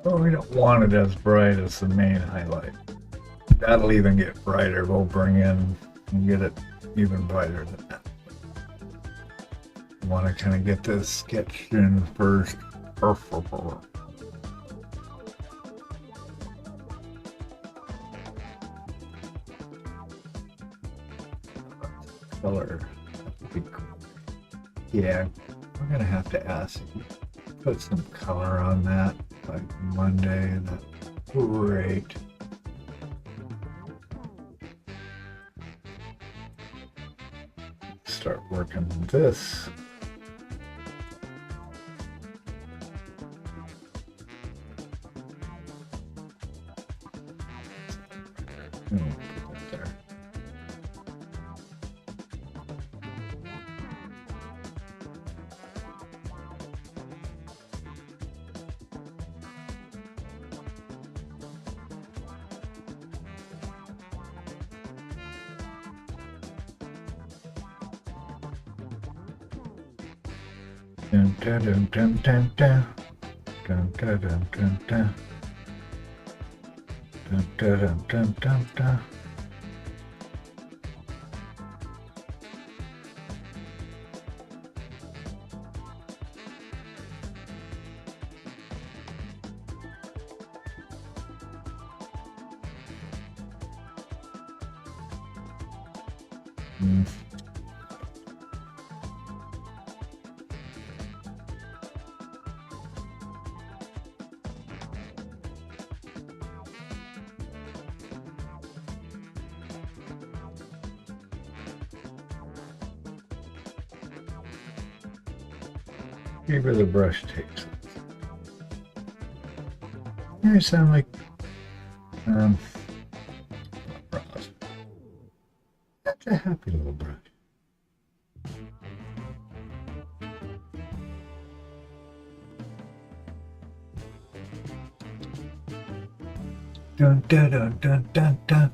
Well, we don't want it as bright as the main highlight. That'll even get brighter. We'll bring in and get it even brighter than that. Want to kind of get this sketched in first. Color. Yeah, we're gonna have to ask you to put some color on that like Monday. That's great. Start working this. Put that there. Dun, dun, dun, dun, dun, dun. Dun, dun, dun, dun, dun. Dun, dun, dun, dun, dun, dun. Mm. See where the brush takes it. You sound like Ross. That's a happy little brush. Dun dun dun dun dun dun.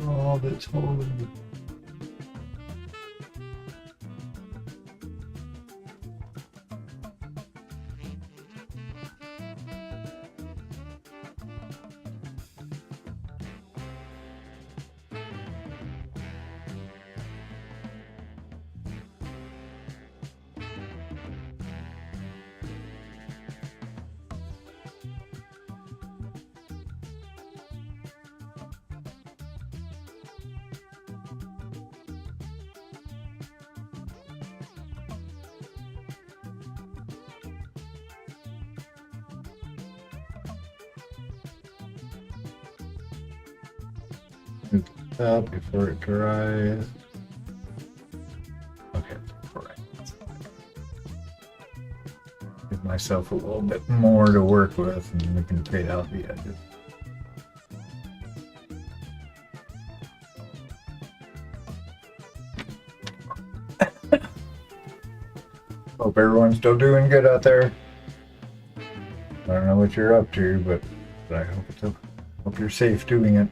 Oh, that's holding. Up before it dries. Okay, correct. Give myself a little bit more to work with, and we can fade out the edges. Hope everyone's still doing good out there. I don't know what you're up to, but I hope you're safe doing it.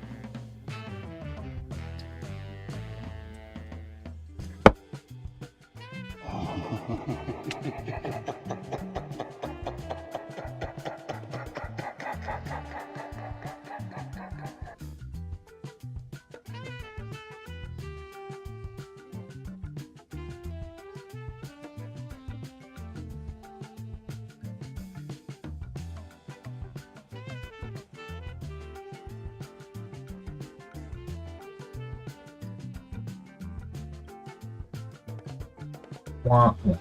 Wah, wah.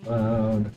loud.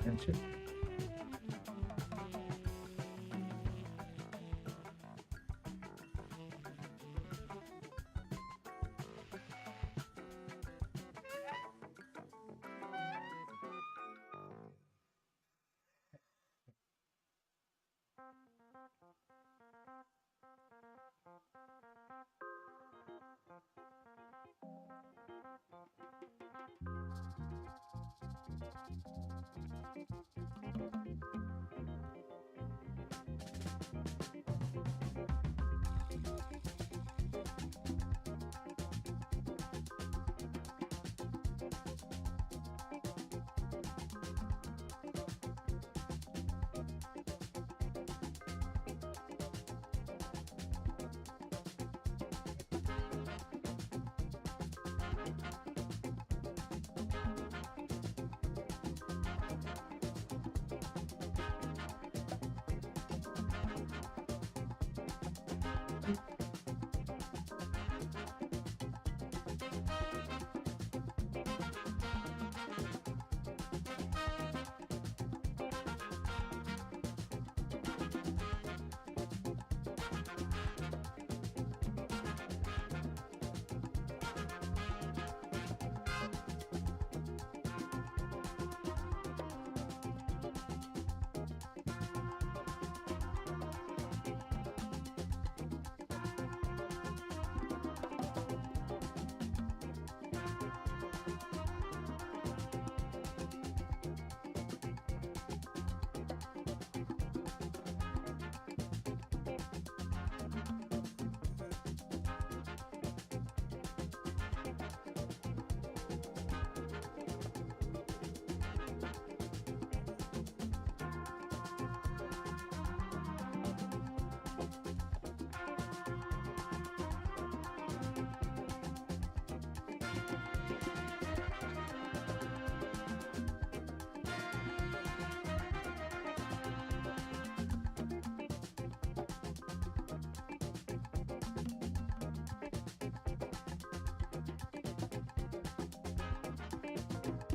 Gotcha.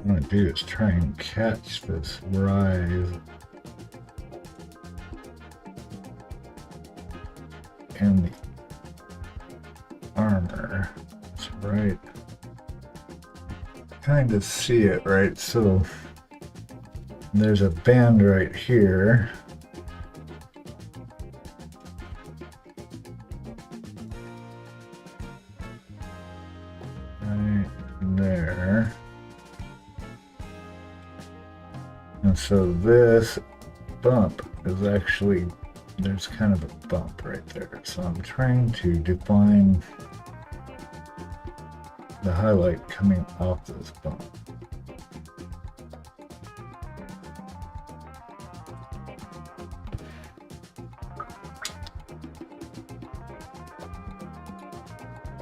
What I'm going to do is try and catch this rise in the armor. It's right. Kind of see it, right? So there's a band right here. Right there. And so this bump is actually, there's kind of a bump right there. So I'm trying to define the highlight coming off this bump.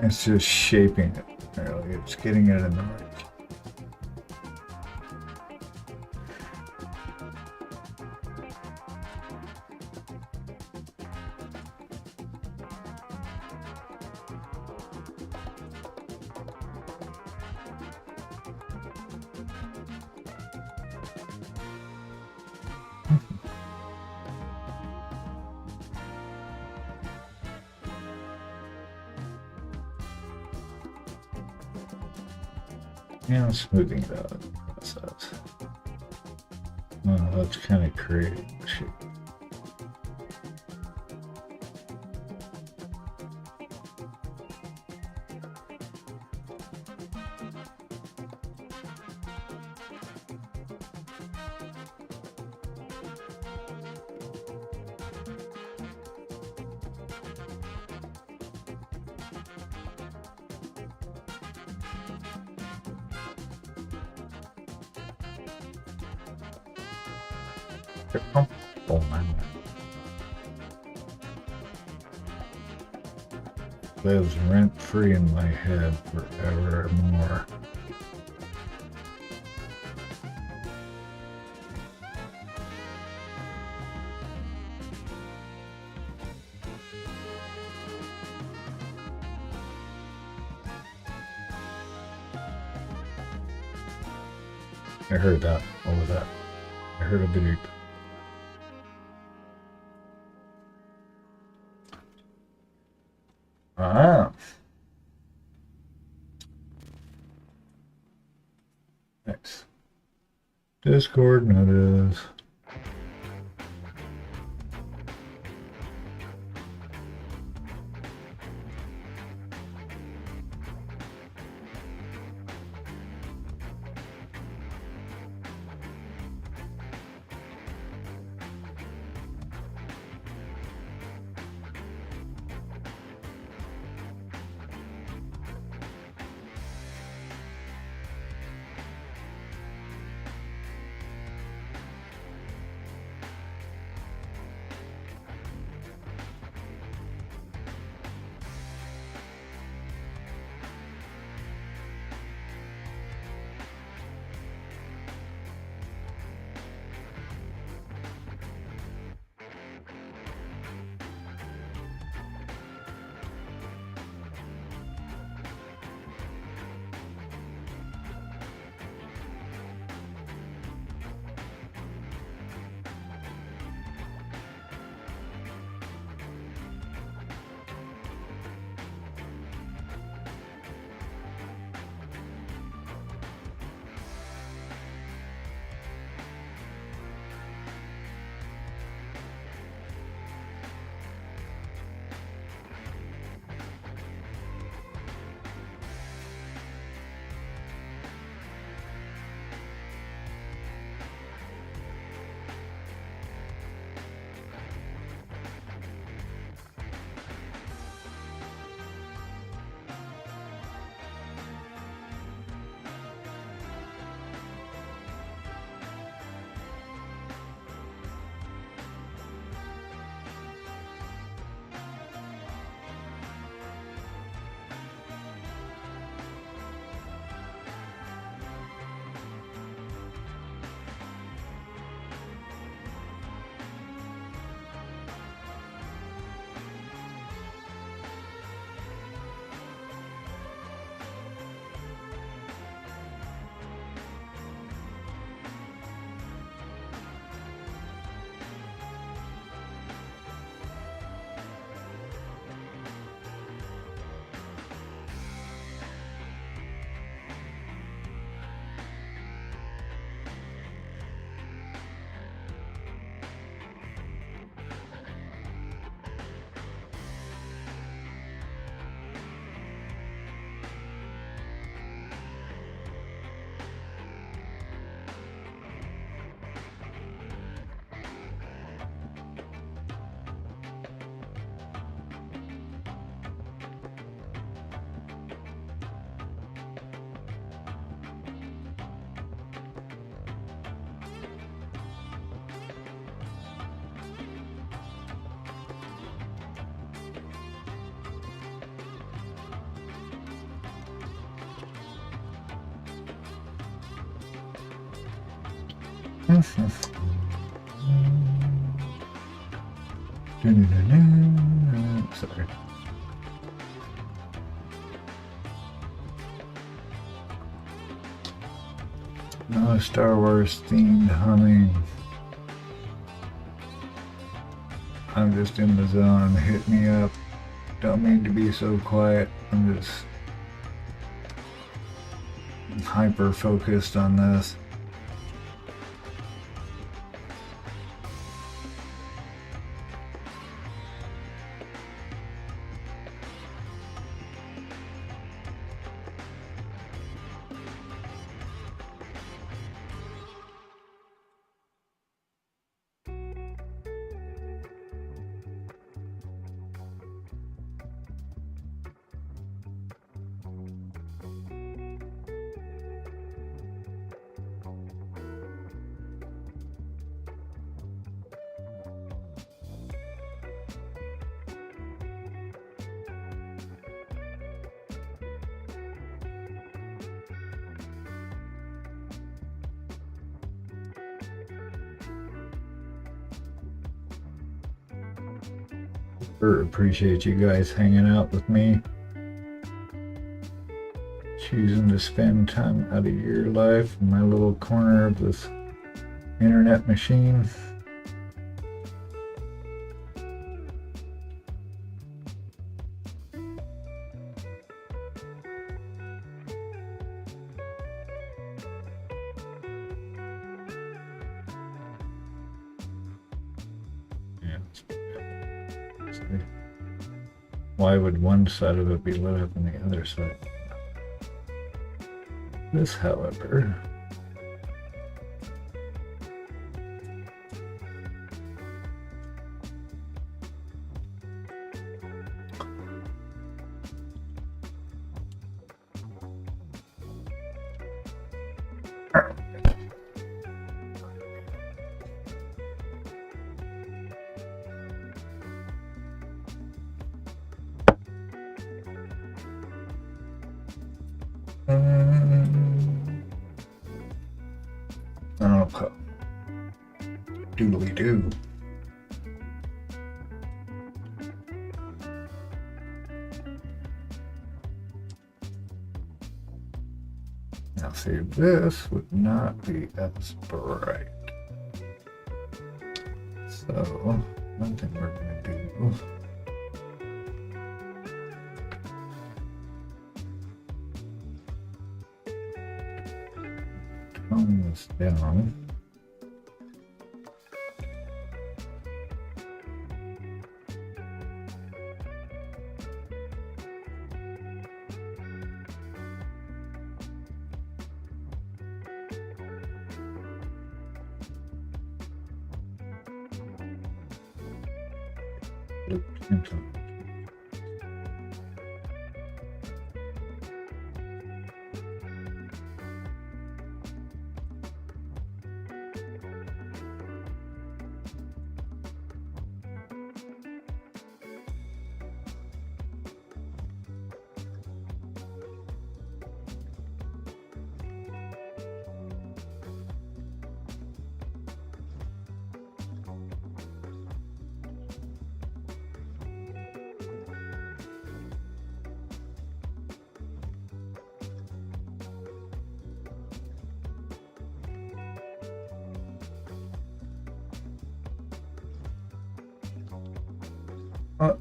It's just shaping it, really. It's getting it in the right. Yeah, smoothing it out process. Well, that's kind of creating the shape. Oh man. Lives rent free in my head forevermore. I heard that. What was that? I heard a beep. Ah. Thanks. Discord notice. Sorry. No Star Wars themed humming. I'm just in the zone. Hit me up. Don't mean to be so quiet. I'm just hyper focused on this. Appreciate you guys hanging out with me. Choosing to spend time out of your life in my little corner of this internet machine. Why would one side of it be lit up and the other side? This, however, okay. Doodly doo. Now see, this would not be as bright. So, one thing we're going to do. Tone this down. Oh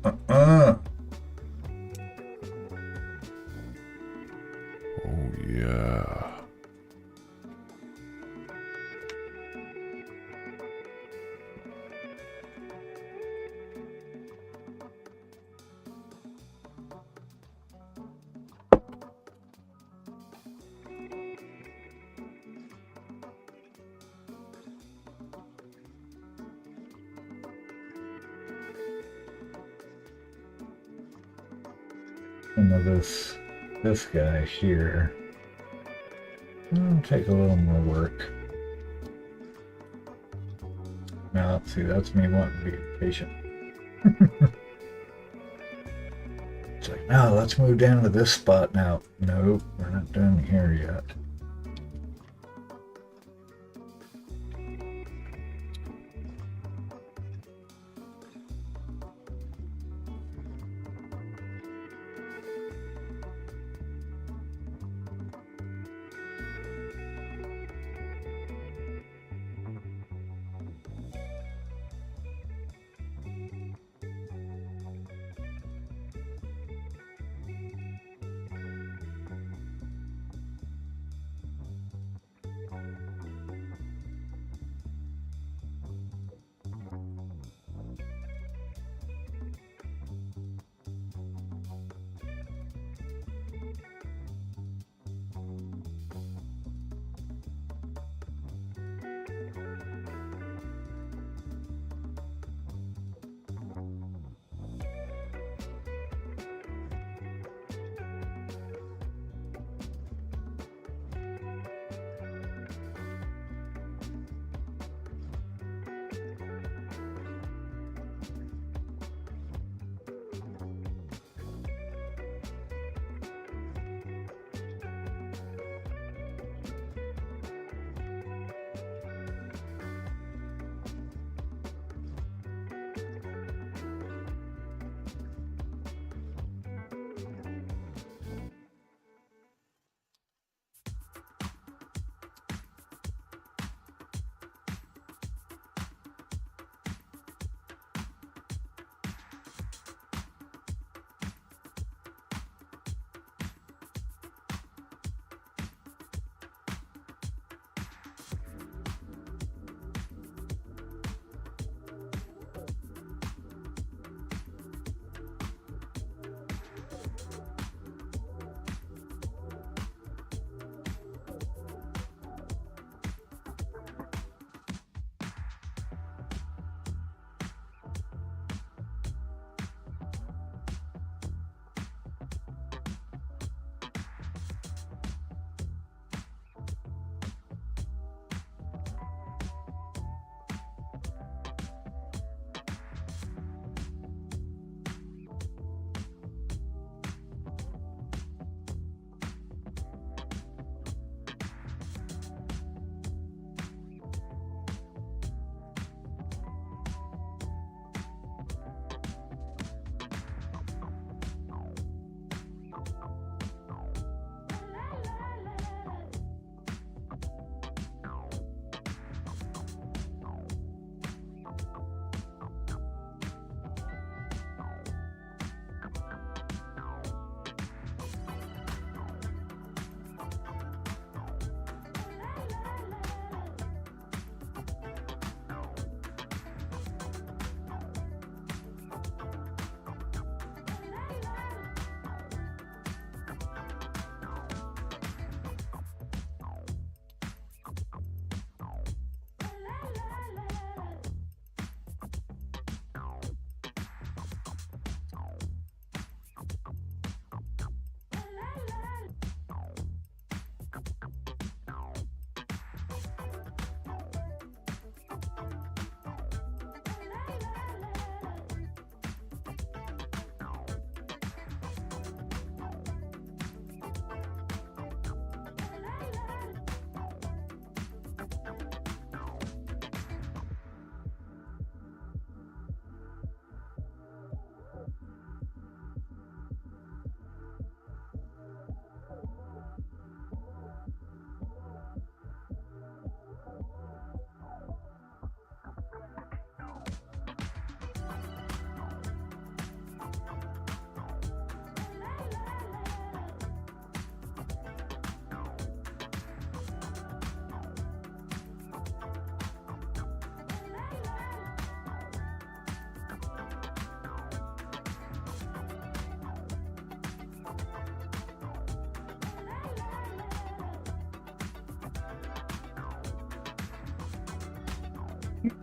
yeah. Into this guy here. It'll take a little more work. Now, see, that's me wanting to be patient. It's like, no, let's move down to this spot now. Nope, we're not done here yet.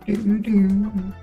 Do-do-do.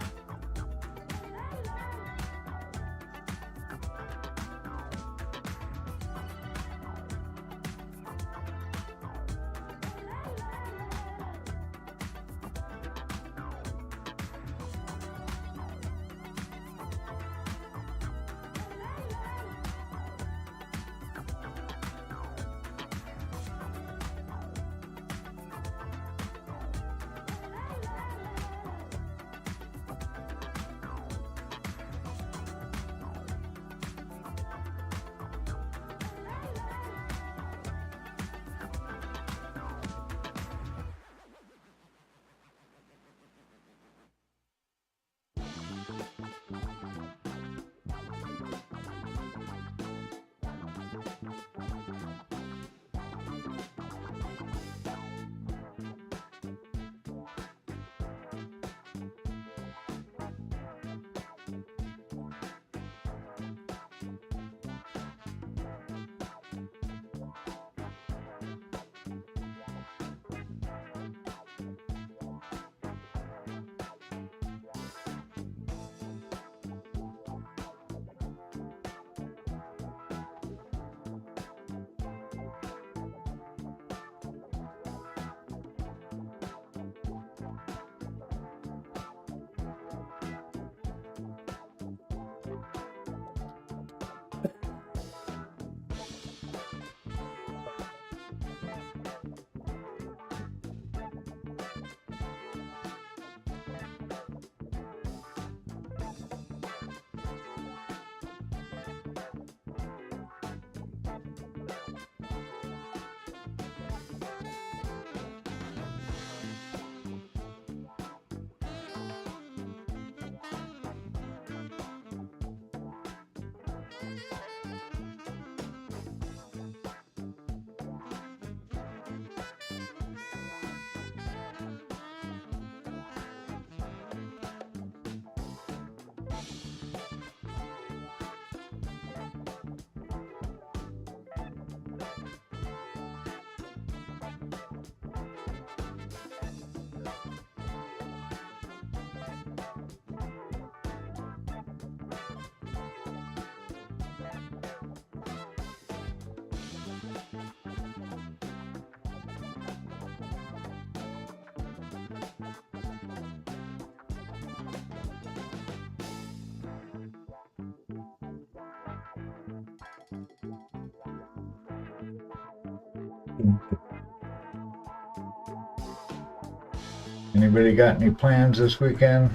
Anybody got any plans this weekend?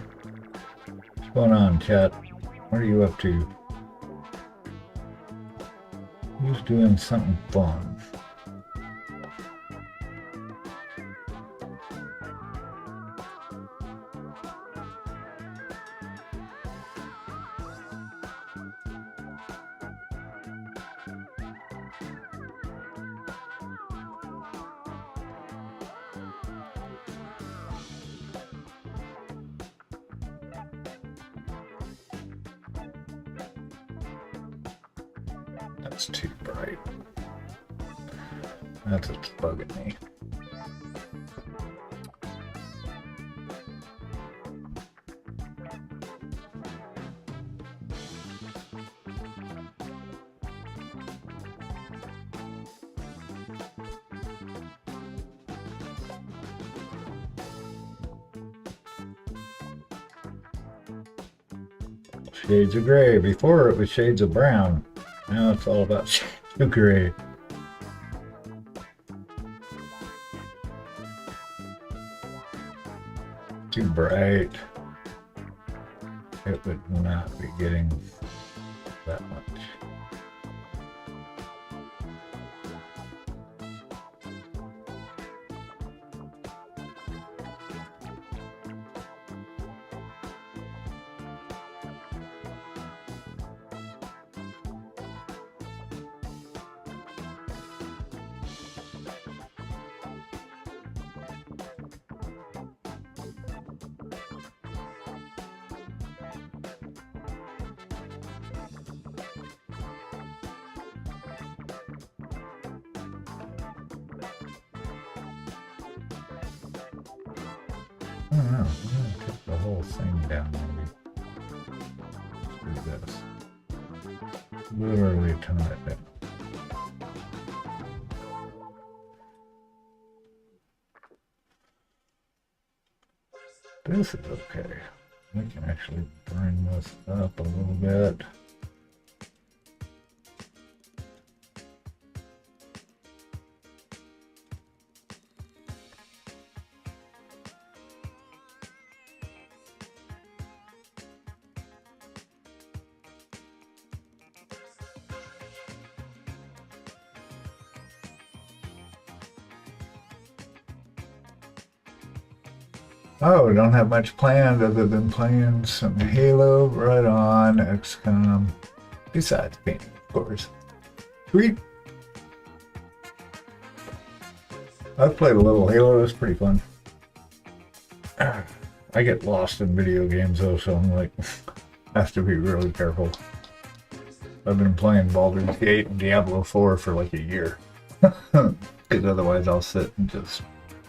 What's going on, chat? What are you up to? Who's doing something fun? That's too bright. That's what's bugging me. Shades of gray. Before it was shades of brown. Now it's all about shades of gray. Too bright. It would not be getting that much. I don't know. I'm gonna take the whole thing down maybe. Let's do this. Literally tone it down. This is okay. We can actually bring this up a little bit. Oh, don't have much planned other than playing some Halo, right on, XCOM, besides painting, of course. Sweet. I've played a little Halo, it's pretty fun. I get lost in video games though, so I'm like, have to be really careful. I've been playing Baldur's Gate and Diablo 4 for like a year. Because otherwise I'll sit and just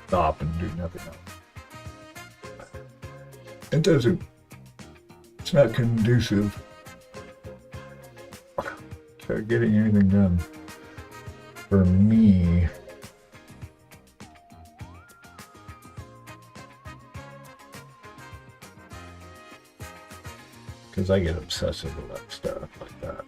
stop and do nothing else. It's not conducive to getting anything done for me. Because I get obsessive about stuff like that.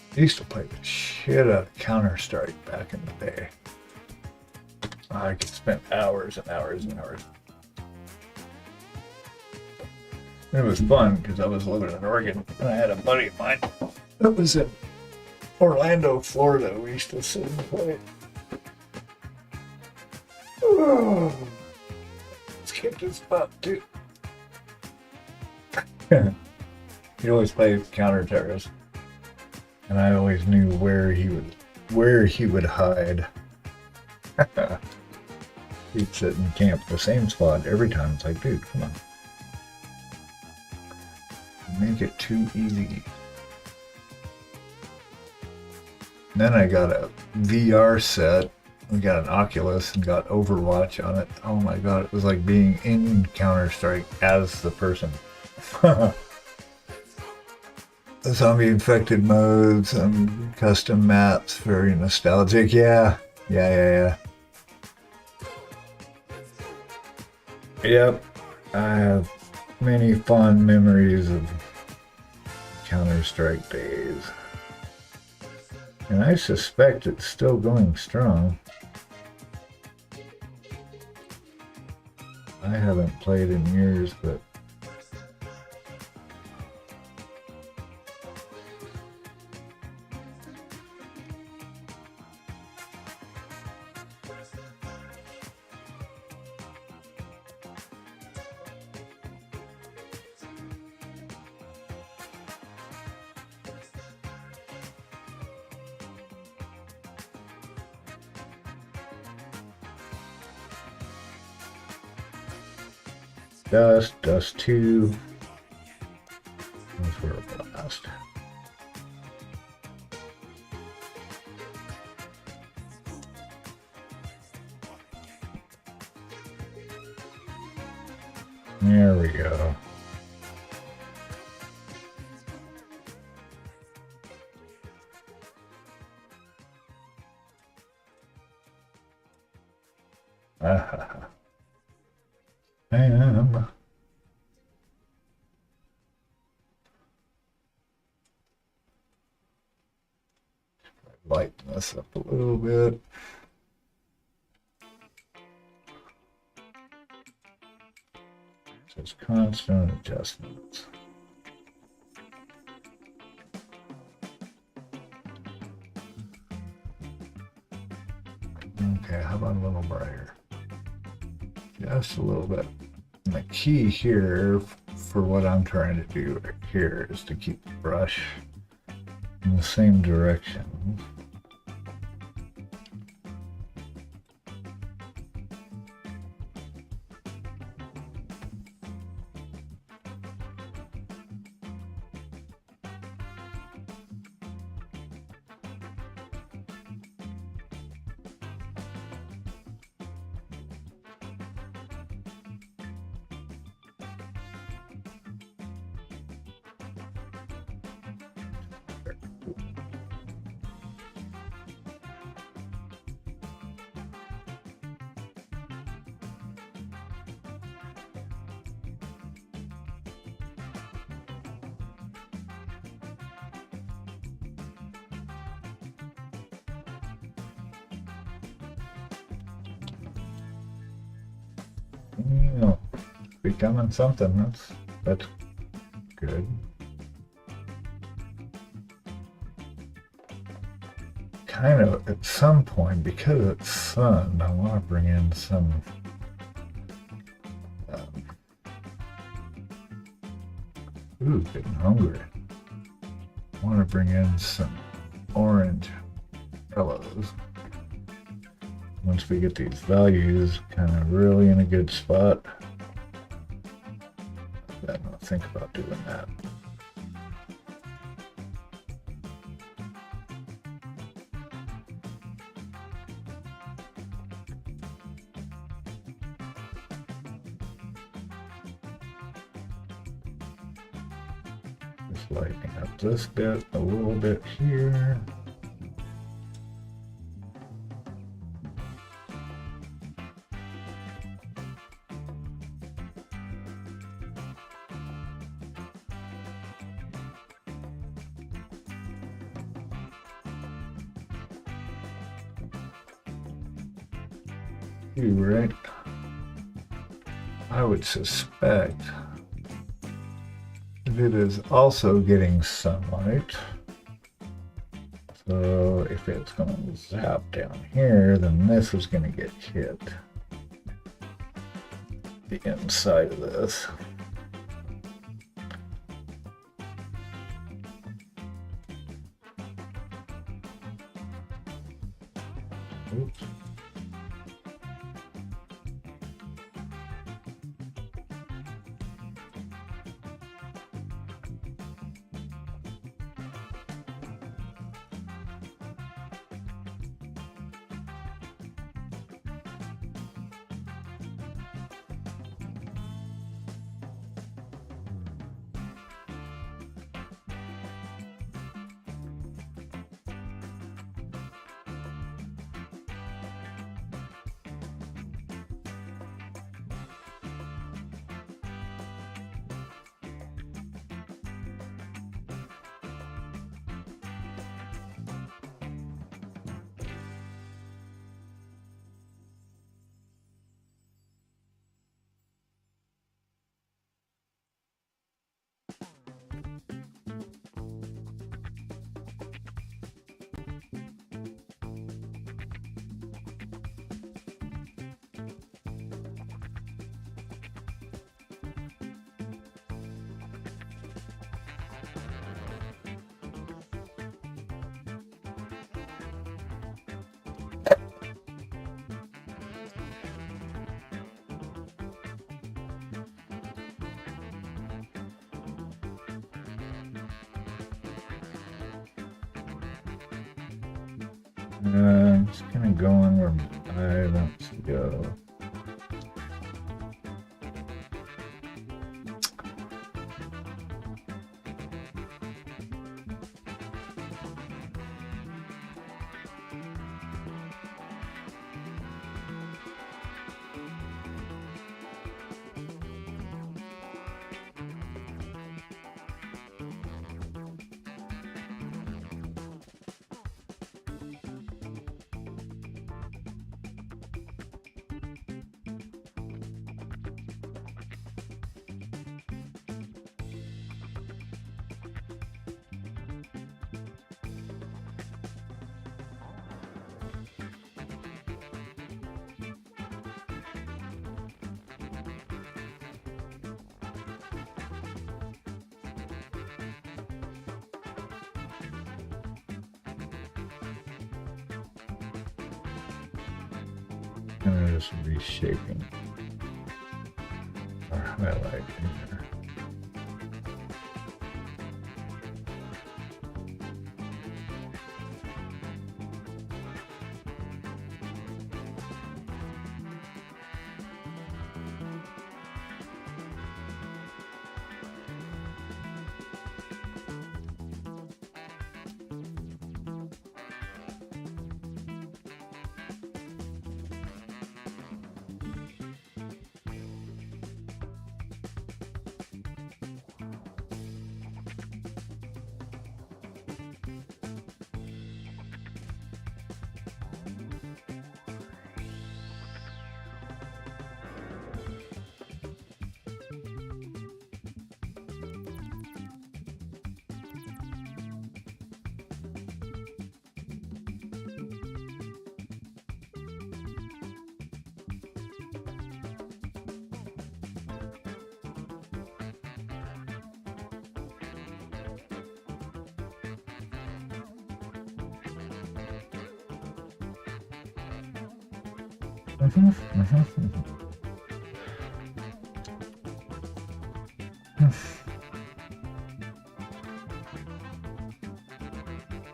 I used to play the shit out of Counter-Strike back in the day. I could spend hours and hours and hours. It was fun because I was living in Oregon and I had a buddy of mine that was in Orlando, Florida. We used to sit and play. Oh, let's keep this up, too. He always played counter-terrorist. And I always knew where he would hide. He'd sit and camp the same spot every time. It's like, dude, come on. Make it too easy. And then I got a VR set. We got an Oculus and got Overwatch on it. Oh my god, it was like being in Counter-Strike as the person. The zombie infected modes and custom maps, very nostalgic. Yeah. Yep, I have many fond memories of Counter-Strike days. And I suspect it's still going strong. I haven't played in years, but Dust 2. Those were a blast. There we go. I am. Lighten this up a little bit. Just constant adjustments. Okay, how about a little brighter? Just a little bit. And the key here for what I'm trying to do here is to keep the brush in the same direction. You know, becoming something. That's good. Kind of at some point, because it's sun, I want to bring in some ooh, getting hungry. I want to bring in some orange yellows. Once we get these values kind of really in a good spot, then I'll think about doing that. Just lightening up this bit a little bit here. Right, I would suspect that it is also getting sunlight. So if it's going to zap down here, then this is going to get hit the inside of this. Oops. It's kind of going where I want to go. kind of just reshaping our highlight here.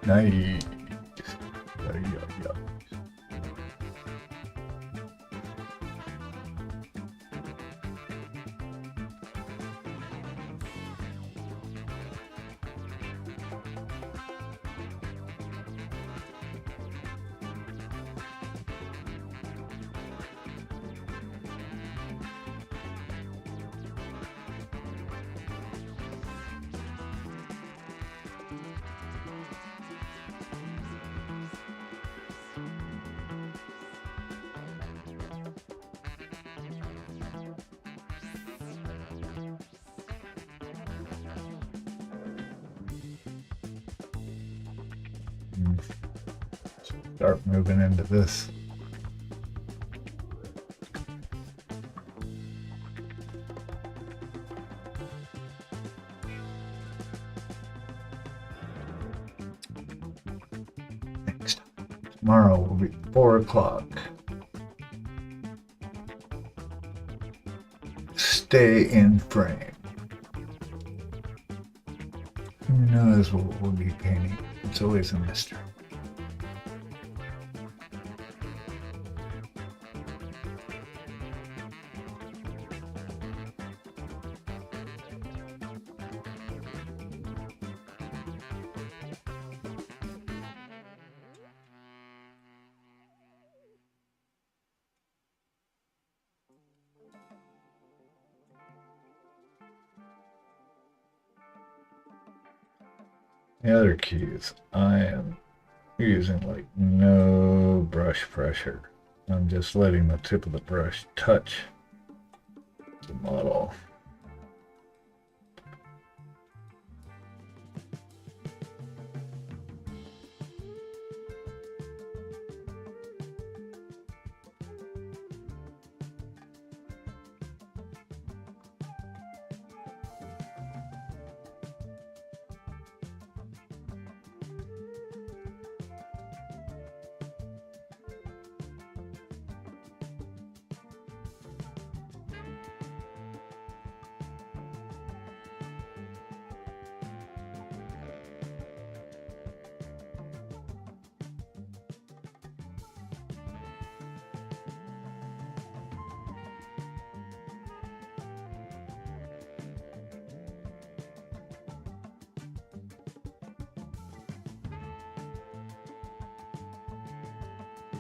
Nice. Yeah. Start moving into this. Next, tomorrow will be 4 o'clock. Stay in frame. Who knows what we'll be painting? It's always a mystery. The other key is I am using like no brush pressure. I'm just letting the tip of the brush touch the model.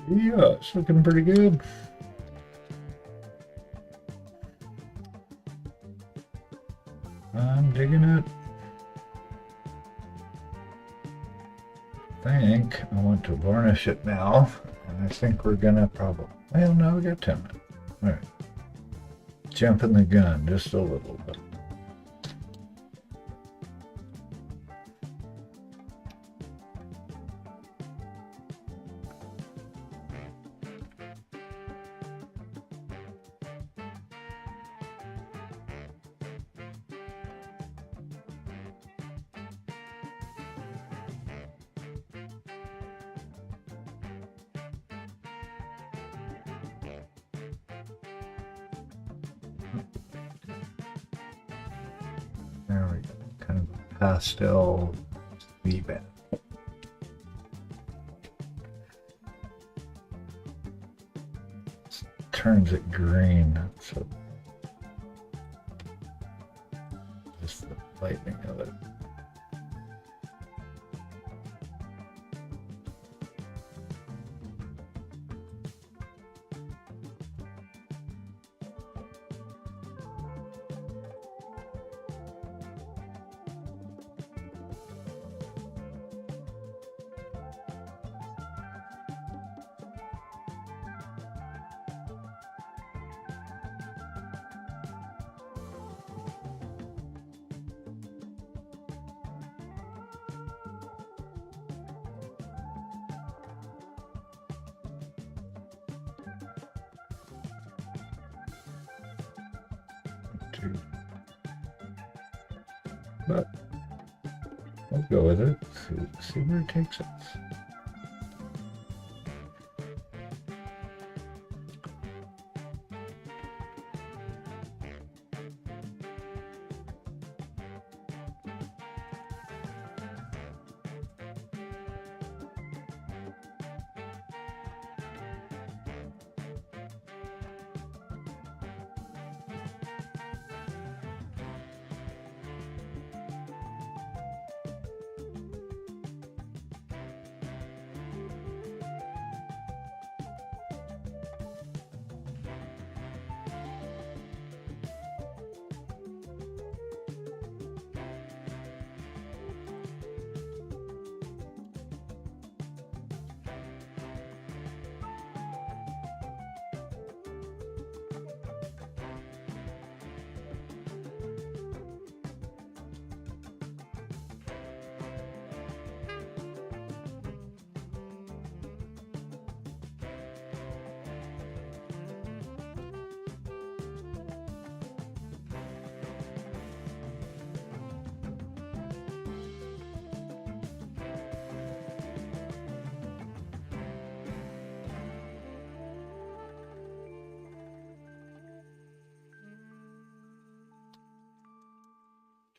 Yeah, it's looking pretty good. I'm digging it. I think I want to varnish it now. And I think we're gonna probably, well, no, we got 10 minutes. All right. Jumping the gun just a little bit. There we go. Kind of a pastel V-band. Turns it green, so just the lightning of it. But we'll go with it. See where it takes us.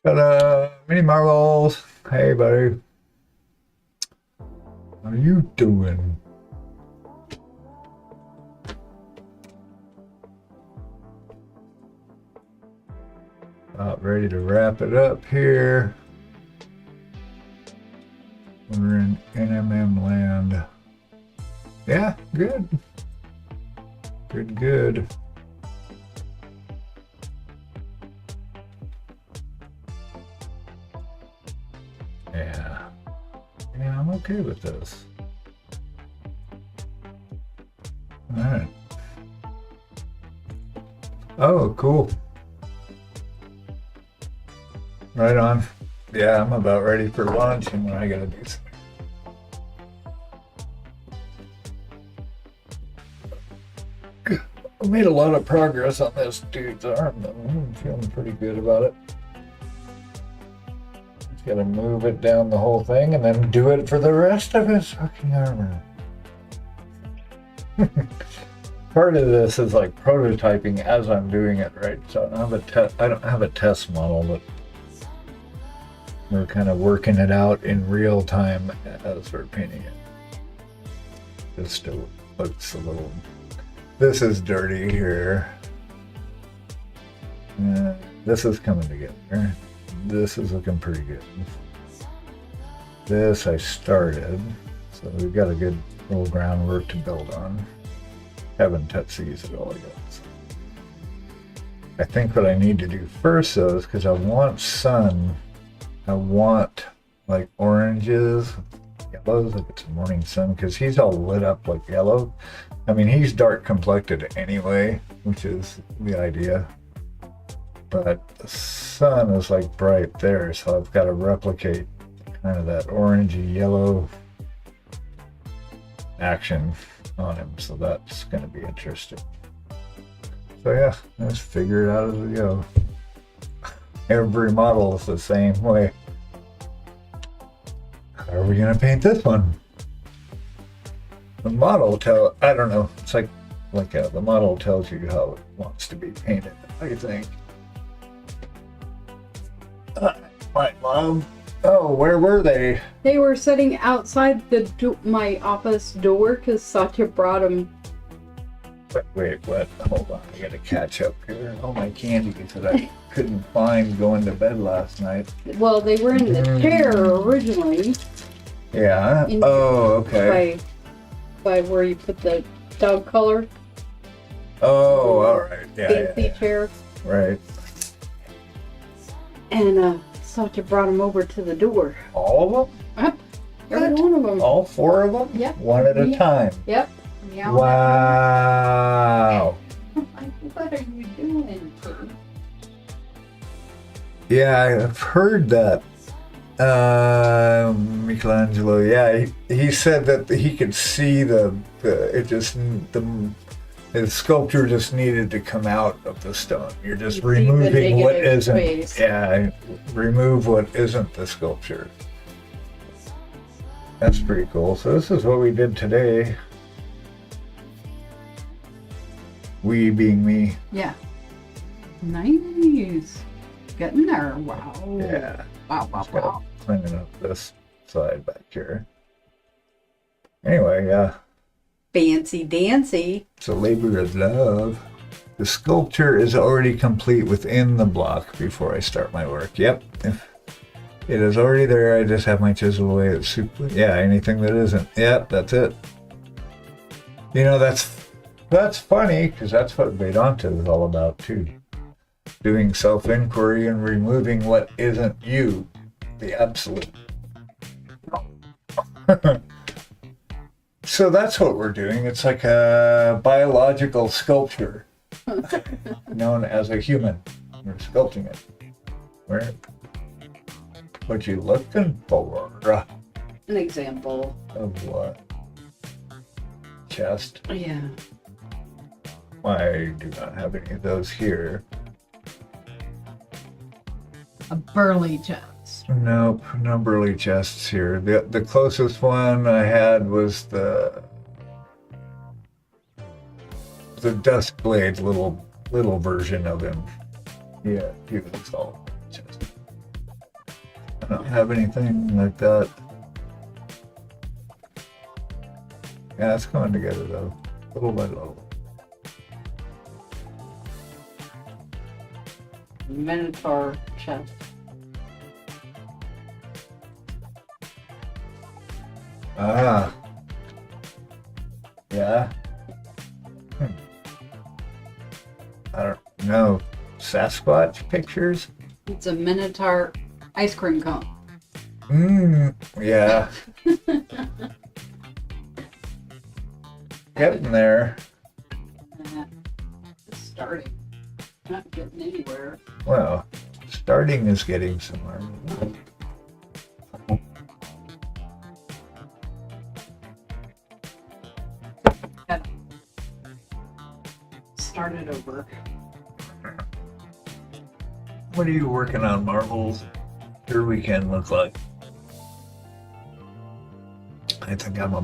Ta-da! Mini marbles. Hey, buddy. How you doing? About ready to wrap it up here. We're in NMM land. Yeah, good. Good. Yeah, I'm okay with this. All right. Oh, cool. Right on. Yeah, I'm about ready for lunch and I gotta do something. I made a lot of progress on this dude's arm though. I'm feeling pretty good about it. Just gotta move it down the whole thing and then do it for the rest of his fucking armor. Part of this is like prototyping as I'm doing it, right? So I don't have a test model, but we're kind of working it out in real time as we're painting it. It still looks a little. This is dirty here. This is coming together. This is looking pretty good. This I started, so we've got a good little groundwork to build on. Haven't touched these at all yet. So. I think what I need to do first though is because I want sun, I want like oranges, yellows, like it's a morning sun, because he's all lit up like yellow. I mean, he's dark complected anyway, which is the idea. But the sun is like bright there, so I've got to replicate kind of that orangey yellow action on him, so that's going to be interesting. So yeah, let's figure it out as we go. Every model is the same way. How are we going to paint this one? The model I don't know, it's like the model tells you how it wants to be painted, I think. My mom. Oh, where were they? They were sitting outside my office door because Satya brought them. Wait, what? Hold on, I gotta catch up here. All my candies that I couldn't find going to bed last night. Well, they were in the chair originally. Yeah. Oh, okay. By where you put the dog collar. Oh, all right. Yeah. Fancy chair. Right. And Satya brought them over to the door. All of them? Yep. Every one of them. All 4 of them? Yep. One at a time. Yep. Wow. What are you doing, Kate? Yeah, I've heard that. Michelangelo, yeah, he said that he could see the sculpture just needed to come out of the stone. You're just removing what isn't. Space. Yeah, remove what isn't the sculpture. That's pretty cool. So this is what we did today. We being me. Yeah. Nice. Getting there. Wow. Yeah. Wow. Cleaning up this side back here. Anyway, yeah. Fancy dancy. It's a labor of love. The sculpture is already complete within the block before I start my work. Yep. If it is already there, I just have my chisel away. It's super. Yeah, anything that isn't. Yep, that's it. You know, that's funny because that's what Vedanta is all about too. Doing self-inquiry and removing what isn't you, the absolute. So that's what we're doing. It's like a biological sculpture known as a human. We're sculpting it. What you looking for? An example. Of what? Chest. Yeah. I do not have any of those here. A burly chest. Nope, no burly chests here. The closest one I had was the Dusk Blade little version of him. Yeah, he was all chest. I don't have anything like that. Yeah, it's coming together though, little by little. Minotaur chest. Ah. Yeah. I don't know. Sasquatch pictures? It's a Minotaur ice cream cone. Yeah. Getting there. Just starting. Not getting anywhere. Well, starting is getting somewhere. Started over. What are you working on, Marvels? Your weekend look like? I think I'm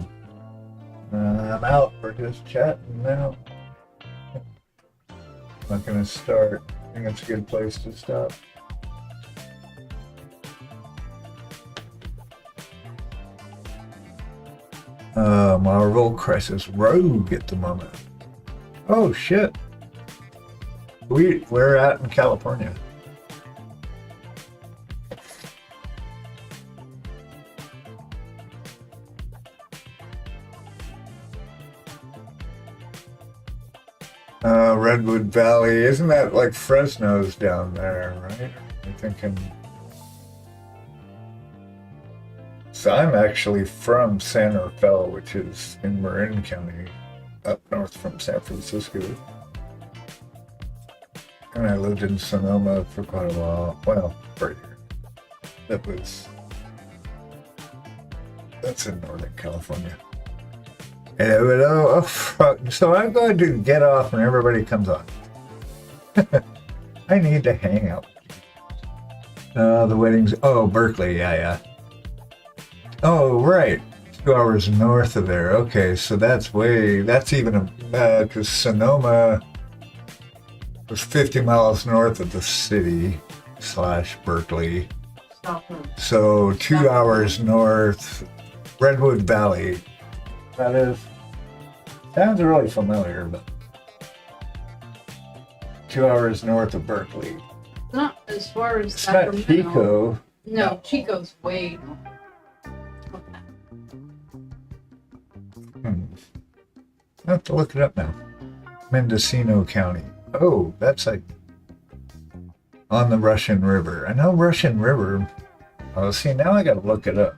out. We're just chatting now. Not gonna start. I think it's a good place to stop. Marvel Crisis Rogue at the moment. Oh shit. We're at in California. Redwood Valley. Isn't that like Fresno's down there, right? I'm thinking. So I'm actually from San Rafael, which is in Marin County, up north from San Francisco. And I lived in Sonoma for quite a while. Well, right here. That's in Northern California. Hello. So I'm going to get off when everybody comes on. I need to hang out. The weddings. Oh, Berkeley. Yeah. Oh, right. 2 hours north of there. Okay, so that's even because Sonoma was 50 miles north of the city. / Berkeley. Stop him. So 2 hours north, Redwood Valley. That is, sounds really familiar, but 2 hours north of Berkeley. Not as far as It's not Sacramento. Chico. No, Chico's way. I have to look it up now. Mendocino County. Oh, that's like on the Russian River. I know Russian River. Oh, see, now I gotta look it up.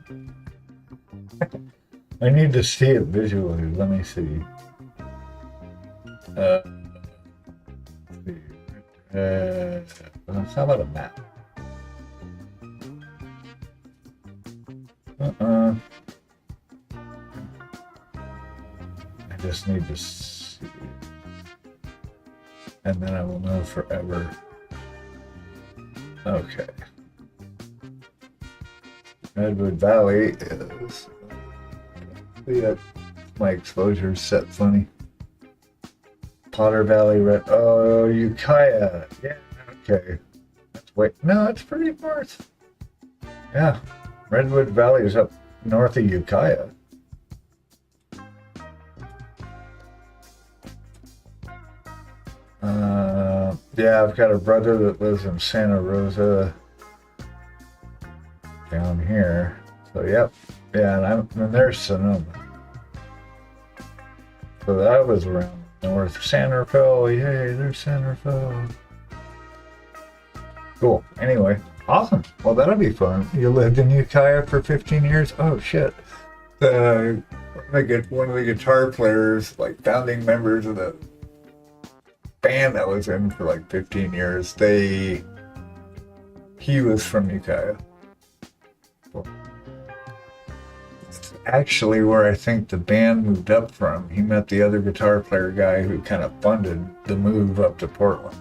I need to see it visually. Let me see. How about a map? I just need to see. And then I will know forever. Okay. Redwood Valley is. Yeah, my exposure's set funny. Potter Valley, oh, Ukiah. Yeah, okay. No, it's pretty north. Yeah, Redwood Valley is up north of Ukiah. Yeah, I've got a brother that lives in Santa Rosa down here. So, yep. Yeah, and there's Sonoma. So that was around north. Sanderfell, yay, there's Sanderfell. Cool. Anyway, awesome. Well, that'll be fun. You lived in Ukiah for 15 years? Oh, shit. One of the guitar players, like founding members of the band I was in for like 15 years, he was from Ukiah. Well, it's actually where I think the band moved up from. He met the other guitar player guy who kind of funded the move up to Portland.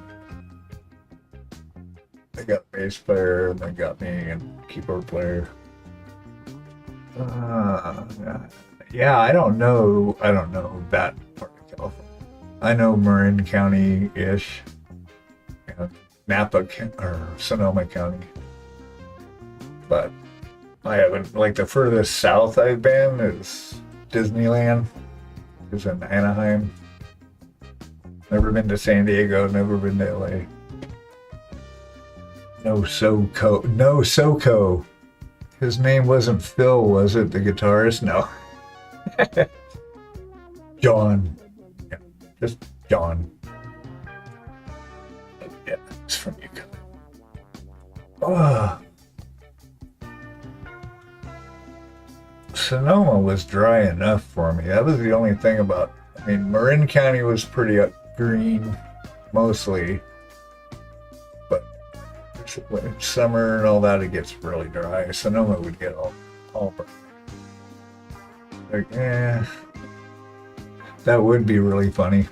They got a bass player, and they got me and keyboard player. Yeah, I don't know that part of California. I know Marin County-ish, and Napa or Sonoma County, but I haven't. Like the furthest south I've been is Disneyland, is in Anaheim. Never been to San Diego. Never been to LA. No SoCo. His name wasn't Phil, was it? The guitarist? No. John. Yeah, just John. Yeah, it's from Utah. Oh. Sonoma was dry enough for me. That was the only thing about. I mean, Marin County was pretty green, mostly. When it's summer and all that, it gets really dry. Sonoma would get all like, that would be really funny.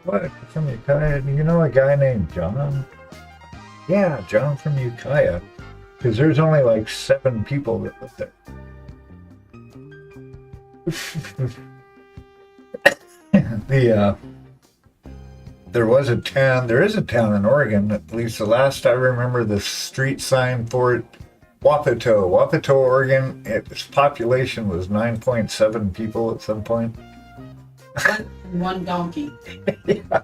What? From Ukiah? Do you know a guy named John? Yeah, John from Ukiah. Because there's only like 7 people that live there. There is a town in Oregon, at least the last I remember, the street sign for it, Wapato, Oregon. Its population was 9.7 people at some point. One donkey. Yeah.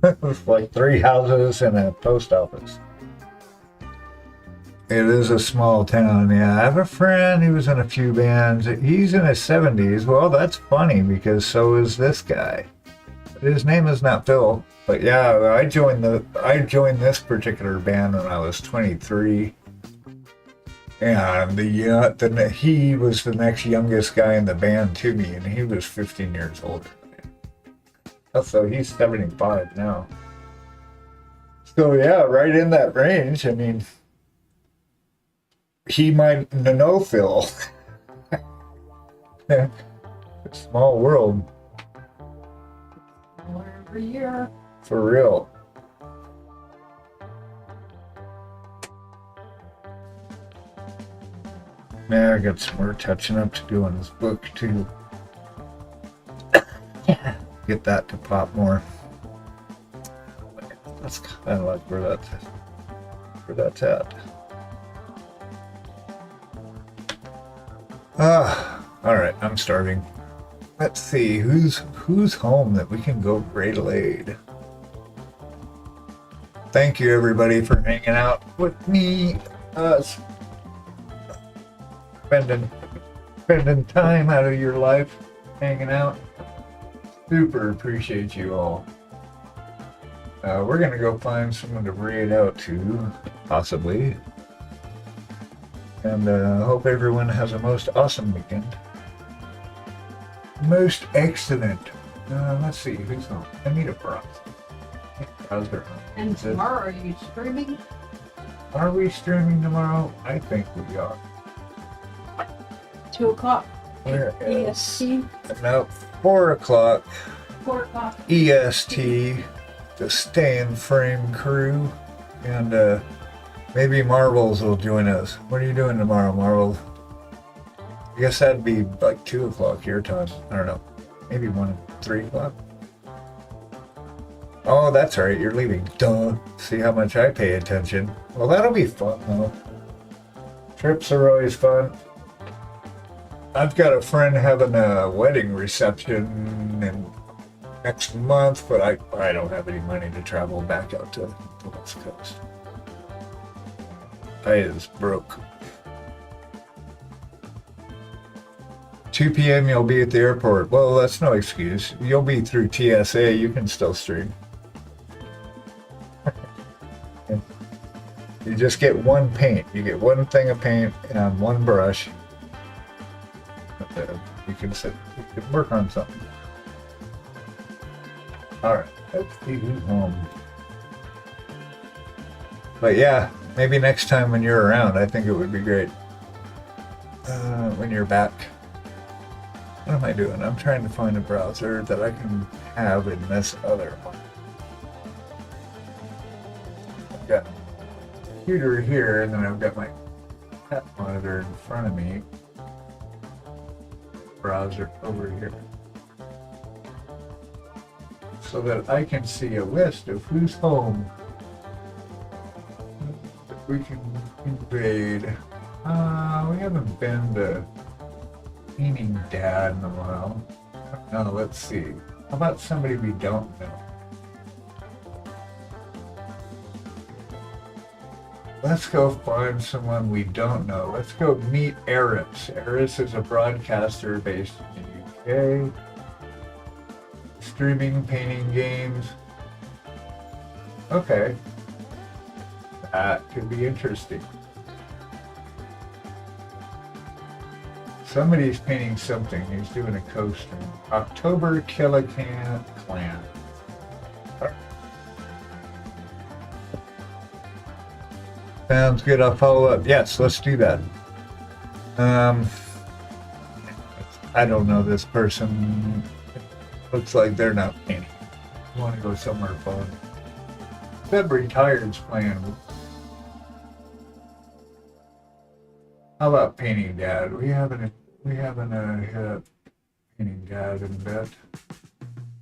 It was like 3 houses and a post office. It is a small town, yeah. I have a friend who was in a few bands. He's in his 70s. Well, that's funny because so is this guy. His name is not Phil, but yeah, I joined this particular band when I was 23, and he was the next youngest guy in the band to me, and he was 15 years older than me. So he's 75 now. So yeah, right in that range. I mean, he might know Phil. Small world. Every year. For real. Yeah, I got some more touching up to do on this book too. Get that to pop more. Let's kind of like where that's at. All right, I'm starving. Let's see who's home that we can go Great. Thank you everybody for hanging out with me. Spending time out of your life hanging out. Super appreciate you all. We're gonna go find someone to raid out to, possibly. And hope everyone has a most awesome weekend. Most excellent. Let's see, who's home? I need a browser. Browser. And tomorrow, are you streaming? Are we streaming tomorrow? I think we are. 2 o'clock. Where is? EST. No, 4 o'clock 4 o'clock. EST. The Stay in Frame crew. And maybe Marvels will join us. What are you doing tomorrow, Marvels? I guess that'd be like 2 o'clock your time. I don't know. Maybe 3 o'clock. Oh, that's right. You're leaving. Duh. See how much I pay attention. Well, that'll be fun, though. Trips are always fun. I've got a friend having a wedding reception next month, but I don't have any money to travel back out to the West Coast. I is broke. 2 p.m. you'll be at the airport. Well, that's no excuse. You'll be through TSA. You can still stream. You just get one paint. You get one thing of paint and one brush. You can work on something. All right, let's see who's home. But yeah, maybe next time when you're around, I think it would be great. When you're back. What am I doing? I'm trying to find a browser that I can have in this other one. I've got a computer here, and then I've got my tab monitor in front of me. Browser over here. So that I can see a list of who's home that we can invade. We haven't been to Painting Dad in a while. Now let's see. How about somebody we don't know? Let's go find someone we don't know. Let's go meet Eris. Eris is a broadcaster based in the UK. Streaming, painting games. Okay. That could be interesting. Somebody's painting something. He's doing a coaster. October Killican Clan. Sounds good. I'll follow up. Yes, let's do that. I don't know this person. Looks like they're not painting. I want to go somewhere fun. That retired's playing. How about Painting Dad? We haven't hit up Painting Dad in a bit.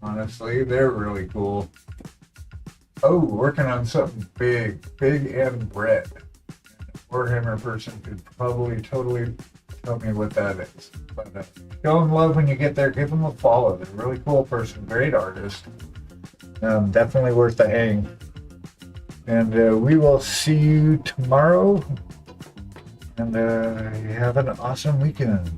Honestly, they're really cool. Oh, working on something big and red. Warhammer person could probably totally tell me what that is. But show them love when you get there. Give them a follow. They're a really cool person, great artist. Definitely worth the hang. And we will see you tomorrow. And you have an awesome weekend.